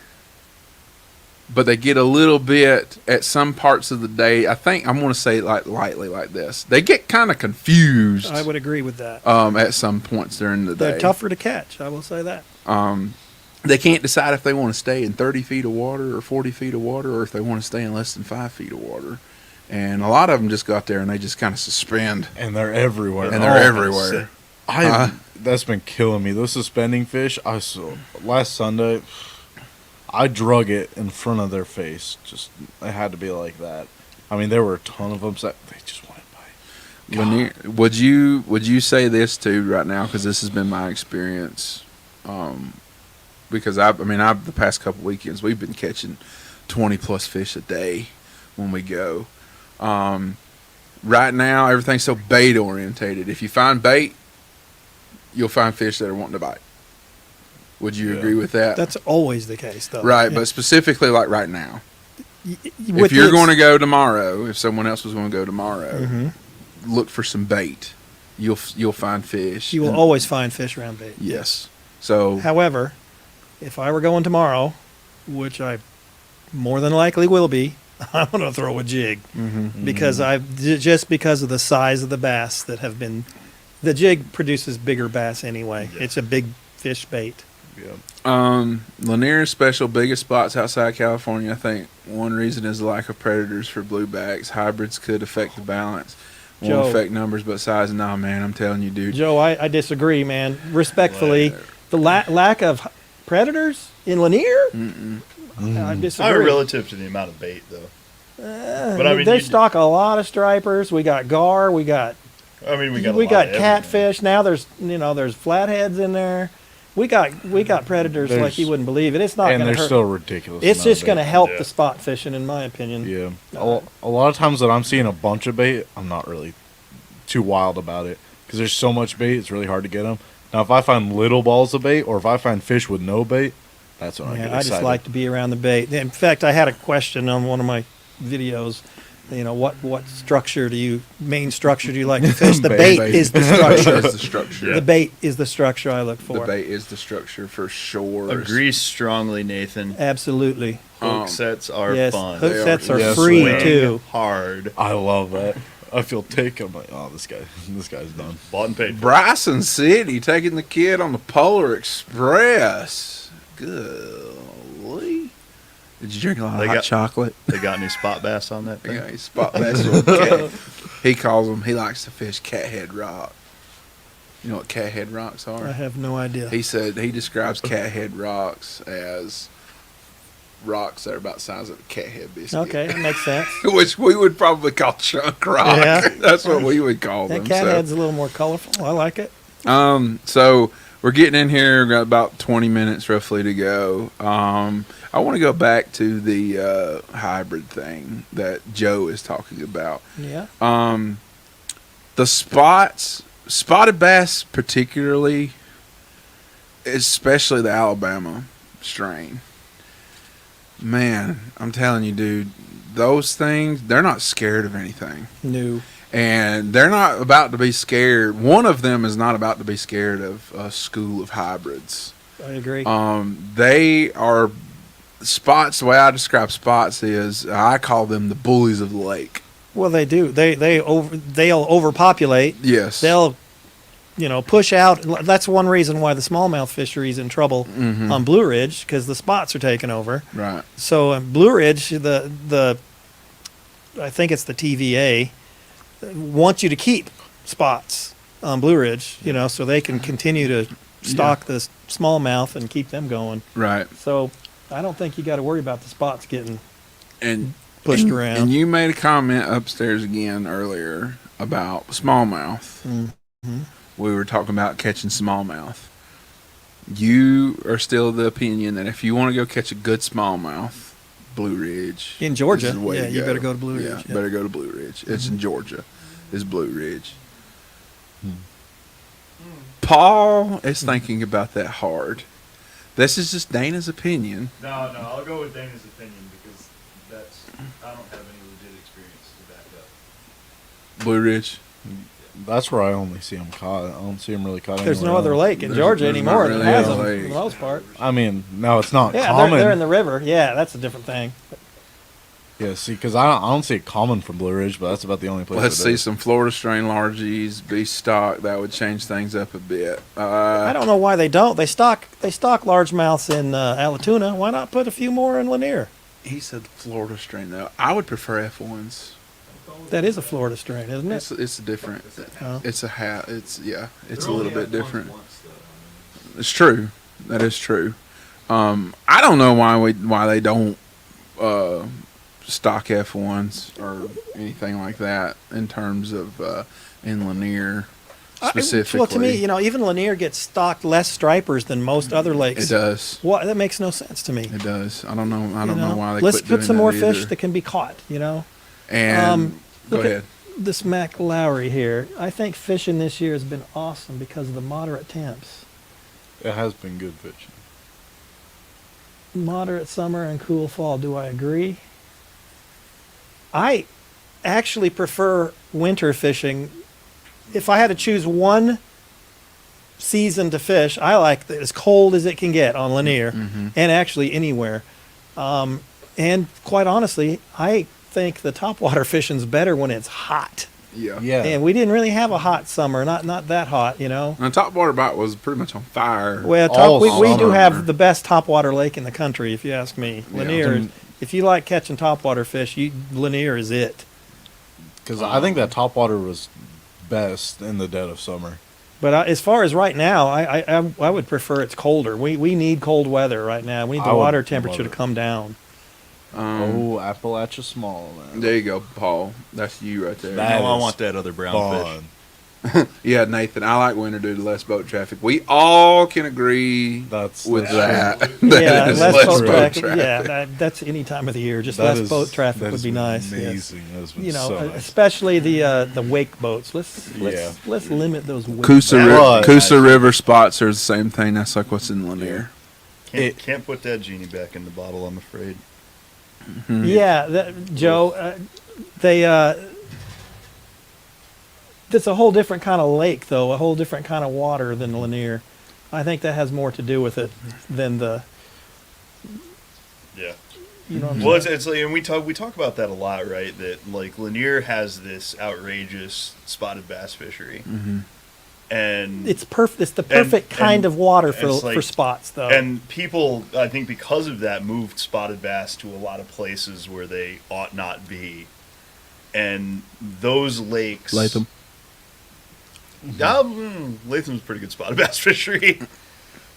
but they get a little bit at some parts of the day. I think I'm going to say it like lightly like this. They get kind of confused I would agree with that. at some points during the day. They're tougher to catch. I will say that. They can't decide if they want to stay in 30 feet of water or 40 feet of water, or if they want to stay in less than 5 feet of water. And a lot of them just go out there and they just kind of suspend, And they're everywhere. and they're everywhere. That's been killing me. Those suspending fish. I saw last Sunday. I drug it in front of their face. Just it had to be like that. I mean, there were a ton of them. So they just went by. Lanier, would you say this too right now? Because this has been my experience. Because the past couple weekends we've been catching 20 plus fish a day when we go. Right now everything's so bait orientated. If you find bait, you'll find fish that are wanting to bite. Would you Yeah. agree with that? That's always the case, though. right, Yeah. but specifically like right now. With If you're this- going to go tomorrow, if someone else was going to go tomorrow, Mhm. look for some bait. You'll find fish. you will And- always find fish around bait. Yes. So However, if I were going tomorrow, which I more than likely will be, I'm going to throw a jig because just because of the size of the bass that have been, the jig produces bigger bass anyway. Yeah. It's a big fish bait. Lanier's special biggest spots outside California. I think one reason is the lack of predators for bluebacks. Hybrids could affect the balance. Won't Joe. affect numbers, but size. Nah, man, I'm telling you, dude. Joe, I disagree, man. Respectfully, the lack of predators in Lanier, I disagree. Not relative to the amount of bait, though. But I mean, they you- stock a lot of stripers. We got gar. We got I mean, we got got catfish. Now there's flatheads in there. We got predators like There's- you wouldn't believe it. It's not And going to they're hurt. still ridiculous. It's amount of just going to bait. help Yeah. the spot fishing, in my opinion. Yeah. A lot of times that I'm seeing a bunch of bait, I'm not really too wild about it because there's so much bait. It's really hard to get them. Now, if I find little balls of bait, or if I find fish with no bait, that's when I get Yeah, I excited. just like to be around the bait. In fact, I had a question on one of my videos. what structure main structure do you like to fish? The bait is the structure. That's the structure. The bait is the structure I look for. The bait is the structure for sure. Agree strongly, Nathan. Absolutely. Hook sets are Yes, fun. hook They sets are. are Yes, free they are. too. Hard. I love that. I feel taken. I'm like, oh, this guy's done. Bought and paid for. Bryson City taking the kid on the Polar Express. Golly. Did you drink a lot of They hot got- chocolate? They got any spot bass on that thing? Yeah, he's spot bass with cat. He calls them. He likes to fish cathead rock. You know what cathead rocks I are? have no idea. He said he describes cathead rocks as rocks that are about the size of a cathead biscuit. Okay, that makes sense. Which we would probably call chunk rock. Yeah. That's what we would call That them. cat so. head's a little more colorful. I like it. So we're getting in here. We've got about 20 minutes roughly to go. I want to go back to the hybrid thing that Joe is talking about. Yeah. The spotted bass particularly, especially the Alabama strain. Man, I'm telling you, dude, those things, they're not scared of anything. New. And they're not about to be scared. One of them is not about to be scared of a school of hybrids. I agree. They are spots. The way I describe spots is I call them the bullies of the lake. Well, they do. They'll overpopulate. Yes. They'll, push out. That's one reason why the smallmouth fishery is in trouble Mhm. on Blue Ridge, because the spots are taking over. Right. So on Blue Ridge, the I think it's the TVA wants you to keep spots on Blue Ridge, so they can continue to stock the smallmouth and keep them going. Right. So I don't think you got to worry about the spots getting And pushed and, around. And you made a comment upstairs again earlier about smallmouth. Mhm. We were talking about catching smallmouth. You are still of the opinion that if you want to go catch a good smallmouth, Blue Ridge In Georgia, is the way yeah, to you go. better go to Blue Ridge, Yeah, yeah. Mm-hmm. better go to Blue Ridge. It's in Georgia. Is Blue Ridge. Paul is thinking about that hard. This is just Dana's opinion. No, I'll go with Dana's opinion because I don't have any legit experience to back up. Blue Ridge. That's where I only see them caught. I don't see them really caught. There's no anywhere other else. lake in There's- Georgia there's anymore not that really has a them lake. for the most part. I mean, no, it's not Yeah, common. they're in the river. Yeah, that's a different thing. Yeah, see, because I don't see it common from Blue Ridge, but that's about the only place. Let's it see is. some Florida strain largies be stocked. That would change things up a bit. I don't know why they don't. They stock largemouths in Allatoona. Why not put a few more in Lanier? He said Florida strain though. I would prefer F1s. That is a Florida strain, isn't it? It's different. Oh. It's a hat. It's a little bit different. It's true. That is true. I don't know why they don't stock F1s or anything like that in terms of in Lanier specifically. Well, to me, even Lanier gets stocked less stripers than most other lakes. It does. What? That makes no sense to me. It does. I don't know. I don't know why they Let's quit put doing some that more either. fish that can be caught. And go look at ahead. this Mac Lowry here. I think fishing this year has been awesome because of the moderate temps. It has been good fishing. Moderate summer and cool fall. Do I agree? I actually prefer winter fishing. If I had to choose one season to fish, I like as cold as it can get on Lanier Mhm. and actually anywhere. And quite honestly, I think the topwater fishing's better when it's hot. Yeah. Yeah. And we didn't really have a hot summer, not that hot, And Topwater Bite was pretty much on fire. Well, All we do summer. have the best topwater lake in the country, if you ask me. Yeah. Lanier, if you like catching topwater fish, Lanier is it. Because I think that topwater was best in the dead of summer. But as far as right now, I would prefer it's colder. We need cold weather right now. We need the I would water love temperature to it. come down. Oh, Appalachia Small, man. There you go, Paul. That's you right there. That I is want that other brown Fun. fish. Yeah, Nathan, I like winter due to less boat traffic. We all can agree That's with that's that. true. That Yeah, is less boat true. traffic. Yeah, that's any time of the year. Just That less is- boat traffic that would is be nice. Yes. Amazing. That's been so nice. especially the wake boats. Let's Yeah. let's limit those wake Coosa, boats. But- Coosa River spots are the same thing. That's like what's in Lanier. Can't put that genie back in the bottle, I'm afraid. Yeah, Joe. they it's a whole different kind of lake, though, a whole different kind of water than Lanier. I think that has more to do with it than the, Yeah. you know what I'm Well, saying? it's like, and we talk about that a lot, right? That like Lanier has this outrageous spotted bass fishery, and It's perfect. It's the perfect kind of water for it's like- for spots, though. and people, I think, because of that, moved spotted bass to a lot of places where they ought not be, and those lakes. Latham. Latham's a pretty good spotted bass fishery,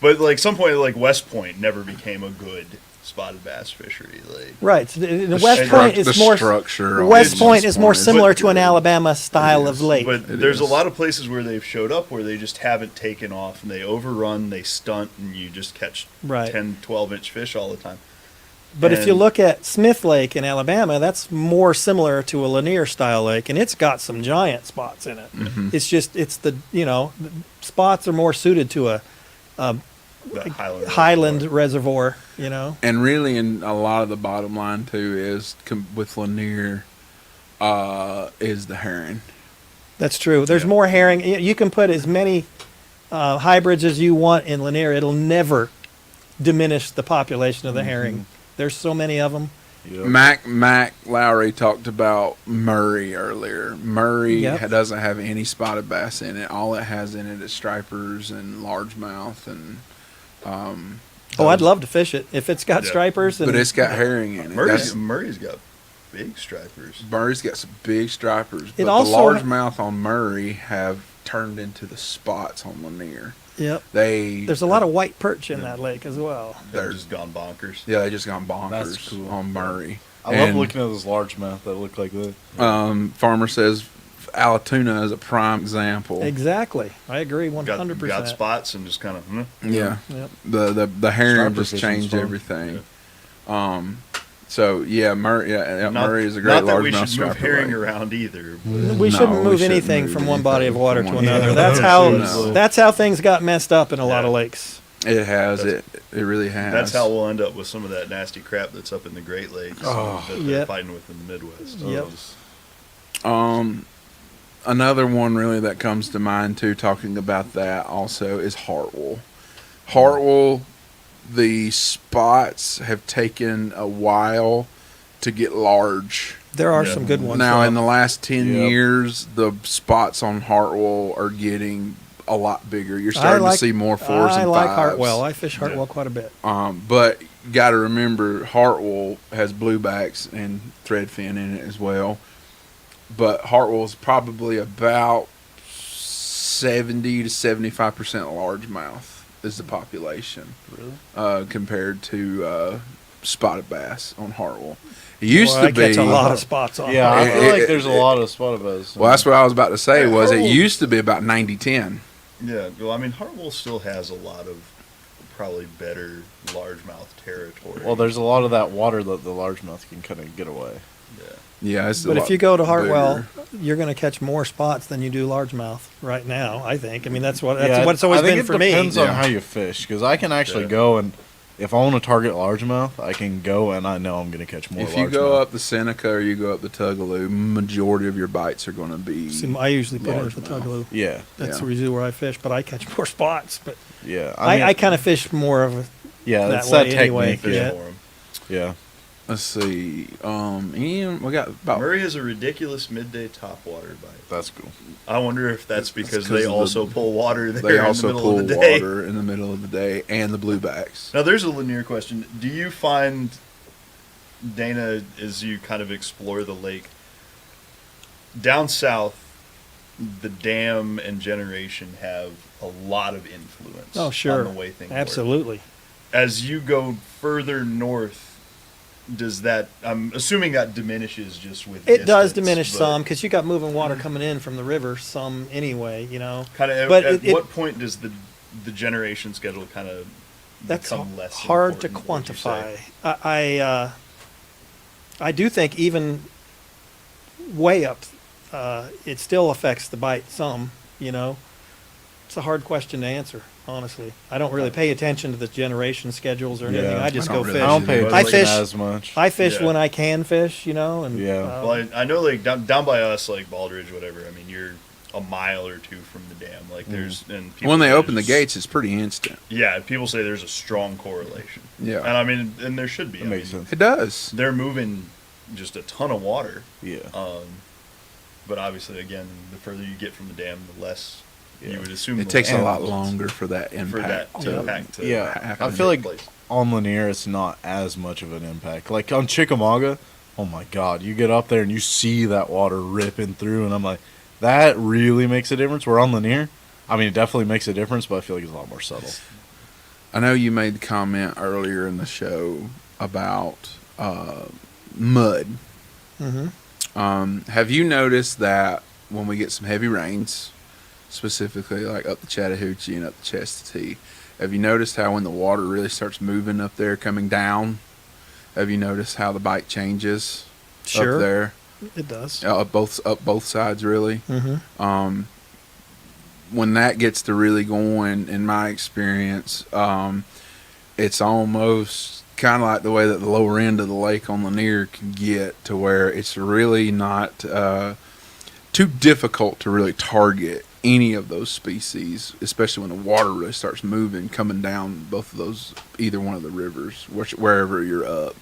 but like some point, like West Point never became a good spotted bass fishery. Like Right. So the The West Point is the more. structure. on West West Point is more similar to an good. Alabama style It of is. lake. But It there's a is. lot of places where they've showed up where they just haven't taken off and they overrun, they stunt, and you just catch Right. 10, 12-inch fish all the time. But if you and- look at Smith Lake in Alabama, that's more similar to a Lanier style lake, and it's got some giant spots in it. It's just the spots are more suited to a The highland reservoir. And really, in a lot of the bottom line too is with Lanier, is the herring. That's true. There's Yeah. more herring. You can put as many hybrids as you want in Lanier. It'll never diminish the population of the herring. There's so many of them. Yep. Mac Lowry talked about Murray earlier. Murray Yep. doesn't have any spotted bass in it. All it has in it is stripers and largemouth and. Oh, I'd love to fish it if it's got Yeah. stripers. And But it's got herring in it. Murray's got big stripers. Murray's got some big stripers, but It the also- largemouth on Murray have turned into the spots on Lanier. Yep. There's a lot of white perch in that lake as well. They're They're- just gone bonkers. Yeah, they just gone bonkers That's cool. on Murray. I love And, looking at those largemouth that look like that. Farmer says Alatuna is a prime example. Exactly. I agree 100%. Got spots and just kind of. Yeah, Yep. the herring Striper just fishing's changed fun. everything. So yeah, Murray. Murray is a great Not that we largemouth should move striper. herring lake. around either. We No, shouldn't we move shouldn't anything move from one body of anything water from to one another. body That's of how water to another. that's how things got messed up in a lot of Yeah. lakes. It has. That's- It really has. That's how we'll end up with some of that nasty crap that's up in the Great Lakes Oh. that they're Yep. fighting with in the Midwest. Yep. Another one really that comes to mind too, talking about that also, is Hartwell. Hartwell, the spots have taken a while to get large. There are Yeah. some good ones. Now, though. in the last 10 Yep. years, the spots on Hartwell are getting a lot bigger. You're starting to see more fours I and like fives. Hartwell. I fish Hartwell quite a bit. But you got to remember, Hartwell has bluebacks and threadfin in it as well. But Hartwell's probably about 70 to 75% largemouth is the population. Really? Compared to spotted bass on Hartwell. It used Boy, I to be catch a lot of spots on. Yeah, I It- feel it- like there's a it- lot of spotted bass. Well, that's what I was about to say. Was it Hartwell- used to be about 90-10. Yeah, well, I mean, Hartwell still has a lot of probably better largemouth territory. Well, there's a lot of that water that the largemouth can kind of get away. yeah. Yeah, it's a But lot if you go to Hartwell, bigger. you're going to catch more spots than you do largemouth right now. I think. I mean, that's what Yeah, it's always I think been it for me. depends on Yeah. how you fish, because I can actually Yeah. go and if I want to target largemouth, I can go and I know I'm going to catch more. If you go largemouth. up the Seneca or you go up the Tugaloo, majority of your bites are going to be. See, I usually put it at the largemouth. Tugaloo. yeah, That's Yeah. usually where I fish, but I catch more spots. But yeah, I kind of fish more of a yeah, that it's that way anyway, technique. yeah. For 'em. Yeah, Let's see. Ian, we got about. Murray has a ridiculous midday topwater bite. that's cool. I wonder if that's because 'cause they of the- also pull water there They in also the middle pull of the day. water in the middle of the day, and the bluebacks. Now, there's a Lanier question. Do you find, Dana, as you kind of explore the lake, down south, the dam and generation have a lot of influence Oh, sure. on the way things work. Absolutely. As you go further north, does that, I'm assuming that diminishes just with It does distance, diminish but some because you got moving water coming in from the river some anyway, Kind of, But at it- what point does the generation schedule kind of That's become less hard to important, would you say? quantify. I do think even way up, it still affects the bite some, It's a hard question to answer, honestly. I don't really pay attention to the generation schedules or anything. Yeah. I just I go don't really fish. I don't pay I attention fish- as much. I fish Yeah. when I can fish, and Yeah. Well, I know, like down by us, like Baldridge, whatever. I mean, you're a mile or two from the dam. Like there's and people When they say open the there's- gates, it's pretty instant. Yeah, people say there's a strong correlation. Yeah. And I mean, and there should be. That I makes mean, sense. It does. They're moving just a ton of water. Yeah. But obviously, again, the further you get from the dam, the less Yeah. you would assume. It the takes a land lot holds longer for that for impact. that to impact. To Yeah, happen. I feel like place. on Lanier it's not as much of an impact. Like on Chickamauga, oh my God, you get up there and you see that water ripping through, and I'm like, that really makes a difference. Where on Lanier, I mean, it definitely makes a difference, but I feel like it's a lot more subtle. I know you made the comment earlier in the show about mud. Have you noticed that when we get some heavy rains, specifically like up the Chattahoochee and up the Chestatee, have you noticed how when the water really starts moving up there, coming down, have you noticed how the bite changes Sure. up there? it does. Up both sides, really. Mm-hmm. When that gets to really going, in my experience, it's almost kind of like the way that the lower end of the lake on Lanier can get, to where it's really not too difficult to really target any of those species, especially when the water really starts moving, coming down both of those, either one of the rivers, wherever you're up.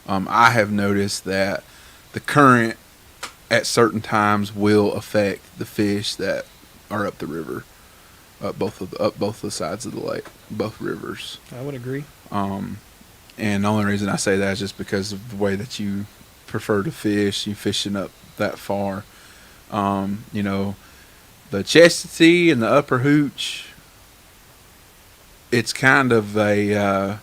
I have noticed that the current at certain times will affect the fish that are up the river, up both the sides of the lake, both rivers. I would agree. And the only reason I say that is just because of the way that you prefer to fish. You fishing up that far. The Chestatee and the Upper Hooch, it's kind of a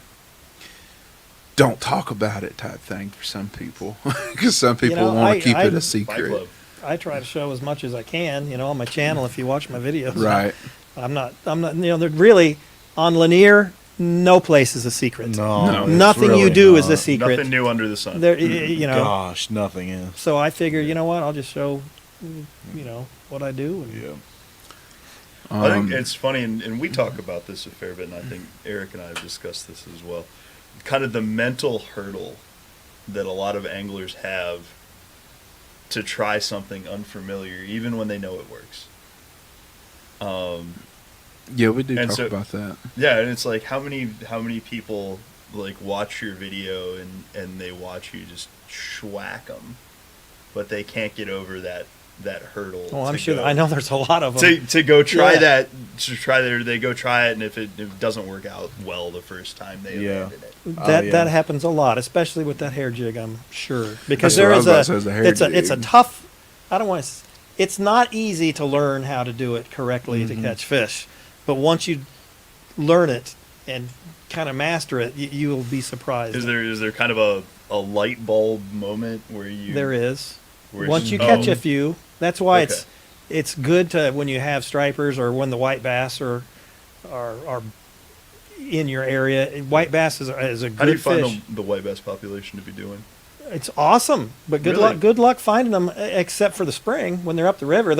don't talk about it type thing for some people. Because some people want to keep it a Fight secret. Club. I try to show as much as I can, on my channel. If you watch my videos, Right. I'm not. They're really on Lanier. No place is a secret. No, it's Nothing you really do is a not. secret. Nothing new under the sun. There, Gosh, nothing is. So I figured, you know what? I'll just show, what I do. And Yeah. I think it's funny, and we talk about this a fair bit, and I think Eric and I have discussed this as well. Kind of the mental hurdle that a lot of anglers have to try something unfamiliar, even when they know it works. Yeah, we do And talk so- about that. Yeah, and it's like how many people like watch your video and they watch you just schwack them, but they can't get over that hurdle. Oh, I'm to sure. go- I know there's a lot of them. to go try Yeah. that, they go try it, and if it doesn't work out well the first time, they Yeah. abandon it. That happens a lot, especially with that hair jig. I'm sure because That's what there I is was about to say, is the hair it's a jig. tough. I don't want to. It's not easy to learn how to do it correctly Mm-hmm. to catch fish, but once you learn it and kind of master it, you will be surprised. Is there kind of a light bulb moment where you There is. where Once it's- you catch oh, a few, that's why Okay. it's good to when you have stripers or when the white bass are in your area. White bass is a How do you good find fish. the white bass population to be doing? It's awesome, but good Really? luck. Good luck finding them, except for the spring when they're up the river.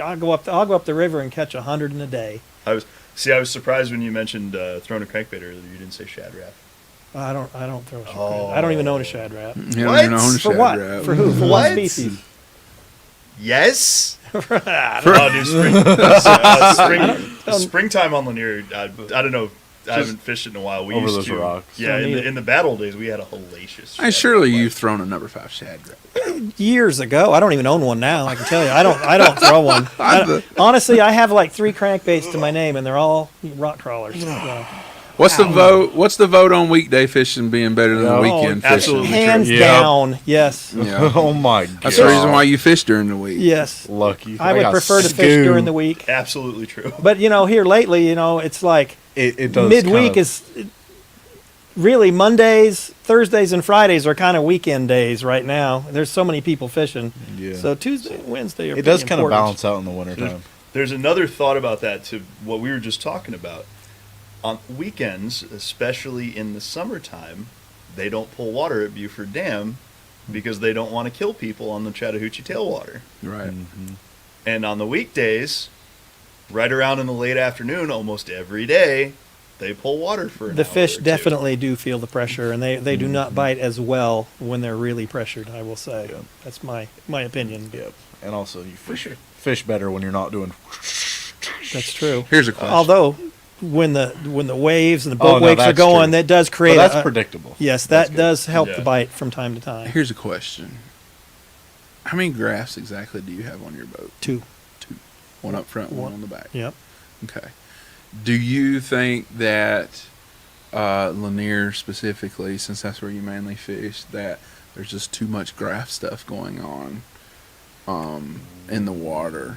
I'll go up the river and catch 100 in a day. I was surprised when you mentioned throwing a crankbait earlier. You didn't say shad raft. I don't throw a shad Oh. I don't even own a shad rat. You don't What? even own a For shad what? wrap. For who? For what What? species? Yes. I Oh, dude, springtime on Lanier. I don't know. I haven't fished it in a while. We over used those to. rocks. Yeah, Don't need it. in the battle days, we had a hellacious. Hey, shad surely raft. you've thrown a number 5 shad wrap. Years ago, I don't even own one now. I can tell you, I don't throw one. Honestly, I have like 3 crankbaits to my name, and they're all rock crawlers. So. What's the vote? What's the vote on weekday fishing being better than the Oh, weekend fishing? absolutely. Hands Yep. down, yes, Yeah. Oh my God. That's the reason why you fish during the week. yes. Lucky. I would got prefer to fish scooped. during the week, Absolutely true. but here lately, it's like It does midweek kind of- is really Mondays, Thursdays, and Fridays are kind of weekend days right now. There's so many people fishing, Yeah. so Tuesday, and Wednesday are It does pretty kind of important. balance out in the wintertime. There's another thought about that to what we were just talking about. On weekends, especially in the summertime, they don't pull water at Buford Dam because they don't want to kill people on the Chattahoochee tailwater. Right. Mhm. And on the weekdays, right around in the late afternoon, almost every day, they pull water for an The hour fish or two. definitely do feel the pressure, and they do not Mhm. bite as well when they're really pressured, I will say. Yep. That's my opinion. Yep. And also, you fish better when you're not doing. That's true. Here's a question. Although, when the waves and the Oh, boat no, wakes are that's going, true. that does But create that's predictable. Yes, That's that good. does help Yeah. the bite from time to time. Here's a question. How many graphs exactly do you have on your boat? 2. Two. One up front, one on the back. Yep. Okay. Do you think that Lanier specifically, since that's where you mainly fish, that there's just too much graph stuff going on in the water?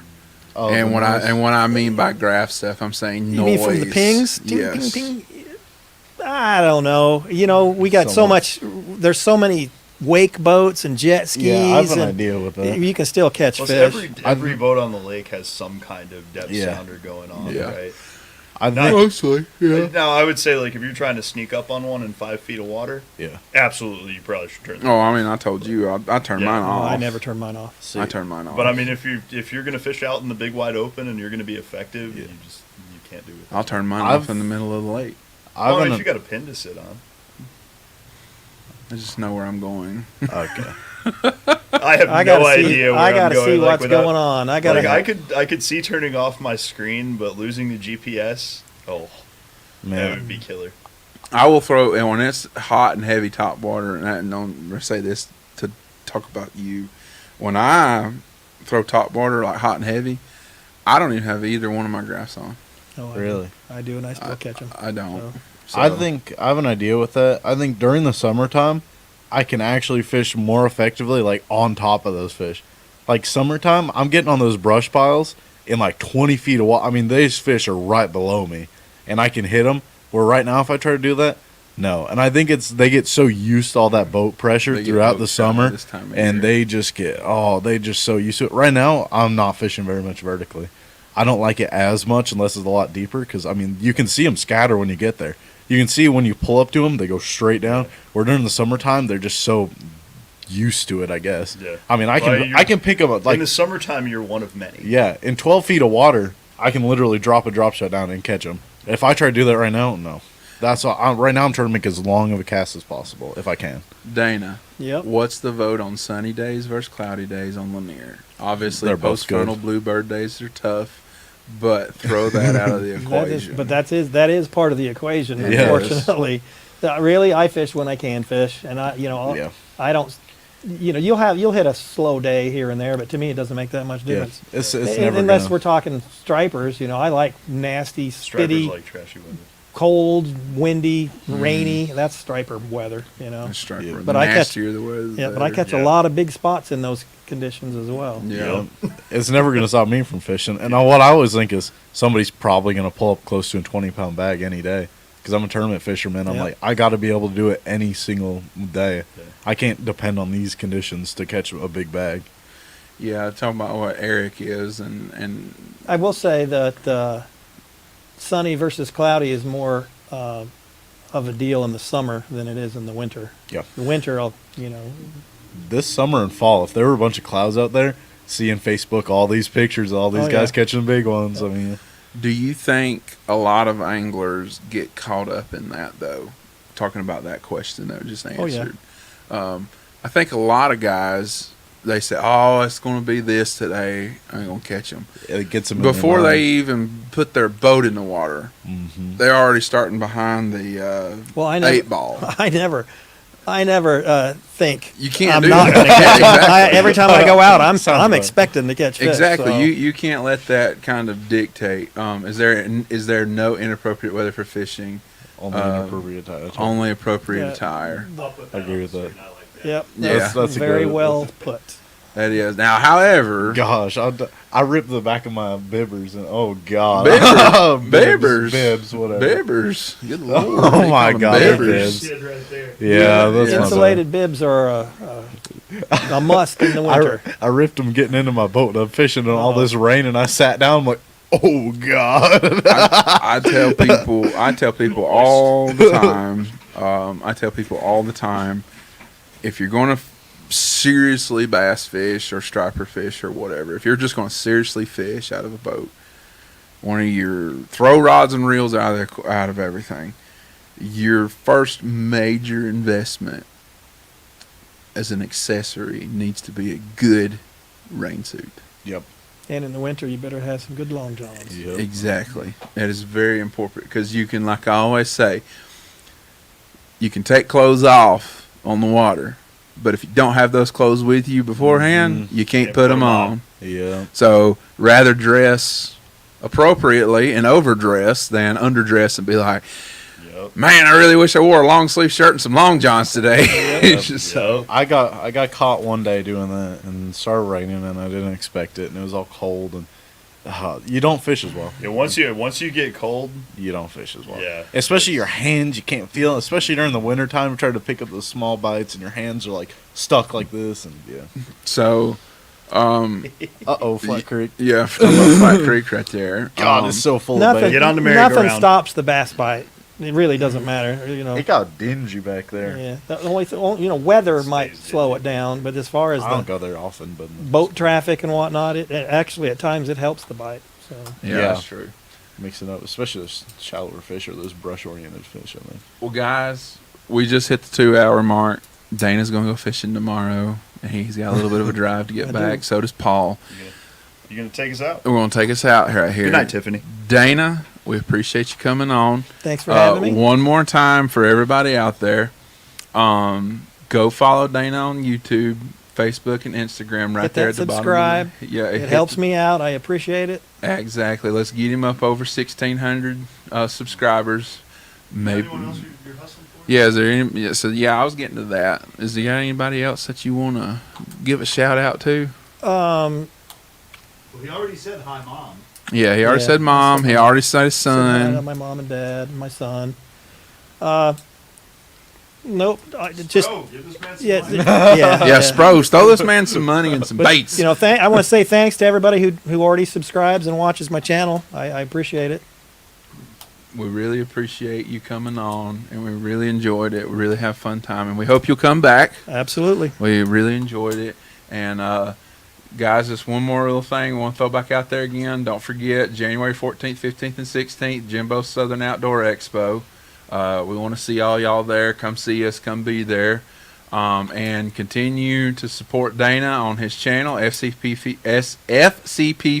Oh, and the what noise. I mean by graph stuff, I'm saying You noise. mean from the pings? Ting, Yes. ping, ping. I don't know. You know, we got So so much. There's so many wake boats and jet skis. Yeah, I have an and idea with that. You can still catch Plus, fish. every boat on the lake has some kind of depth Yeah. sounder going on, Yeah. right? I Not- think, Mostly, yeah. Now, I would say, like, if you're trying to sneak up on one in 5 feet of water, yeah. absolutely, you probably should turn. Oh, I mean, I told you, I turned Yeah. mine Oh, off. I never turn mine off. See, I turned mine off. But I mean, if you're gonna fish out in the big wide open and you're gonna be effective, Yeah. you can't do it. I'll turn mine I've- off in the middle of the lake. I Well, have if you got a pin to sit on, I just know where I'm going. okay. I have I no gotta see. idea where I I'm gotta going. see like, what's without- going on. I gotta. Like I could see turning off my screen, but losing the GPS, that Man. would be killer. I will throw, and when it's hot and heavy top water, and I don't say this to talk about you, when I throw top water like hot and heavy, I don't even have either one of my graphs on. Oh, I Really? do. I do, and I still catch them. I don't. So. I think I have an idea with that. I think during the summertime, I can actually fish more effectively, like on top of those fish. Like summertime, I'm getting on those brush piles in like 20 feet of water. I mean, these fish are right below me, and I can hit them. Where right now, if I try to do that, no. And I think they get so used to all that boat pressure They get throughout boat the shy summer, this time of and year. they just so used to it. Right now, I'm not fishing very much vertically. I don't like it as much unless it's a lot deeper because, I mean, you can see them scatter when you get there. You can see when you pull up to them, they go straight down. Where during the summertime, they're just so used to it, I guess. Yeah. I mean, I Well, can pick them up, in like, the summertime, you're one of many. yeah, in 12 feet of water, I can literally drop a drop shot down and catch them. If I try to do that right now, no. That's all, right now I'm trying to make as long of a cast as possible, if I can. Dana, Yep. what's the vote on sunny days versus cloudy days on Lanier? Obviously, They're both post-frontal good. bluebird days are tough, but throw that out of the equation. That is part of the equation. It is. Unfortunately, really, I fish when I can fish, and Yeah. I don't. You'll hit a slow day here and there, but to me, it doesn't make that much Yeah, difference. it's And- never unless gonna- we're talking stripers. I like nasty, Stripers spitty, like trashy weather. cold, windy, rainy. That's striper weather. That's striper. Yeah. The But I catch- nastier the weather. Yeah, but I catch a Yeah. lot of big spots in those conditions as well. Yeah. It's never going to stop me from fishing. And what I always think is somebody's probably going to pull up close to a 20-pound bag any day. Because I'm a tournament fisherman. I'm Yep. like, I got to be able to do it any single day. Yeah. I can't depend on these conditions to catch a big bag. Yeah, talking about what Eric is, and I will say that sunny versus cloudy is more of a deal in the summer than it is in the winter. Yeah. The winter, This summer and fall, if there were a bunch of clouds out there, seeing Facebook all these pictures of all these Oh, guys yeah. catching big ones, I mean, do you think a lot of anglers get caught up in that, though? Talking about that question that was just Oh, yeah. answered. I think a lot of guys, they say, oh, it's going to be this today. I ain't going to catch them. it gets them Before they even put their boat in the water, hmm they're already starting behind the well, I never, 8-ball. I never think You can't I'm do not that. going to catch it. Exactly. Every time I go out, I'm Sounds right. expecting to catch fish. Exactly. so- You can't let that kind of dictate. Is there no inappropriate weather for fishing? only inappropriate attire. Only appropriate Yeah. attire. I'll put I that agree on with the that. screen. I like that. Yep. Yeah. That's a very good- well put. That is. Now, however, Gosh, I ripped the back of my bibbers and oh god, Bibbers. bibs, whatever. Bibbers. Good lord. Oh They my call them God, Bibbers. bibs. Shit right there. Yeah, that's my Insulated bibs are a must in the winter. I ripped them getting into my boat. I'm fishing in all this rain, and I sat down. I'm like, oh god. I tell people all the time. I tell people all the time, if you're going to seriously bass fish or striper fish or whatever, if you're just going to seriously fish out of a boat, one of your throw rods and reels out of everything, your first major investment as an accessory needs to be a good rain suit. Yep. And in the winter, you better have some good long johns. Yep. Exactly. That is very important because you can, like I always say, you can take clothes off on the water, but if you don't have those clothes with you beforehand, you can't put them on. Yeah. So rather dress appropriately and overdress than underdress and be like, Yep. man, I really wish I wore a long sleeve shirt and some long johns today. It's just Yep. I got caught one day doing that, and it started raining, and I didn't expect it, and it was all cold, and you don't fish as well. Yeah, once you get cold, You don't fish as well. Yeah. Especially your hands, you can't feel it. Especially during the winter time, you try to pick up those small bites, and your hands are like stuck like this, and yeah. so. Flat Creek. Yeah, from a Flat Creek right there. God, it's so full of Nothing, bait. Get on the merry-go-round. nothing stops the bass bite. It really doesn't matter, you know. It got dingy back there. Yeah, the only weather might Stays slow dingy. it down, but as far as I don't the go there often, but boat traffic and whatnot, it actually at times it helps the bite. So Yeah, Yeah. that's true. mix it up, especially those shallower fish or those brush-oriented fish. I think. Well, guys, we just hit the 2-hour mark. Dana's going to go fishing tomorrow, and he's got a little bit of a drive to get I back. do. So does Paul. You gonna take us out? We're going to take us out right here. Good night, Tiffany. Dana, we appreciate you coming on. thanks for having me. One more time for everybody out there. Go follow Dana on YouTube, Facebook, and Instagram right Hit there that at the subscribe. bottom. Yeah, It helps me out. I appreciate it. Exactly. Let's get him up over 1,600 subscribers. Maybe. Anyone else you're hustling for? Yeah, is there any? Yeah, so yeah, I was getting to that. Is there anybody else that you want to give a shout out to? Well, he already said hi, Mom. Yeah, he already Yeah, said mom. He already said his Say hi to son. my mom and dad, and my son. Nope. I just Bro, give this man some yeah, money. Yeah, Spros, throw this man some money and some baits. You know, I want to say thanks to everybody who already subscribes and watches my channel. I appreciate it. We really appreciate you coming on, and we really enjoyed it. We really have fun time, and we hope you'll come back. Absolutely. We really enjoyed it. And guys, just one more little thing I want to throw back out there again. Don't forget, January 14th, 15th, and 16th, Jimbo's Southern Outdoor Expo. We want to see all y'all there. Come see us. Come be there. And continue to support Dana on his channel, FCP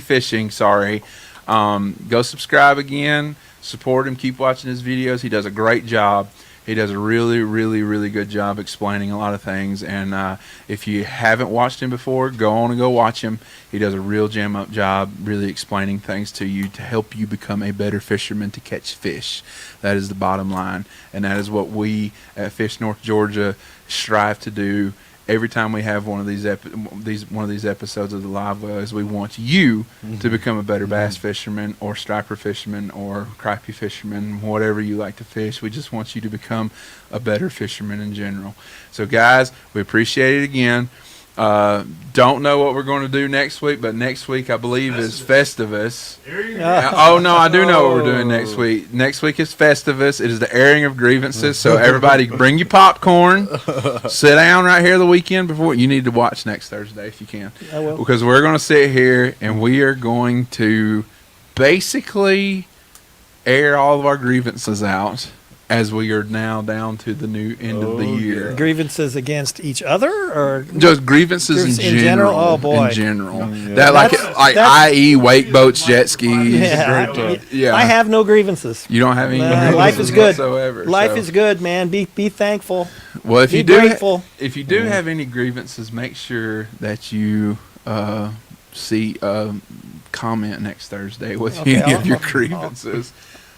Fishing. Sorry. Go subscribe again. Support him. Keep watching his videos. He does a great job. He does a really, really, really good job explaining a lot of things. And if you haven't watched him before, go on and go watch him. He does a real jam-up job really explaining things to you to help you become a better fisherman to catch fish. That is the bottom line. And that is what we at Fish North Georgia strive to do every time we have one of these episodes of the Livewell. Is we want you to become a better bass fisherman or striper fisherman or crappie fisherman, whatever you like to fish. We just want you to become a better fisherman in general. So guys, we appreciate it again. Don't know what we're going to do next week, but next week I believe is Festivus. There you go. Yeah. Oh no, I do know what we're doing next week. Next week is Festivus. It is the airing of grievances. So everybody, bring your popcorn. Sit down right here the weekend before. You need to watch next Thursday if you can, I will. because we're going to sit here and we are going to basically air all of our grievances out as we are now down to the new end of the year. Grievances against each other, or Just grievances in general. Oh boy. In general, Yeah. that like That's- i.e. wake boats, jet skis. yeah, great Yeah. I have no grievances. You don't have any. Nah, grievances life is good. Whatsoever, Life so. is good, man. Be thankful. Well, if Be you do, grateful. if you do have any grievances, make sure that you see comment next Thursday with Okay, any of I'll- your grievances.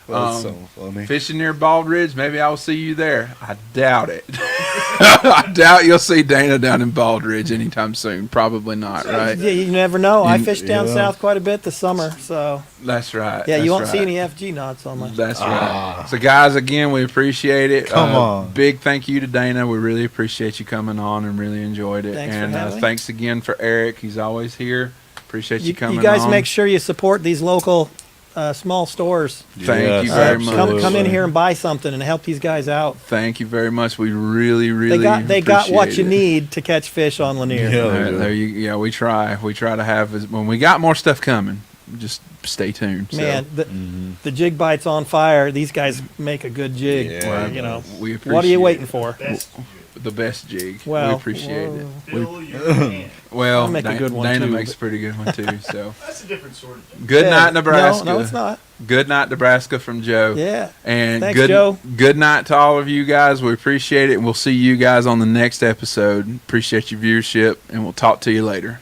That's so funny. Fishing near Bald Ridge, maybe I will see you there. I doubt it. I doubt you'll see Dana down in Bald Ridge anytime soon. Probably not, right? Yeah, you never know. I You- fished down yeah. south quite a bit this summer, so That's right. yeah, that's you won't right. see any FG knots on my. That's right. So, guys, again, we appreciate it. Come on. Big thank you to Dana. We really appreciate you coming on and really enjoyed it. Thanks for and having me. thanks again for Eric. He's always here. Appreciate you coming You guys on. make sure you support these local small stores. Thank you Yes, very much. Come in here and buy something and help these guys out. Thank you very much. We really, really They got what appreciate you it. need to catch fish on Lanier. Yeah. There you, we try to have when we got more stuff coming. just stay tuned. Man, so. the jig bite's on fire. These guys make a good jig. Yeah. You know, We appreciate what are you waiting it. for? Best jig. The best jig. Well, we appreciate it. Fill your hand. Well, I make a good one, Dana too, makes a but- pretty good one too. So That's a different sort of jig. good Yeah, night, Nebraska. No, it's not. Good night, Nebraska from Joe. Yeah. And Thanks, good Joe. good night to all of you guys. We appreciate it. And we'll see you guys on the next episode. Appreciate your viewership, and we'll talk to you later.